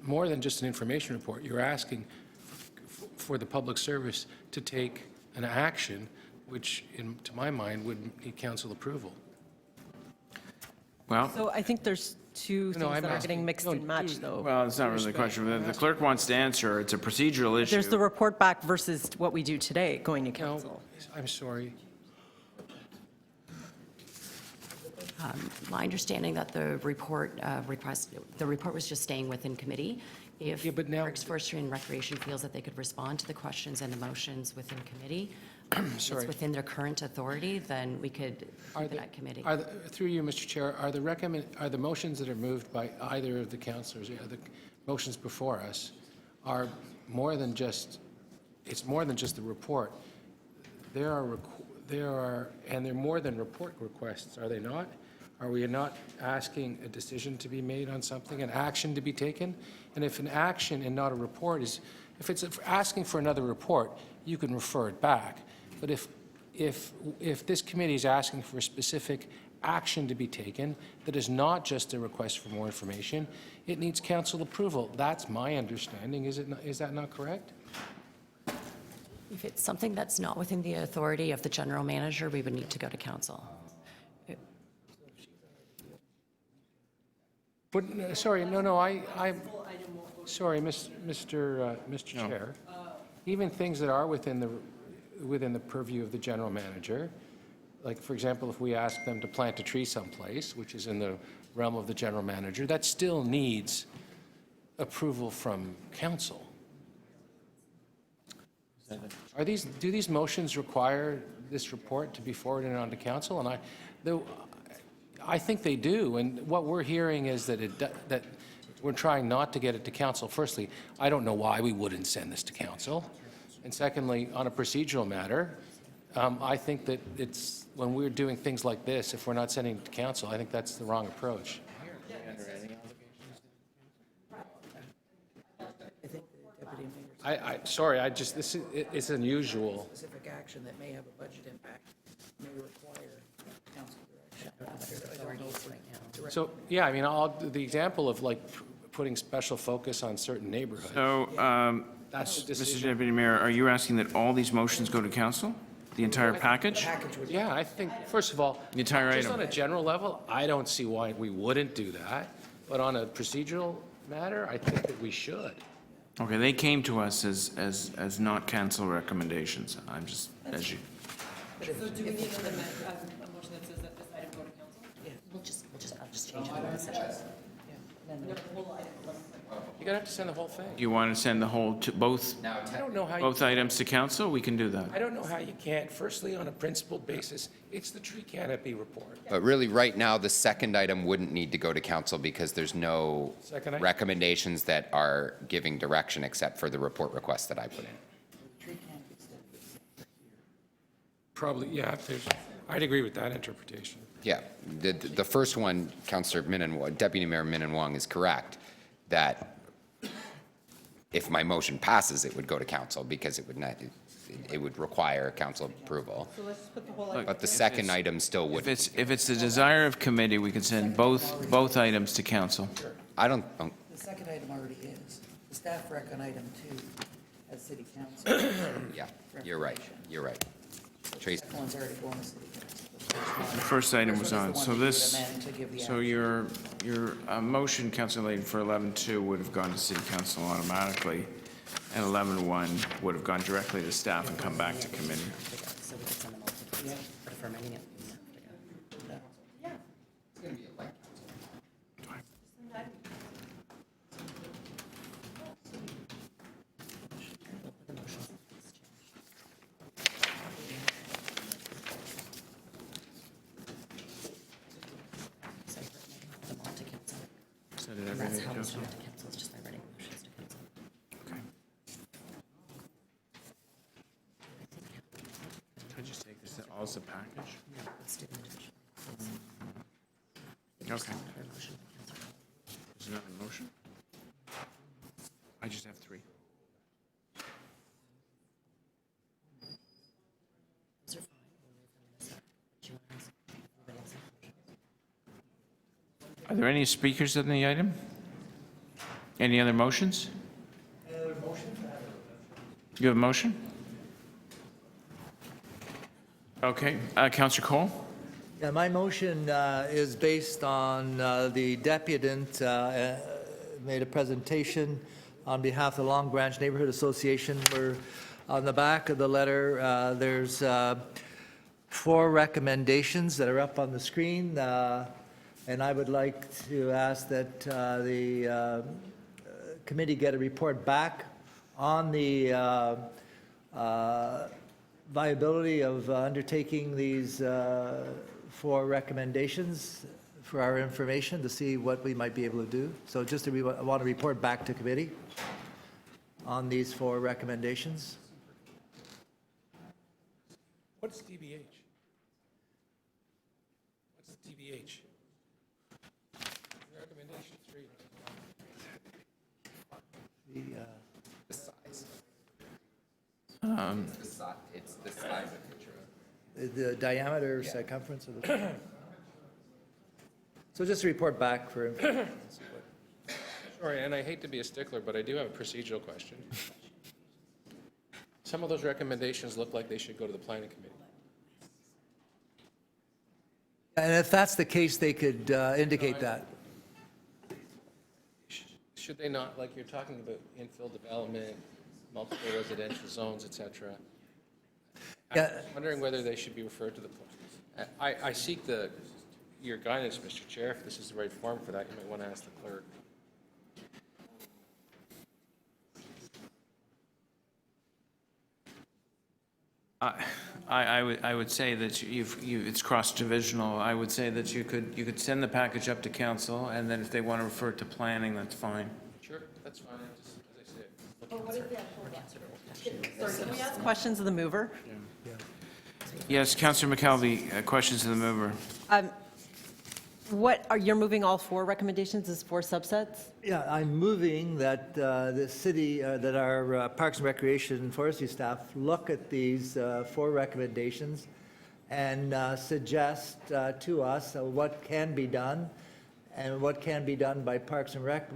more than just an information report. You're asking for the public service to take an action, which, to my mind, would need council approval. Well, So I think there's two things I'm that are asking- getting mixed and matched, though. well, it's not really a question. The clerk wants to answer. It's a procedural issue. There's the report back versus what we do today, going to council. I'm sorry. My understanding that the report was just staying within committee. If Yeah, but now- Parks, Forestry, and Recreation feels that they could respond to the questions and the motions within committee, if Sorry. it's within their current authority, then we could keep it at committee. Through you, Mr. Chair, are the motions that are moved by either of the councillors, the motions before us, are more than just, it's more than just the report. They're more than report requests, are they not? Are we not asking a decision to be made on something, an action to be taken? And if an action and not a report is, if it's asking for another report, you can refer it back. But if this committee is asking for a specific action to be taken that is not just a request for more information, it needs council approval. That's my understanding. Is that not correct? If it's something that's not within the authority of the general manager, we would need to go to council. But, sorry, sorry, Mr. Chair. Even things that are within the purview of the general manager, like, for example, if we ask them to plant a tree someplace, which is in the realm of the general manager, that still needs approval from council. Do these motions require this report to be forwarded on to council? And I think they do, and what we're hearing is that that we're trying not to get it to council. Firstly, I don't know why we wouldn't send this to council. And secondly, on a procedural matter, I think that it's, when we're doing things like this, if we're not sending it to council, I think that's the wrong approach. Sorry, it's unusual. Specific action that may have a budget impact may require council direction. So, yeah, I mean, the example of like putting special focus on certain neighborhoods. So, That's the Mr. decision. Deputy Mayor, are you asking that all these motions go to council? The entire package? Yeah, I think, first of all, The entire just item. on a general level, I don't see why we wouldn't do that. But on a procedural matter, I think that we should. Okay, they came to us as not council recommendations. I'm just, as you, So do we need a motion that says that this item go to council? I'll just change it in the session. You're gonna have to send the whole thing. do you want to send the whole, to both, I don't know how you, both items to council? We can do that. I don't know how you can't. Firstly, on a principled basis, it's the tree canopy report. But really, right now, the second item wouldn't need to go to council because there's no Second item? recommendations that are giving direction except for the report request that I put in. Probably, yeah, I'd agree with that interpretation. Yeah, the first one, Councillor Deputy Mayor Min Wong is correct, that if my motion passes, it would go to council because it would require council approval. So let's put the whole Look, But the if second it's- item still would. If it's the desire of committee, we can send both items to council. I don't, The second item already is. The staff rec on item 2 as city council. yeah, you're right, you're right. Tracy. That one's already going to city council. The first item was on, so this, To give the so your motion, Councillor Layton, for 11.2 would have gone to city council automatically, and 11.1 would have gone directly to staff and come back to committee. So we could send them all to council, but if we're amending it, we have to go. Them all to council. Send it And that's everything to how it's council. done to council, it's just by writing motions to council. Okay. Can I just take this all as a package? Let's do them individually. Okay. Another motion to council. Is there another motion? Are there any speakers on the item? Any other motions? You have a motion? Okay, Councillor Cole? Yeah, my motion is based on the deputant made a presentation on behalf of the Long Branch Neighborhood Association, where on the back of the letter, there's 4 recommendations that are up on the screen, and I would like to ask that the committee get a report back on the viability of undertaking these 4 recommendations for our information to see what we might be able to do. So just I want to report back to committee on these 4 recommendations. What's TBH? What's the TBH? Recommendation 3. The size. It's the size of The diameter, circumference of the... So just a report back for information. Sorry, and I hate to be a stickler, but I do have a procedural question. Some of those recommendations look like they should go to the planning committee. And if that's the case, they could indicate that. Should they not, like you're talking about infill development, multiple residential zones, et cetera? Yeah. I'm wondering whether they should be referred to the, I seek your guidance, Mr. Chair. If this is the right form for that, you might want to ask the clerk. I would say that it's cross-divisional. I would say that you could send the package up to council, and then if they want to refer it to planning, that's fine. Sure, that's fine. Just, as I said. What is the actual Sorry, can we ask questions of the mover? Yes, Councillor McKelvey, questions to the mover. You're moving all 4 recommendations as 4 subsets? Yeah, I'm moving that the city, that our Parks and Recreation and Forestry staff look at these 4 recommendations and suggest to us what can be done and what can be done by Parks and Rec.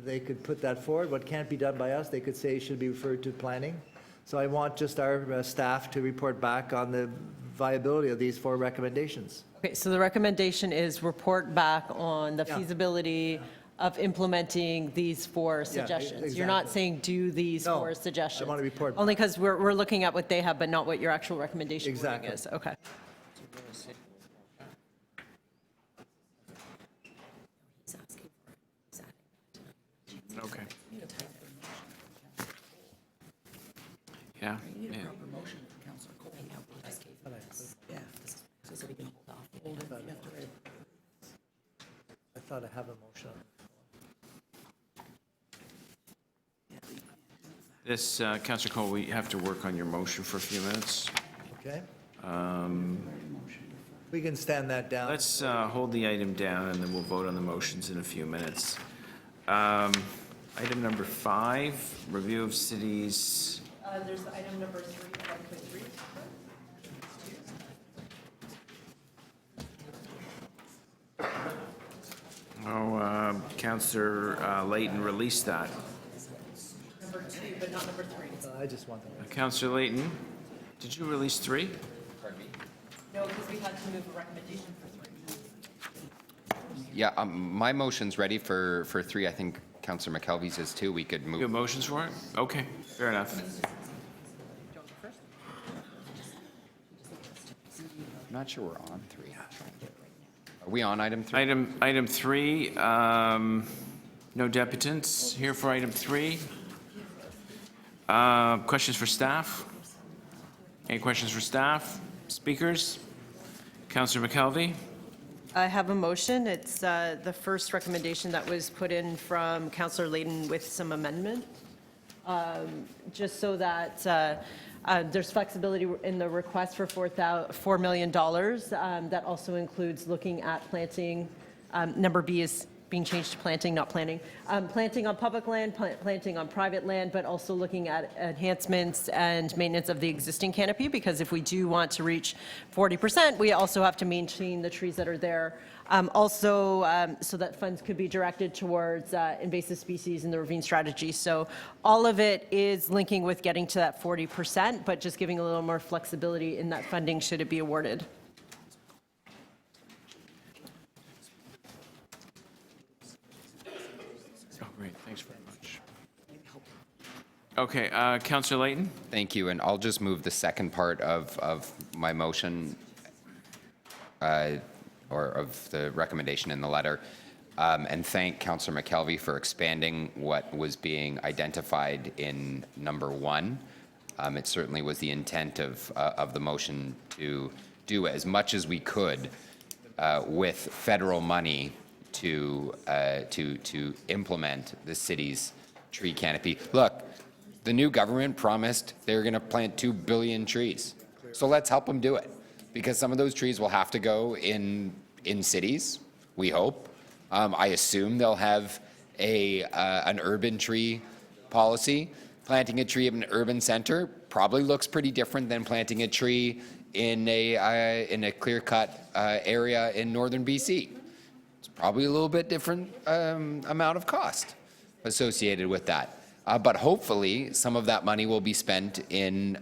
They could put that forward. What can't be done by us, they could say should be referred to planning. So I want just our staff to report back on the viability of these 4 recommendations. Okay, so the recommendation is report back on the feasibility of implementing these 4 suggestions. You're not saying do these 4 suggestions. I want to report back. Only because we're looking at what they have, but not what your actual recommendation wording is. Okay. Okay. Yeah. I thought I have a motion. This, Councillor Cole, we have to work on your motion for a few minutes. Okay. We can stand that down. Let's hold the item down, and then we'll vote on the motions in a few minutes. Item number 5, review of cities. There's item number 3, 5.3. Oh, Councillor Layton released that. Number 2, but not number 3. I just want to... Councillor Layton, did you release 3? Pardon me? No, because we had to move a recommendation for 3. Yeah, my motion's ready for 3. I think Councillor McKelvey's is too. We could move. You have motions for it? Okay, fair enough. I'm not sure we're on 3. Are we on item 3? Item 3, no deputants here for item 3. Questions for staff? Any questions for staff? Speakers? Councillor McKelvey? I have a motion. It's the first recommendation that was put in from Councillor Layton with some amendment, just so that there's flexibility in the request for $4 million. That also includes looking at planting. Number B is being changed to planting, not planting. Planting on public land, planting on private land, but also looking at enhancements and maintenance of the existing canopy, because if we do want to reach 40%, we also have to maintain the trees that are there. So that funds could be directed towards invasive species in the ravine strategy. So all of it is linking with getting to that 40%, but just giving a little more flexibility in that funding should it be awarded. Oh, great. Thanks very much. Okay, Councillor Layton? Thank you, and I'll just move the second part of my motion, or of the recommendation in the letter, and thank Councillor McKelvey for expanding what was being identified in number 1. It certainly was the intent of the motion to do as much as we could with federal money to implement the city's tree canopy. Look, the new government promised they were going to plant 2 billion trees. So let's help them do it, because some of those trees will have to go in cities, we hope. I assume they'll have an urban tree policy. Planting a tree in an urban center probably looks pretty different than planting a tree in a clear-cut area in northern BC. It's probably a little bit different amount of cost associated with that. But hopefully, some of that money will be spent in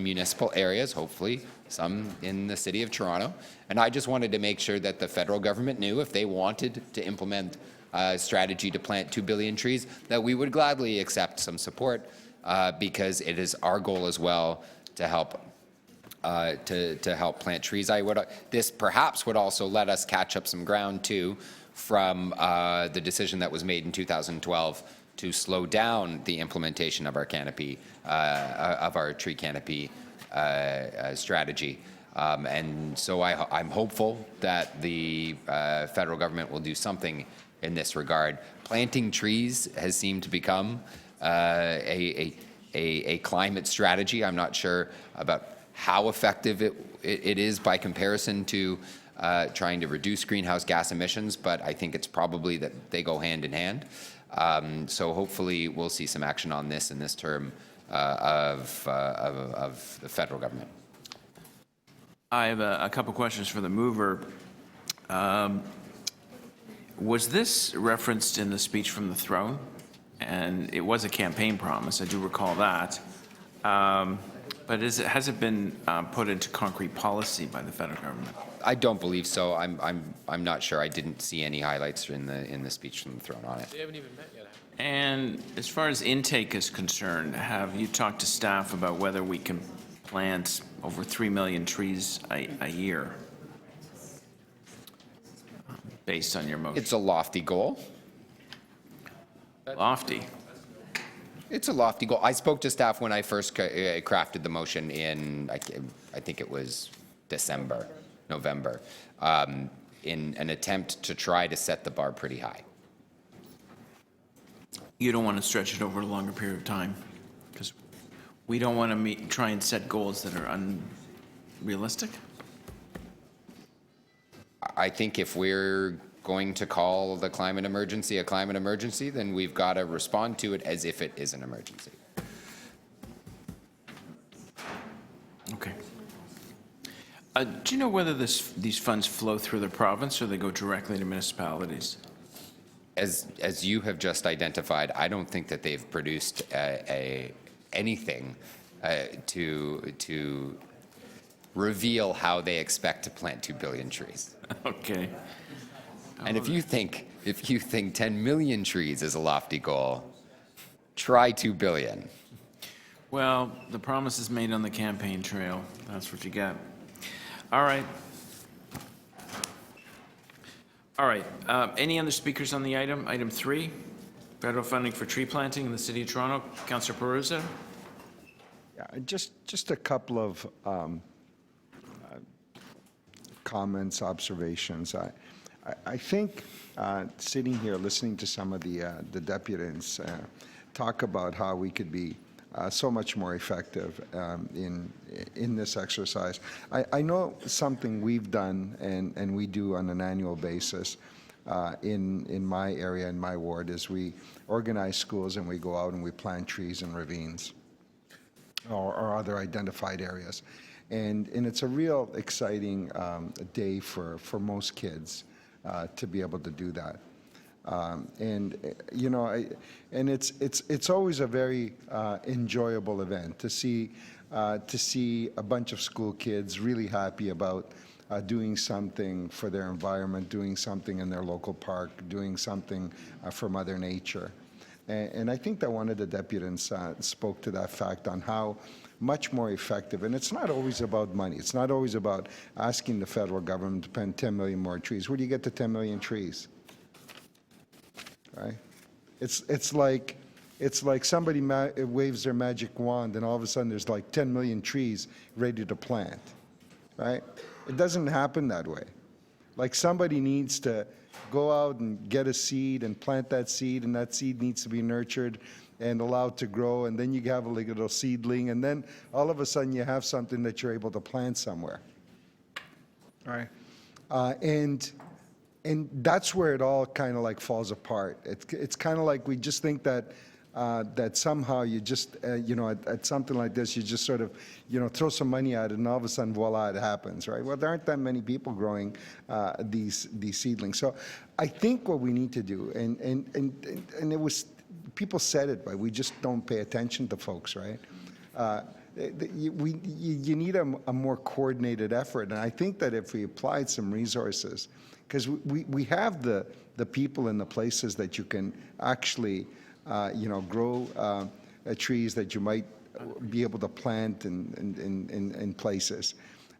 municipal areas, hopefully some in the City of Toronto. And I just wanted to make sure that the federal government knew if they wanted to implement a strategy to plant 2 billion trees, that we would gladly accept some support, because it is our goal as well to help plant trees. This perhaps would also let us catch up some ground too from the decision that was made in 2012 to slow down the implementation of our canopy, of our tree canopy strategy. And so I'm hopeful that the federal government will do something in this regard. Planting trees has seemed to become a climate strategy. I'm not sure about how effective it is by comparison to trying to reduce greenhouse gas emissions, but I think it's probably that they go hand in hand. So hopefully we'll see some action on this in this term of the federal government. I have a couple questions for the mover. Was this referenced in the speech from the throne? And it was a campaign promise, I do recall that. But has it been put into concrete policy by the federal government? I don't believe so. I'm not sure. I didn't see any highlights in the speech from the throne on it. They haven't even met yet. And as far as intake is concerned, have you talked to staff about whether we can plant over 3 million trees a year based on your motion? It's a lofty goal. Lofty. It's a lofty goal. I spoke to staff when I first crafted the motion in, I think it was November, in an attempt to try to set the bar pretty high. You don't want to stretch it over a longer period of time, because we don't want to try and set goals that are unrealistic? I think if we're going to call the climate emergency a climate emergency, then we've got to respond to it as if it is an emergency. Okay. Do you know whether these funds flow through the province or they go directly to municipalities? As you have just identified, I don't think that they've produced anything to reveal how they expect to plant 2 billion trees. Okay. And if you think 10 million trees is a lofty goal, try 2 billion. Well, the promise is made on the campaign trail. That's what you get. All right. All right. Any other speakers on the item? Item 3, federal funding for tree planting in the City of Toronto. Councillor Perusa. Yeah, just a couple of comments, observations. I think sitting here listening to some of the deputies talk about how we could be so much more effective in this exercise. I know something we've done and we do on an annual basis in my area, in my ward, is we organize schools and we go out and we plant trees in ravines or other identified areas. And it's a real exciting day for most kids to be able to do that. You know, it's always a very enjoyable event to see a bunch of school kids really happy about doing something for their environment, doing something in their local park, doing something for Mother Nature. And I think that one of the deputants spoke to that fact on how much more effective, and it's not always about money. It's not always about asking the federal government to plant 10 million more trees. Where do you get the 10 million trees? Right? It's like somebody waves their magic wand and all of a sudden there's like 10 million trees ready to plant, right? It doesn't happen that way. Like somebody needs to go out and get a seed and plant that seed, and that seed needs to be nurtured and allowed to grow, and then you have a little seedling, and then all of a sudden you have something that you're able to plant somewhere, right? And that's where it all kind of like falls apart. It's kind of like we just think that that somehow you just, you know, at something like this, you just sort of, you know, throw some money at it and all of a sudden, voila, it happens, right? Well, there aren't that many people growing these seedlings. So I think what we need to do, and it was, people said it, but we just don't pay attention to folks, right? You need a more coordinated effort. And I think that if we applied some resources, because we have the people and the places that you can actually, you know, grow trees that you might be able to plant in places.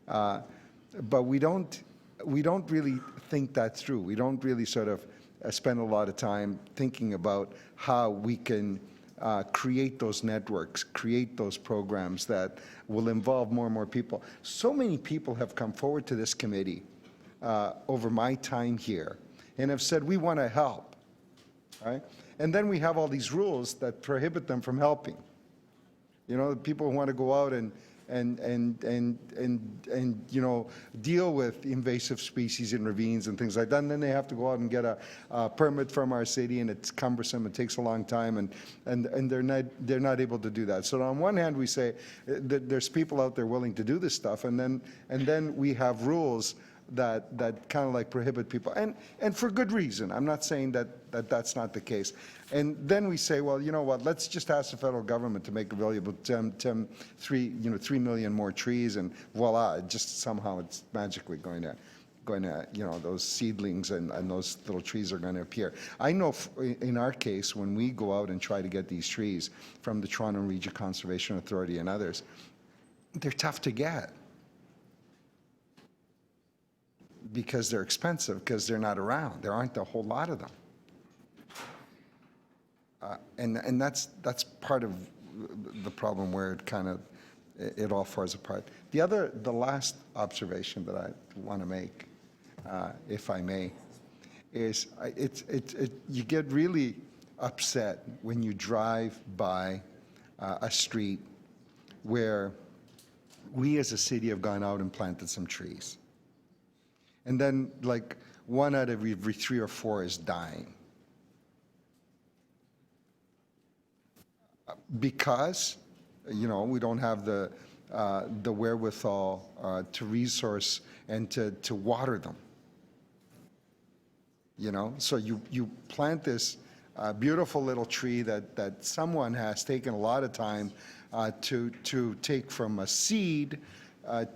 But we don't really think that through. We don't really sort of spend a lot of time thinking about how we can create those networks, create those programs that will involve more and more people. So many people have come forward to this committee over my time here and have said, we want to help, right? And then we have all these rules that prohibit them from helping. You know, people who want to go out and you know, deal with invasive species in ravines and things like that. And then they have to go out and get a permit from our city, and it's cumbersome. It takes a long time, and they're not able to do that. So on one hand, we say that there's people out there willing to do this stuff, and then we have rules that kind of like prohibit people, and for good reason. I'm not saying that that's not the case. And then we say, well, you know what? Let's just ask the federal government to make available 3 million more trees, and voila! Just somehow it's magically going to, you know, those seedlings and those little trees are going to appear. I know in our case, when we go out and try to get these trees from the Toronto Region Conservation Authority and others, they're tough to get, because they're expensive, because they're not around. There aren't a whole lot of them. And that's part of the problem where it kind of, it all falls apart. The last observation that I want to make, if I may, is you get really upset when you drive by a street where we as a city have gone out and planted some trees. And then, like, 1 out of every 3 or 4 is dying. Because, you know, we don't have the wherewithal to resource and to water them. You know, so you plant this beautiful little tree that someone has taken a lot of time to take from a seed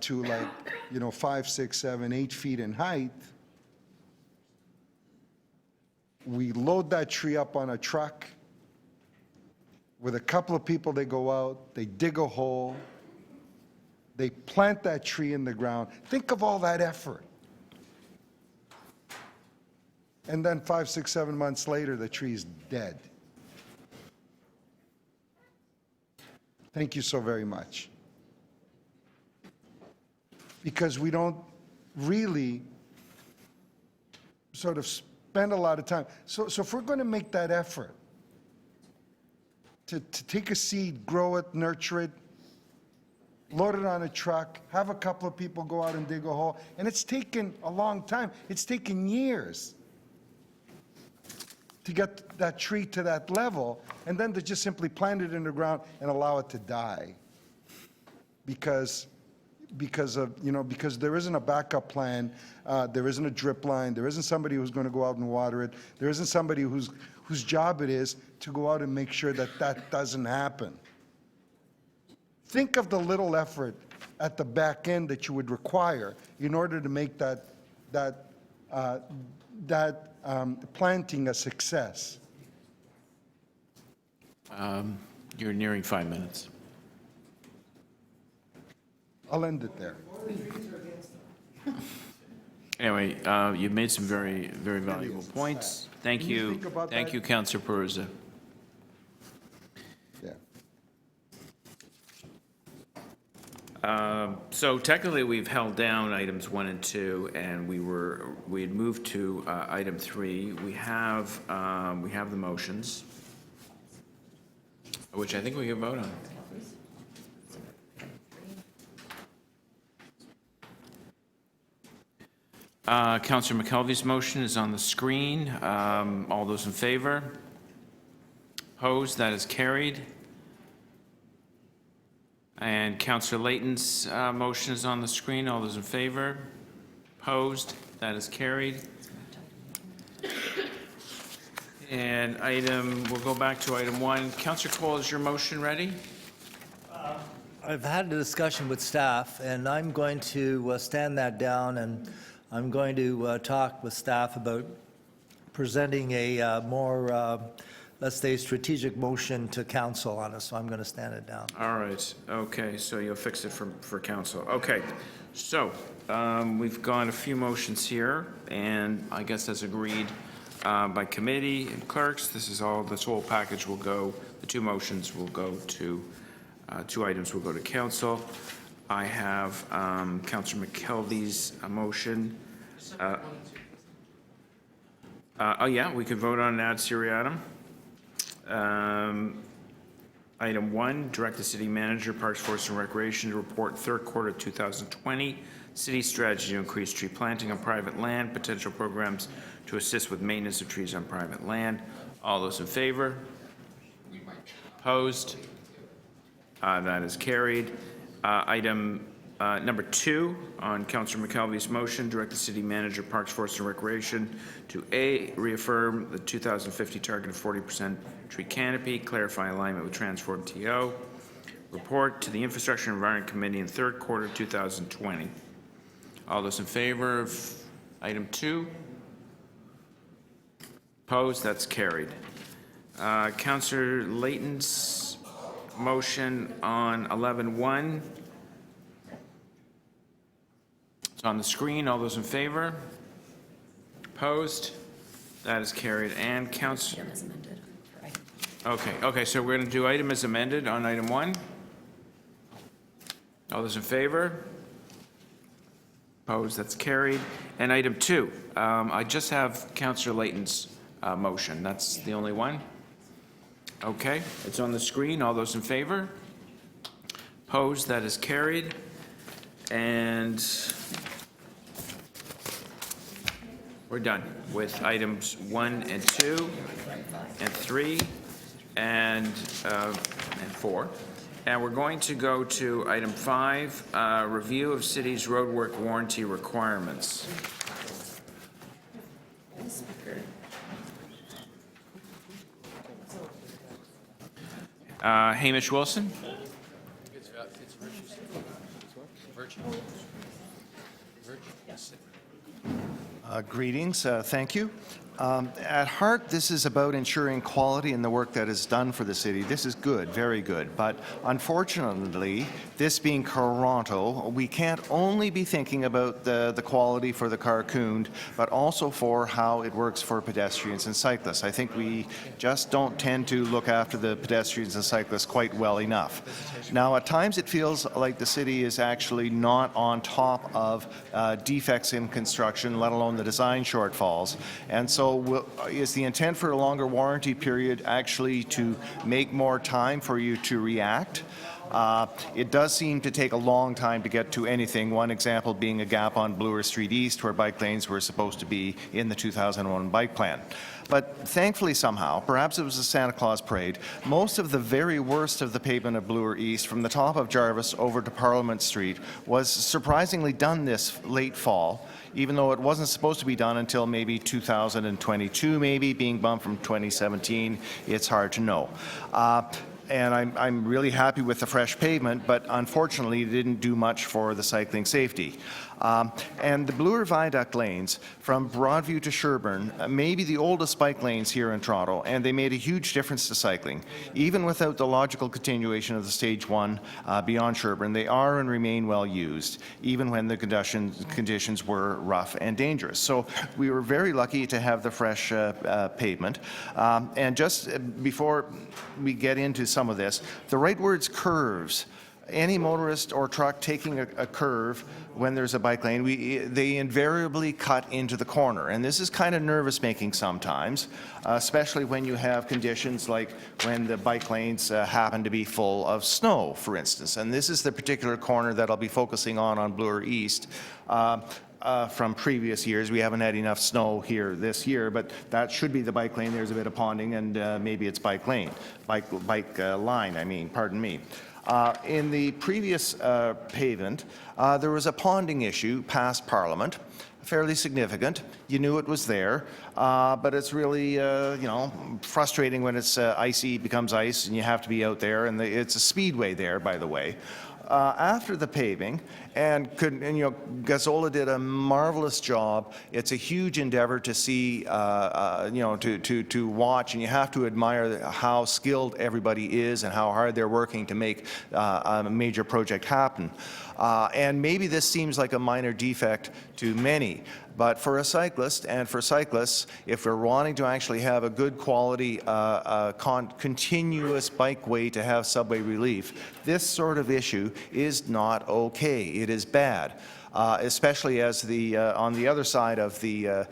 to, like, you know, 5, 6, 7, 8 feet in height. We load that tree up on a truck. With a couple of people, they go out, they dig a hole, they plant that tree in the ground. Think of all that effort. And then 5, 6, 7 months later, the tree's dead. Thank you so very much. Because we don't really sort of spend a lot of time. So if we're going to make that effort to take a seed, grow it, nurture it, load it on a truck, have a couple of people go out and dig a hole, and it's taken a long time. It's taken years. to get that tree to that level, and then to just simply plant it in the ground and allow it to die. Because there isn't a backup plan, there isn't a drip line, there isn't somebody who's going to go out and water it, there isn't somebody whose job it is to go out and make sure that that doesn't happen. Think of the little effort at the back end that you would require in order to make that planting a success. You're nearing 5 minutes. I'll end it there. Anyway, you've made some very, very valuable points. Thank Can you you. think about Thank that? you, Councillor Peruzza. Yeah. So technically, we've held down items 1 and 2, and we had moved to item 3. We have the motions, which I think we can vote on. Councillor McKelvey's motion is on the screen. All those in favor? Opposed? That is carried. And Councillor Layton's motion is on the screen. All those in favor? Opposed? That is carried. And we'll go back to item 1. Councillor Cole, is your motion ready? I've had a discussion with staff, and I'm going to stand that down, and I'm going to talk with staff about presenting a more, let's say, strategic motion to council on it, so I'm going to stand it down. All right. Okay, so you'll fix it for council. Okay. So we've got a few motions here, and I guess that's agreed by committee and clerks. This whole package will go, the 2 motions will go to, 2 items will go to council. I have Councillor McKelvey's motion. Oh yeah, we could vote on ad seriatim. Item 1, direct the city manager, Parks, Forest and Recreation to report third quarter 2020 city strategy to increase tree planting on private land, potential programs to assist with maintenance of trees on private land. All those in favor? Opposed? That is carried. Item number 2 on Councillor McKelvey's motion, direct the city manager, Parks, Forest and Recreation to A, reaffirm the 2050 target of 40% tree canopy, clarify alignment with Transform TO, report to the Infrastructure and Environment Committee in third quarter 2020. All those in favor of item 2? Opposed? That's carried. Councillor Layton's motion on 11.1. It's on the screen. All those in favor? Opposed? That is carried. And Councillor... Okay, so we're going to do item as amended on item 1. All those in favor? Opposed? That's carried. And item 2, I just have Councillor Layton's motion. That's the only one? Okay, it's on the screen. All those in favor? Opposed? That is carried. And we're done with items 1 and 2 and 3 and 4. And we're going to go to item 5, review of city's roadwork warranty requirements. Hamish Wilson. Greetings. Thank you. At heart, this is about ensuring quality in the work that is done for the city. This is good, very good. But unfortunately, this being Toronto, we can't only be thinking about the quality for the Carcoon, but also for how it works for pedestrians and cyclists. I think we just don't tend to look after the pedestrians and cyclists quite well enough. Now, at times it feels like the city is actually not on top of defects in construction, let alone the design shortfalls. And so is the intent for a longer warranty period actually to make more time for you to react? It does seem to take a long time to get to anything, one example being a gap on Bloor Street East where bike lanes were supposed to be in the 2001 bike plan. But thankfully somehow, perhaps it was a Santa Claus parade, most of the very worst of the pavement of Bloor East from the top of Jarvis over to Parliament Street was surprisingly done this late fall, even though it wasn't supposed to be done until maybe 2022, maybe being bumped from 2017. It's hard to know. And I'm really happy with the fresh pavement, but unfortunately it didn't do much for the cycling safety. And the Bloor Viaduct lanes from Broadview to Sherbourne may be the oldest bike lanes here in Toronto, and they made a huge difference to cycling. Even without the logical continuation of the Stage 1 beyond Sherbourne, they are and remain well used, even when the conditions were rough and dangerous. So we were very lucky to have the fresh pavement. And just before we get into some of this, the right word's curves. Any motorist or truck taking a curve when there's a bike lane, they invariably cut into the corner. And this is kind of nervous-making sometimes, especially when you have conditions like when the bike lanes happen to be full of snow, for instance. And this is the particular corner that I'll be focusing on Bloor East. From previous years. We haven't had enough snow here this year, but that should be the bike lane. There's a bit of ponding, and maybe it's bike line, I mean, pardon me. In the previous pavement, there was a ponding issue past Parliament, fairly significant. You knew it was there, but it's really, frustrating when it's icy, becomes ice, and you have to be out there, and it's a speedway there, by the way. After the paving, Gazzola did a marvelous job. It's a huge endeavor to see, to watch, and you have to admire how skilled everybody is and how hard they're working to make a major project happen. And maybe this seems like a minor defect to many, but for a cyclist and for cyclists, if we're wanting to actually have a good quality continuous bikeway to have subway relief, this sort of issue is not okay. It is bad. Especially as on the other side of the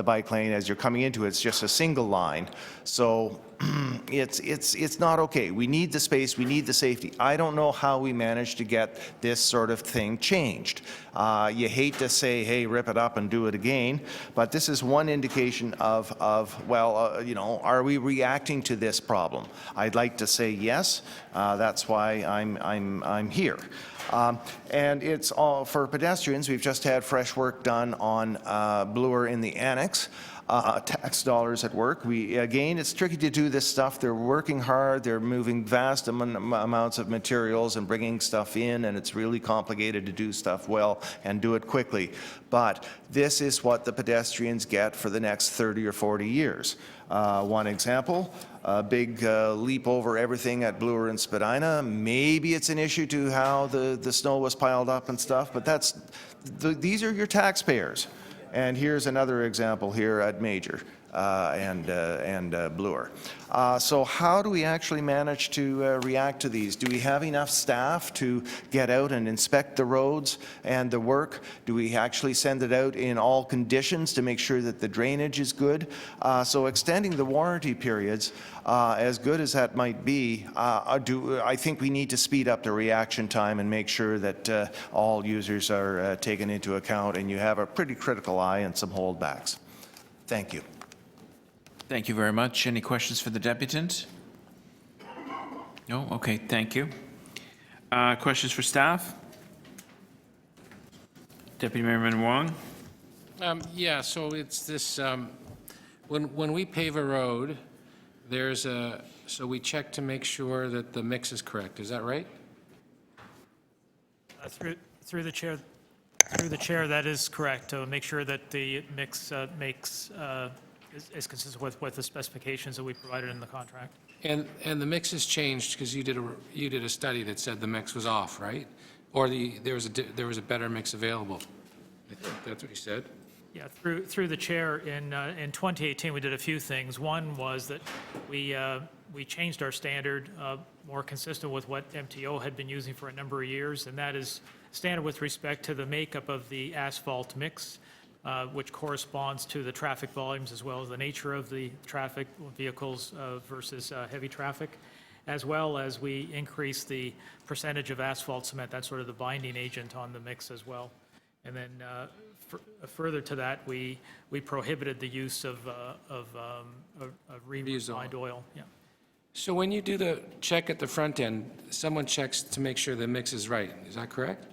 bike lane, as you're coming into it, it's just a single line. So it's not okay. We need the space. We need the safety. I don't know how we managed to get this sort of thing changed. You hate to say, hey, rip it up and do it again, but this is one indication of are we reacting to this problem? I'd like to say yes. That's why I'm here. And it's all for pedestrians. We've just had fresh work done on Bloor in the annex. Tax dollars at work. Again, it's tricky to do this stuff. They're working hard. They're moving vast amounts of materials and bringing stuff in, and it's really complicated to do stuff well and do it quickly. But this is what the pedestrians get for the next 30 or 40 years. One example, a big leap over everything at Bloor and Spadina. Maybe it's an issue to how the snow was piled up and stuff, but these are your taxpayers. And here's another example here at Major and Bloor. So how do we actually manage to react to these? Do we have enough staff to get out and inspect the roads and the work? Do we actually send it out in all conditions to make sure that the drainage is good? So extending the warranty periods, as good as that might be, I think we need to speed up the reaction time and make sure that all users are taken into account and you have a pretty critical eye and some holdbacks. Thank you. Thank you very much. Any questions for the deputant? No? Okay, thank you. Questions for staff? Deputy Mayor Wong? Yeah, so it's this, when we pave a road, so we check to make sure that the mix is correct. Is that right? Through the chair, that is correct. To make sure that the mix is consistent with the specifications that we provided in the contract. And the mix has changed because you did a study that said the mix was off, right? Or there was a better mix available. I think that's what you said. Yeah, through the chair, in 2018, we did a few things. One was that we changed our standard more consistent with what MTO had been using for a number of years, and that is standard with respect to the makeup of the asphalt mix, which corresponds to the traffic volumes as well as the nature of the traffic, vehicles versus heavy traffic. as well as we increase the percentage of asphalt cement. That's sort of the binding agent on the mix as well. And then further to that, we prohibited the use of refined oil. Yeah. So when you do the check at the front end, someone checks to make sure the mix is right. Is that correct?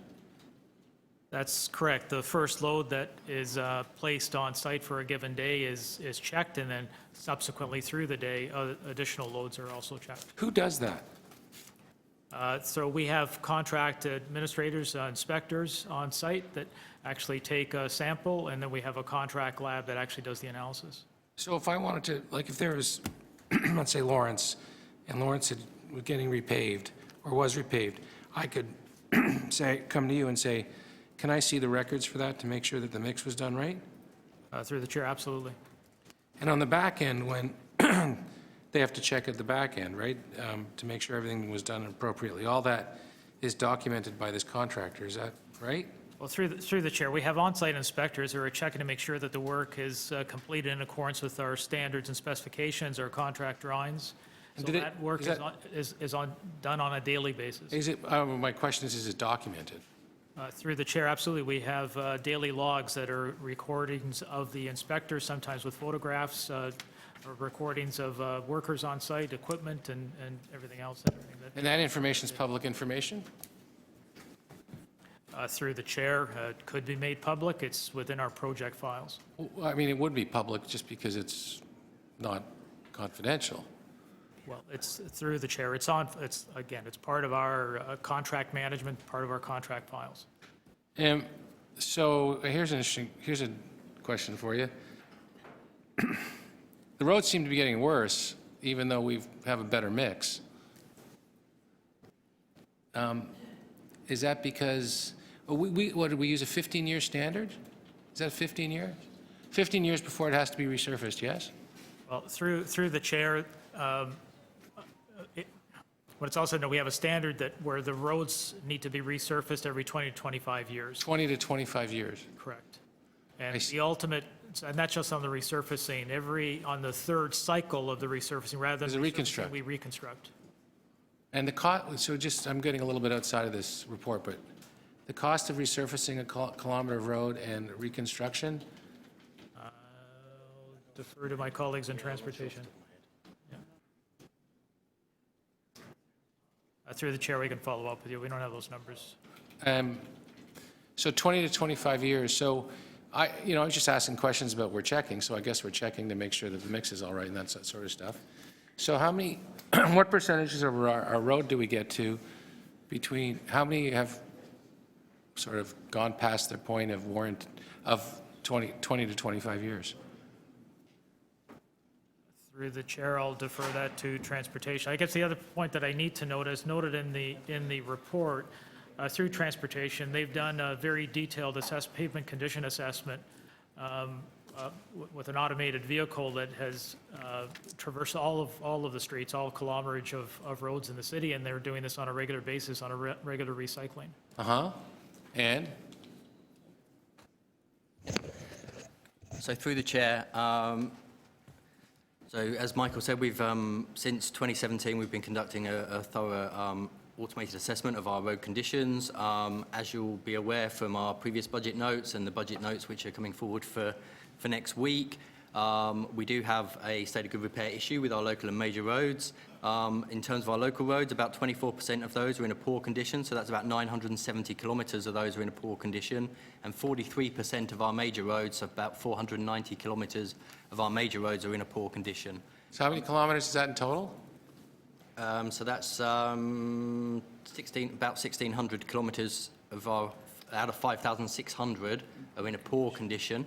That's correct. The first load that is placed on site for a given day is checked, and then subsequently through the day, additional loads are also checked. Who does that? So we have contract administrators, inspectors on site that actually take a sample, and then we have a contract lab that actually does the analysis. So if I wanted to, like if there was, let's say Lawrence, and Lawrence was getting repaved or was repaved, I could come to you and say, can I see the records for that to make sure that the mix was done right? Through the chair, absolutely. And on the back end, when they have to check at the back end, right, to make sure everything was done appropriately, all that is documented by this contractor, is that right? Well, through the chair, we have on-site inspectors who are checking to make sure that the work is completed in accordance with our standards and specifications, our contract drawings. So that work is done on a daily basis. Is it, my question is it documented? Through the chair, absolutely. We have daily logs that are recordings of the inspectors, sometimes with photographs, or recordings of workers on site, equipment, and everything else. And that information is public information? Through the chair, it could be made public. It's within our project files. Well, I mean, it would be public just because it's not confidential. Well, it's through the chair. It's again, it's part of our contract management, part of our contract files. So here's a question for you. The roads seem to be getting worse, even though we have a better mix. Is that because, what, did we use a 15-year standard? Is that 15 years? 15 years before it has to be resurfaced, yes? Well, through the chair, but it's also, we have a standard that where the roads need to be resurfaced every 20 to 25 years. 20 to 25 years. Correct. And the ultimate, and that's just on the resurfacing, on the third cycle of the resurfacing, rather than reconstruct. we reconstruct. And the cost, so just, I'm getting a little bit outside of this report, but the cost of resurfacing a kilometer of road and reconstruction? I'll defer to my colleagues in transportation. Through the chair, we can follow up with you. We don't have those numbers. So 20 to 25 years. So I was just asking questions about we're checking. So I guess we're checking to make sure that the mix is all right and that sort of stuff. So how many, what percentages of our road do we get to between, how many have sort of gone past their point of warrant of 20 to 25 years? Through the chair, I'll defer that to transportation. I guess the other point that I need to note, as noted in the report, through transportation, they've done a very detailed pavement condition assessment with an automated vehicle that has traversed all of the streets, all kilometerage of roads in the city, and they're doing this on a regular basis, on a regular recycling. And? So through the chair, so as Michael said, we've since 2017 we've been conducting a thorough automated assessment of our road conditions. As you'll be aware from our previous budget notes and the budget notes which are coming forward for next week, we do have a state of good repair issue with our local and major roads. In terms of our local roads, about 24% of those are in a poor condition, so that's about 970 kilometres of those are in a poor condition, and 43% of our major roads, about 490 kilometres of our major roads are in a poor condition. So how many kilometres is that in total? So that's about 1,600 kilometres out of 5,600 are in a poor condition.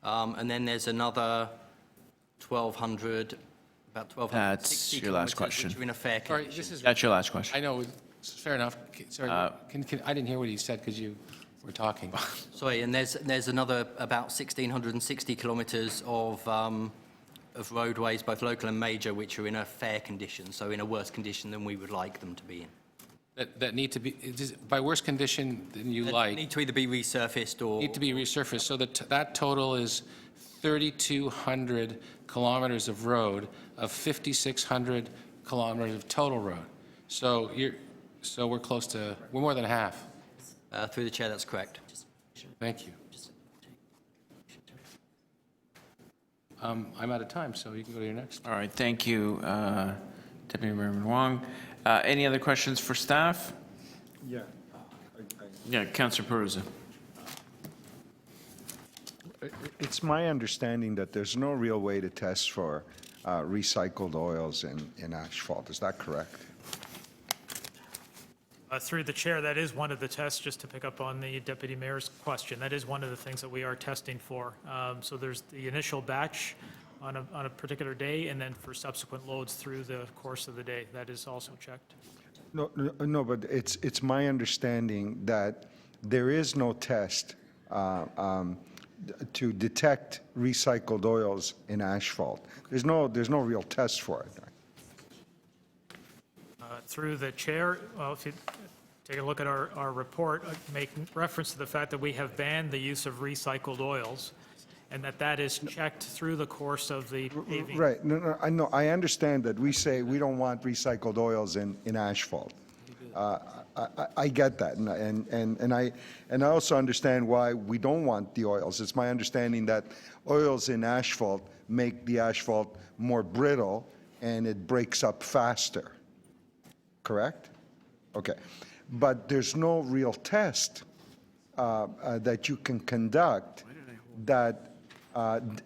And then there's another 1,200, about 1,260 That's your last kilometres question. which are in a fair condition. That's your last question. I know, it's fair enough. Sorry, I didn't hear what he said because you were talking. Sorry, and there's another about 1,660 kilometres of roadways, both local and major, which are in a fair condition, so in a worse condition than we would like them to be in. That need to be, by worse condition than you like? Need to either be resurfaced or... Need to be resurfaced. So that total is 3,200 kilometers of road of 5,600 kilometers of total road. So we're close to, we're more than half. Through the chair, that's correct. Thank you. I'm out of time, so you can go to your next. All right, thank you, Deputy Mayor Wong. Any other questions for staff? Yeah. Yeah, Councillor Perusa. It's my understanding that there's no real way to test for recycled oils in asphalt. Is that correct? Through the chair, that is one of the tests, just to pick up on the Deputy Mayor's question. That is one of the things that we are testing for. So there's the initial batch on a particular day, and then for subsequent loads through the course of the day. That is also checked. No, but it's my understanding that there is no test to detect recycled oils in asphalt. There's no real test for it. Through the chair, well, if you take a look at our report, make reference to the fact that we have banned the use of recycled oils, and that is checked through the course of the paving. Right. No, I know. I understand that we say we don't want recycled oils in asphalt. I get that, and I also understand why we don't want the oils. It's my understanding that oils in asphalt make the asphalt more brittle, and it breaks up faster. Correct? Okay. But there's no real test that you can conduct that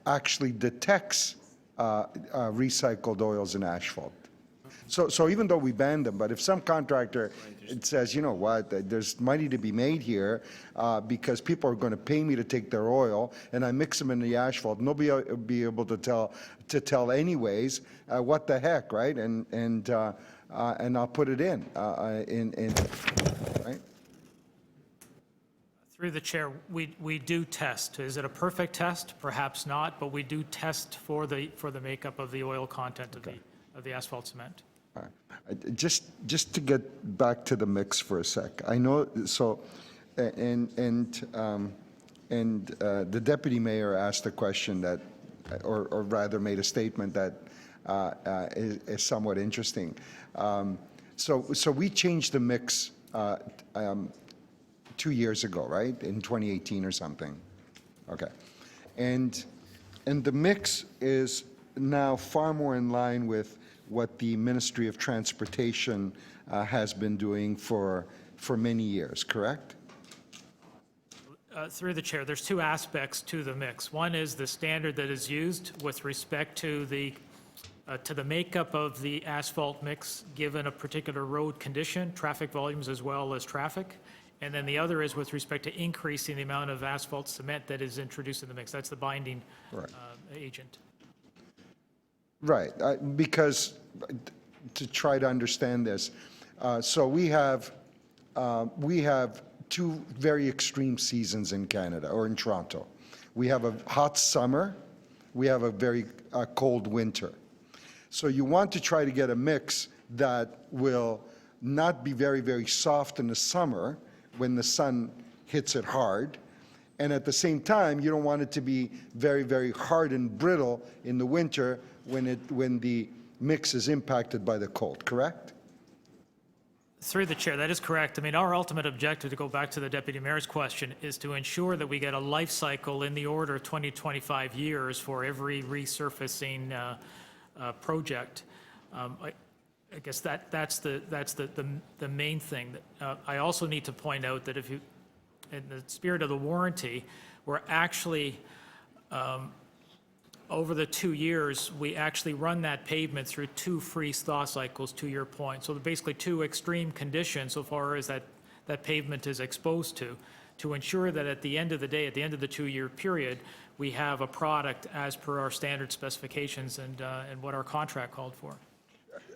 actually detects recycled oils in asphalt. So even though we ban them, but if some contractor it says, you know what, there's money to be made here because people are going to pay me to take their oil, and I mix them in the asphalt, nobody will be able to tell anyways, what the heck, right? And I'll put it in right? Through the chair, we do test. Is it a perfect test? Perhaps not, but we do test for the makeup of the oil content of the asphalt cement. All right. Just to get back to the mix for a sec. I know, so, and the deputy mayor asked a question that, or rather made a statement that is somewhat interesting. So we changed the mix 2 years ago, right? In 2018 or something. Okay. And the mix is now far more in line with what the Ministry of Transportation has been doing for many years, correct? Through the chair, there's two aspects to the mix. One is the standard that is used with respect to the makeup of the asphalt mix given a particular road condition, traffic volumes as well as traffic. And then the other is with respect to increasing the amount of asphalt cement that is introduced in the mix. That's the binding agent. Right, because to try to understand this, so we have two very extreme seasons in Canada, or in Toronto. We have a hot summer, we have a very cold winter. So you want to try to get a mix that will not be very, very soft in the summer when the sun hits it hard, and at the same time, you don't want it to be very, very hard and brittle in the winter when the mix is impacted by the cold, correct? Through the chair, that is correct. I mean, our ultimate objective, to go back to the Deputy Mayor's question, is to ensure that we get a life cycle in the order of 20 to 25 years for every resurfacing project. I guess that's the main thing. I also need to point out that if you, in the spirit of the warranty, we're actually over the 2 years, we actually run that pavement through 2 freeze-thaw cycles, to your point. So basically 2 extreme conditions so far as that pavement is exposed to ensure that at the end of the day, at the end of the 2-year period, we have a product as per our standard specifications and what our contract called for.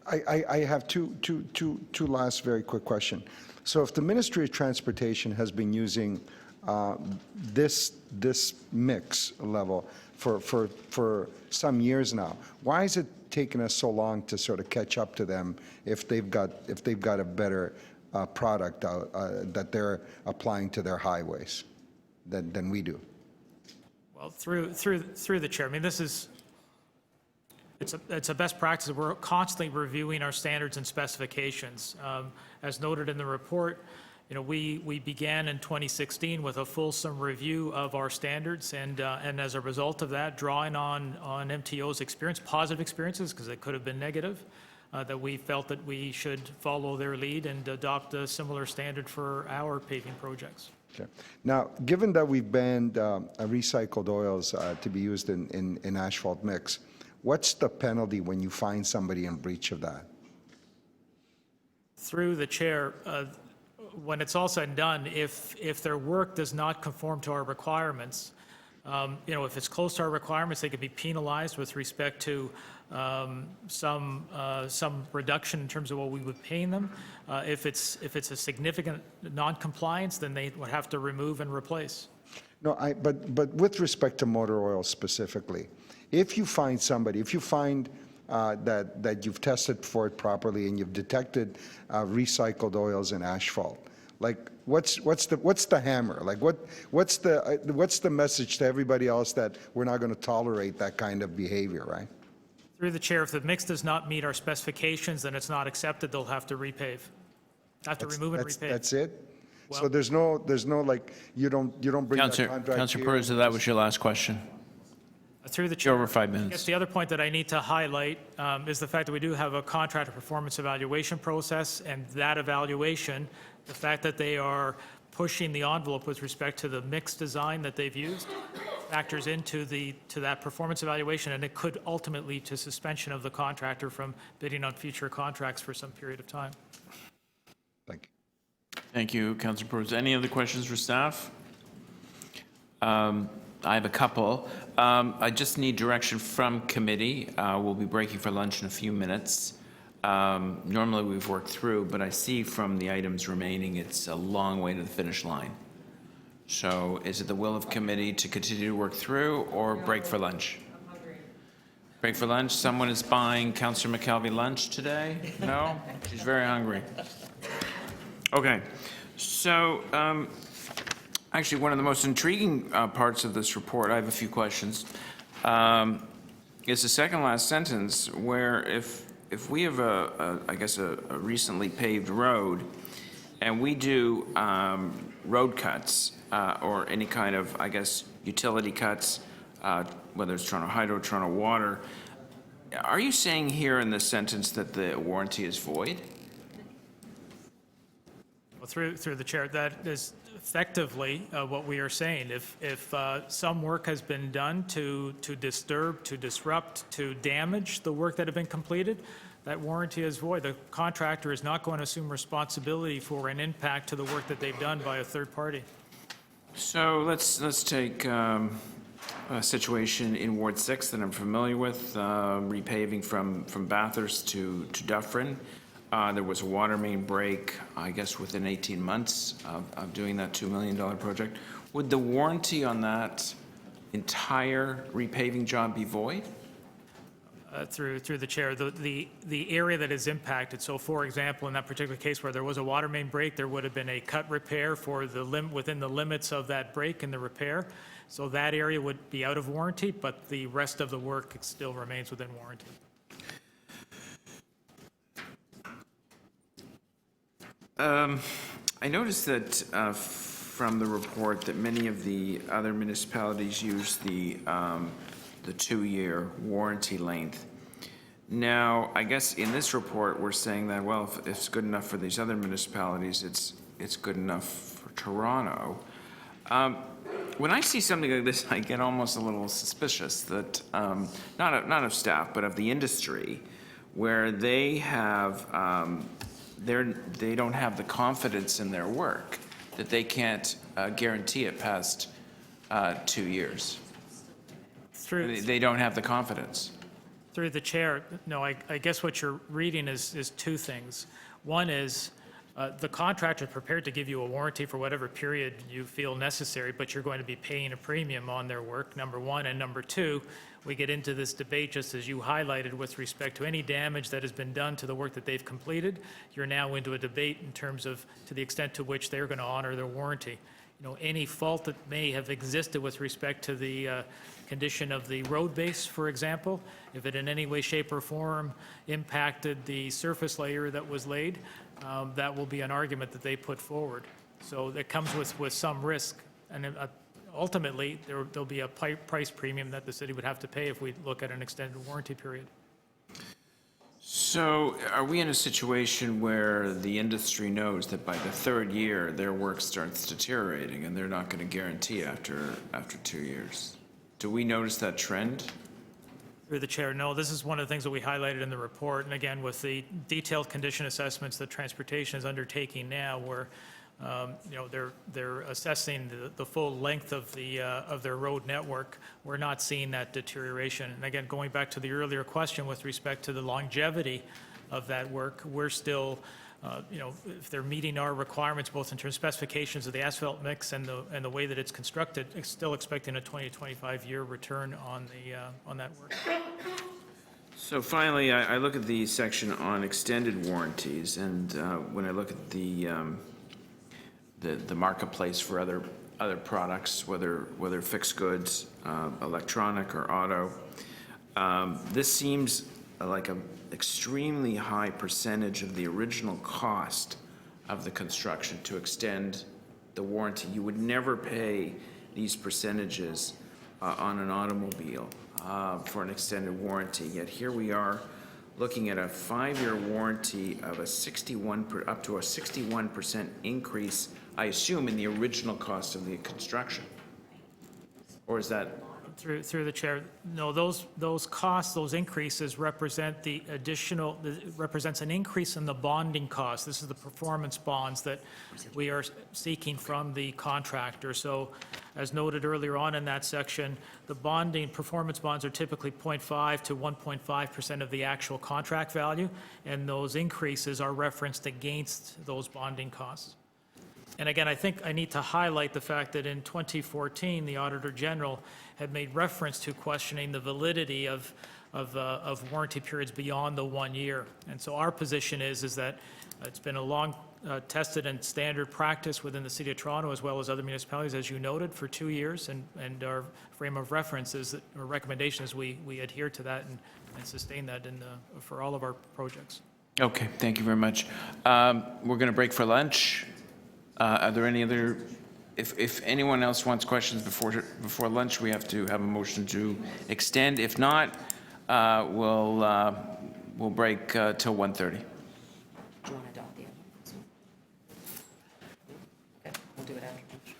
I have two last very quick questions. So if the Ministry of Transportation has been using this mix level for some years now, why is it taking us so long to sort of catch up to them if they've got a better product that they're applying to their highways than we do? Well, through the chair, I mean, this is it's a best practice. We're constantly reviewing our standards and specifications. As noted in the report, you know, we began in 2016 with a fulsome review of our standards, and as a result of that, drawing on MTO's experience, positive experiences, because it could have been negative, that we felt that we should follow their lead and adopt a similar standard for our paving projects. Okay. Now, given that we've banned recycled oils to be used in asphalt mix, what's the penalty when you find somebody in breach of that? Through the chair, when it's all said and done, if their work does not conform to our requirements, you know, if it's close to our requirements, they could be penalized with respect to some reduction in terms of what we would pay them. If it's a significant non-compliance, then they would have to remove and replace. No, but with respect to motor oil specifically, if you find somebody, if you find that you've tested for it properly and you've detected recycled oils in asphalt, like what's the hammer? Like what's the message to everybody else that we're not going to tolerate that kind of behavior, right? Through the chair, if the mix does not meet our specifications, then it's not accepted. They'll have to repave. Have to remove and repave. That's it. Well, So there's no like you don't bring that contract. Councillor here. Peruzza, that was your last question. Through the chair. You're over 5 I minutes. guess the other point that I need to highlight is the fact that we do have a contractor performance evaluation process, and that evaluation, the fact that they are pushing the envelope with respect to the mix design that they've used, factors into that performance evaluation, and it could ultimately lead to suspension of the contractor from bidding on future contracts for some period of time. Thank you. Thank you, Councillor Peruzza. Any other questions for staff? I have a couple. I just need direction from committee. We'll be breaking for lunch in a few minutes. Normally we've worked through, but I see from the items remaining, it's a long way to the finish line. So is it the will of committee to continue to work through or break for lunch? Break for lunch? Someone is buying Councillor McKelvey lunch today? No? She's very hungry. Okay. So, actually, one of the most intriguing parts of this report, I have a few questions, is the second last sentence where if we have I guess a recently paved road and we do road cuts or any kind of, I guess, utility cuts, whether it's Toronto Hydro, Toronto Water, are you saying here in this sentence that the warranty is void? Well, through the chair, that is effectively what we are saying. If some work has been done to disturb, to disrupt, to damage the work that had been completed, that warranty is void. The contractor is not going to assume responsibility for an impact to the work that they've done by a third party. So let's take a situation in Ward 6 that I'm familiar with, repaving from Bathurst to Dufferin. There was a water main break, I guess, within 18 months of doing that $2 million project. Would the warranty on that entire repaving job be void? Through the chair, the area that is impacted, so for example, in that particular case where there was a water main break, there would have been a cut repair for within the limits of that break and the repair. So that area would be out of warranty, but the rest of the work still remains within warranty. I noticed that from the report that many of the other municipalities use the 2-year warranty length. Now, I guess in this report, we're saying that, well, if it's good enough for these other municipalities, it's good enough for Toronto. When I see something like this, I get almost a little suspicious that, not of staff, but of the industry, where they have, they don't have the confidence in their work that they can't guarantee it past 2 years. They don't have the confidence. Through the chair, no, I guess what you're reading is two things. One is the contractor is prepared to give you a warranty for whatever period you feel necessary, but you're going to be paying a premium on their work, number one. And number two, we get into this debate, just as you highlighted, with respect to any damage that has been done to the work that they've completed. You're now into a debate in terms of to the extent to which they're going to honor their warranty. any fault that may have existed with respect to the condition of the road base, for example, if it in any way, shape, or form impacted the surface layer that was laid, that will be an argument that they put forward. So it comes with some risk, and ultimately, there'll be a price premium that the city would have to pay if we look at an extended warranty period. So are we in a situation where the industry knows that by the third year, their work starts deteriorating and they're not going to guarantee after 2 years? Do we notice that trend? Through the chair, no, this is one of the things that we highlighted in the report. And again, with the detailed condition assessments that transportation is undertaking now, where they're assessing the full length of their road network, we're not seeing that deterioration. And again, going back to the earlier question with respect to the longevity of that work, we're still, if they're meeting our requirements, both in terms of specifications of the asphalt mix and the way that it's constructed, still expecting a 20 to 25 year return on that work. So finally, I look at the section on extended warranties, and when I look at the marketplace for other products, whether fixed goods, electronic or auto, this seems like an extremely high percentage of the original cost of the construction to extend the warranty. You would never pay these percentages on an automobile for an extended warranty, yet here we are looking at a 5-year warranty of up to a 61% increase, I assume, in the original cost of the construction. Or is that? Through the chair, no, those costs, those increases represents an increase in the bonding cost. This is the performance bonds that we are seeking from the contractor. So as noted earlier on in that section, the bonding performance bonds are typically 0.5 to 1.5% of the actual contract value, and those increases are referenced against those bonding costs. And again, I think I need to highlight the fact that in 2014, the Auditor General had made reference to questioning the validity of warranty periods beyond the 1 year. And so our position is that it's been a long tested and standard practice within the City of Toronto as well as other municipalities, as you noted, for 2 years. And our frame of reference is that, or recommendation is we adhere to that and sustain that for all of our projects. Okay, thank you very much. We're going to break for lunch. Are there any other, if anyone else wants questions before lunch, we have to have a motion to extend. If not, we'll break till 1:30. Do you want to adopt the other one? Okay, we'll do it after lunch.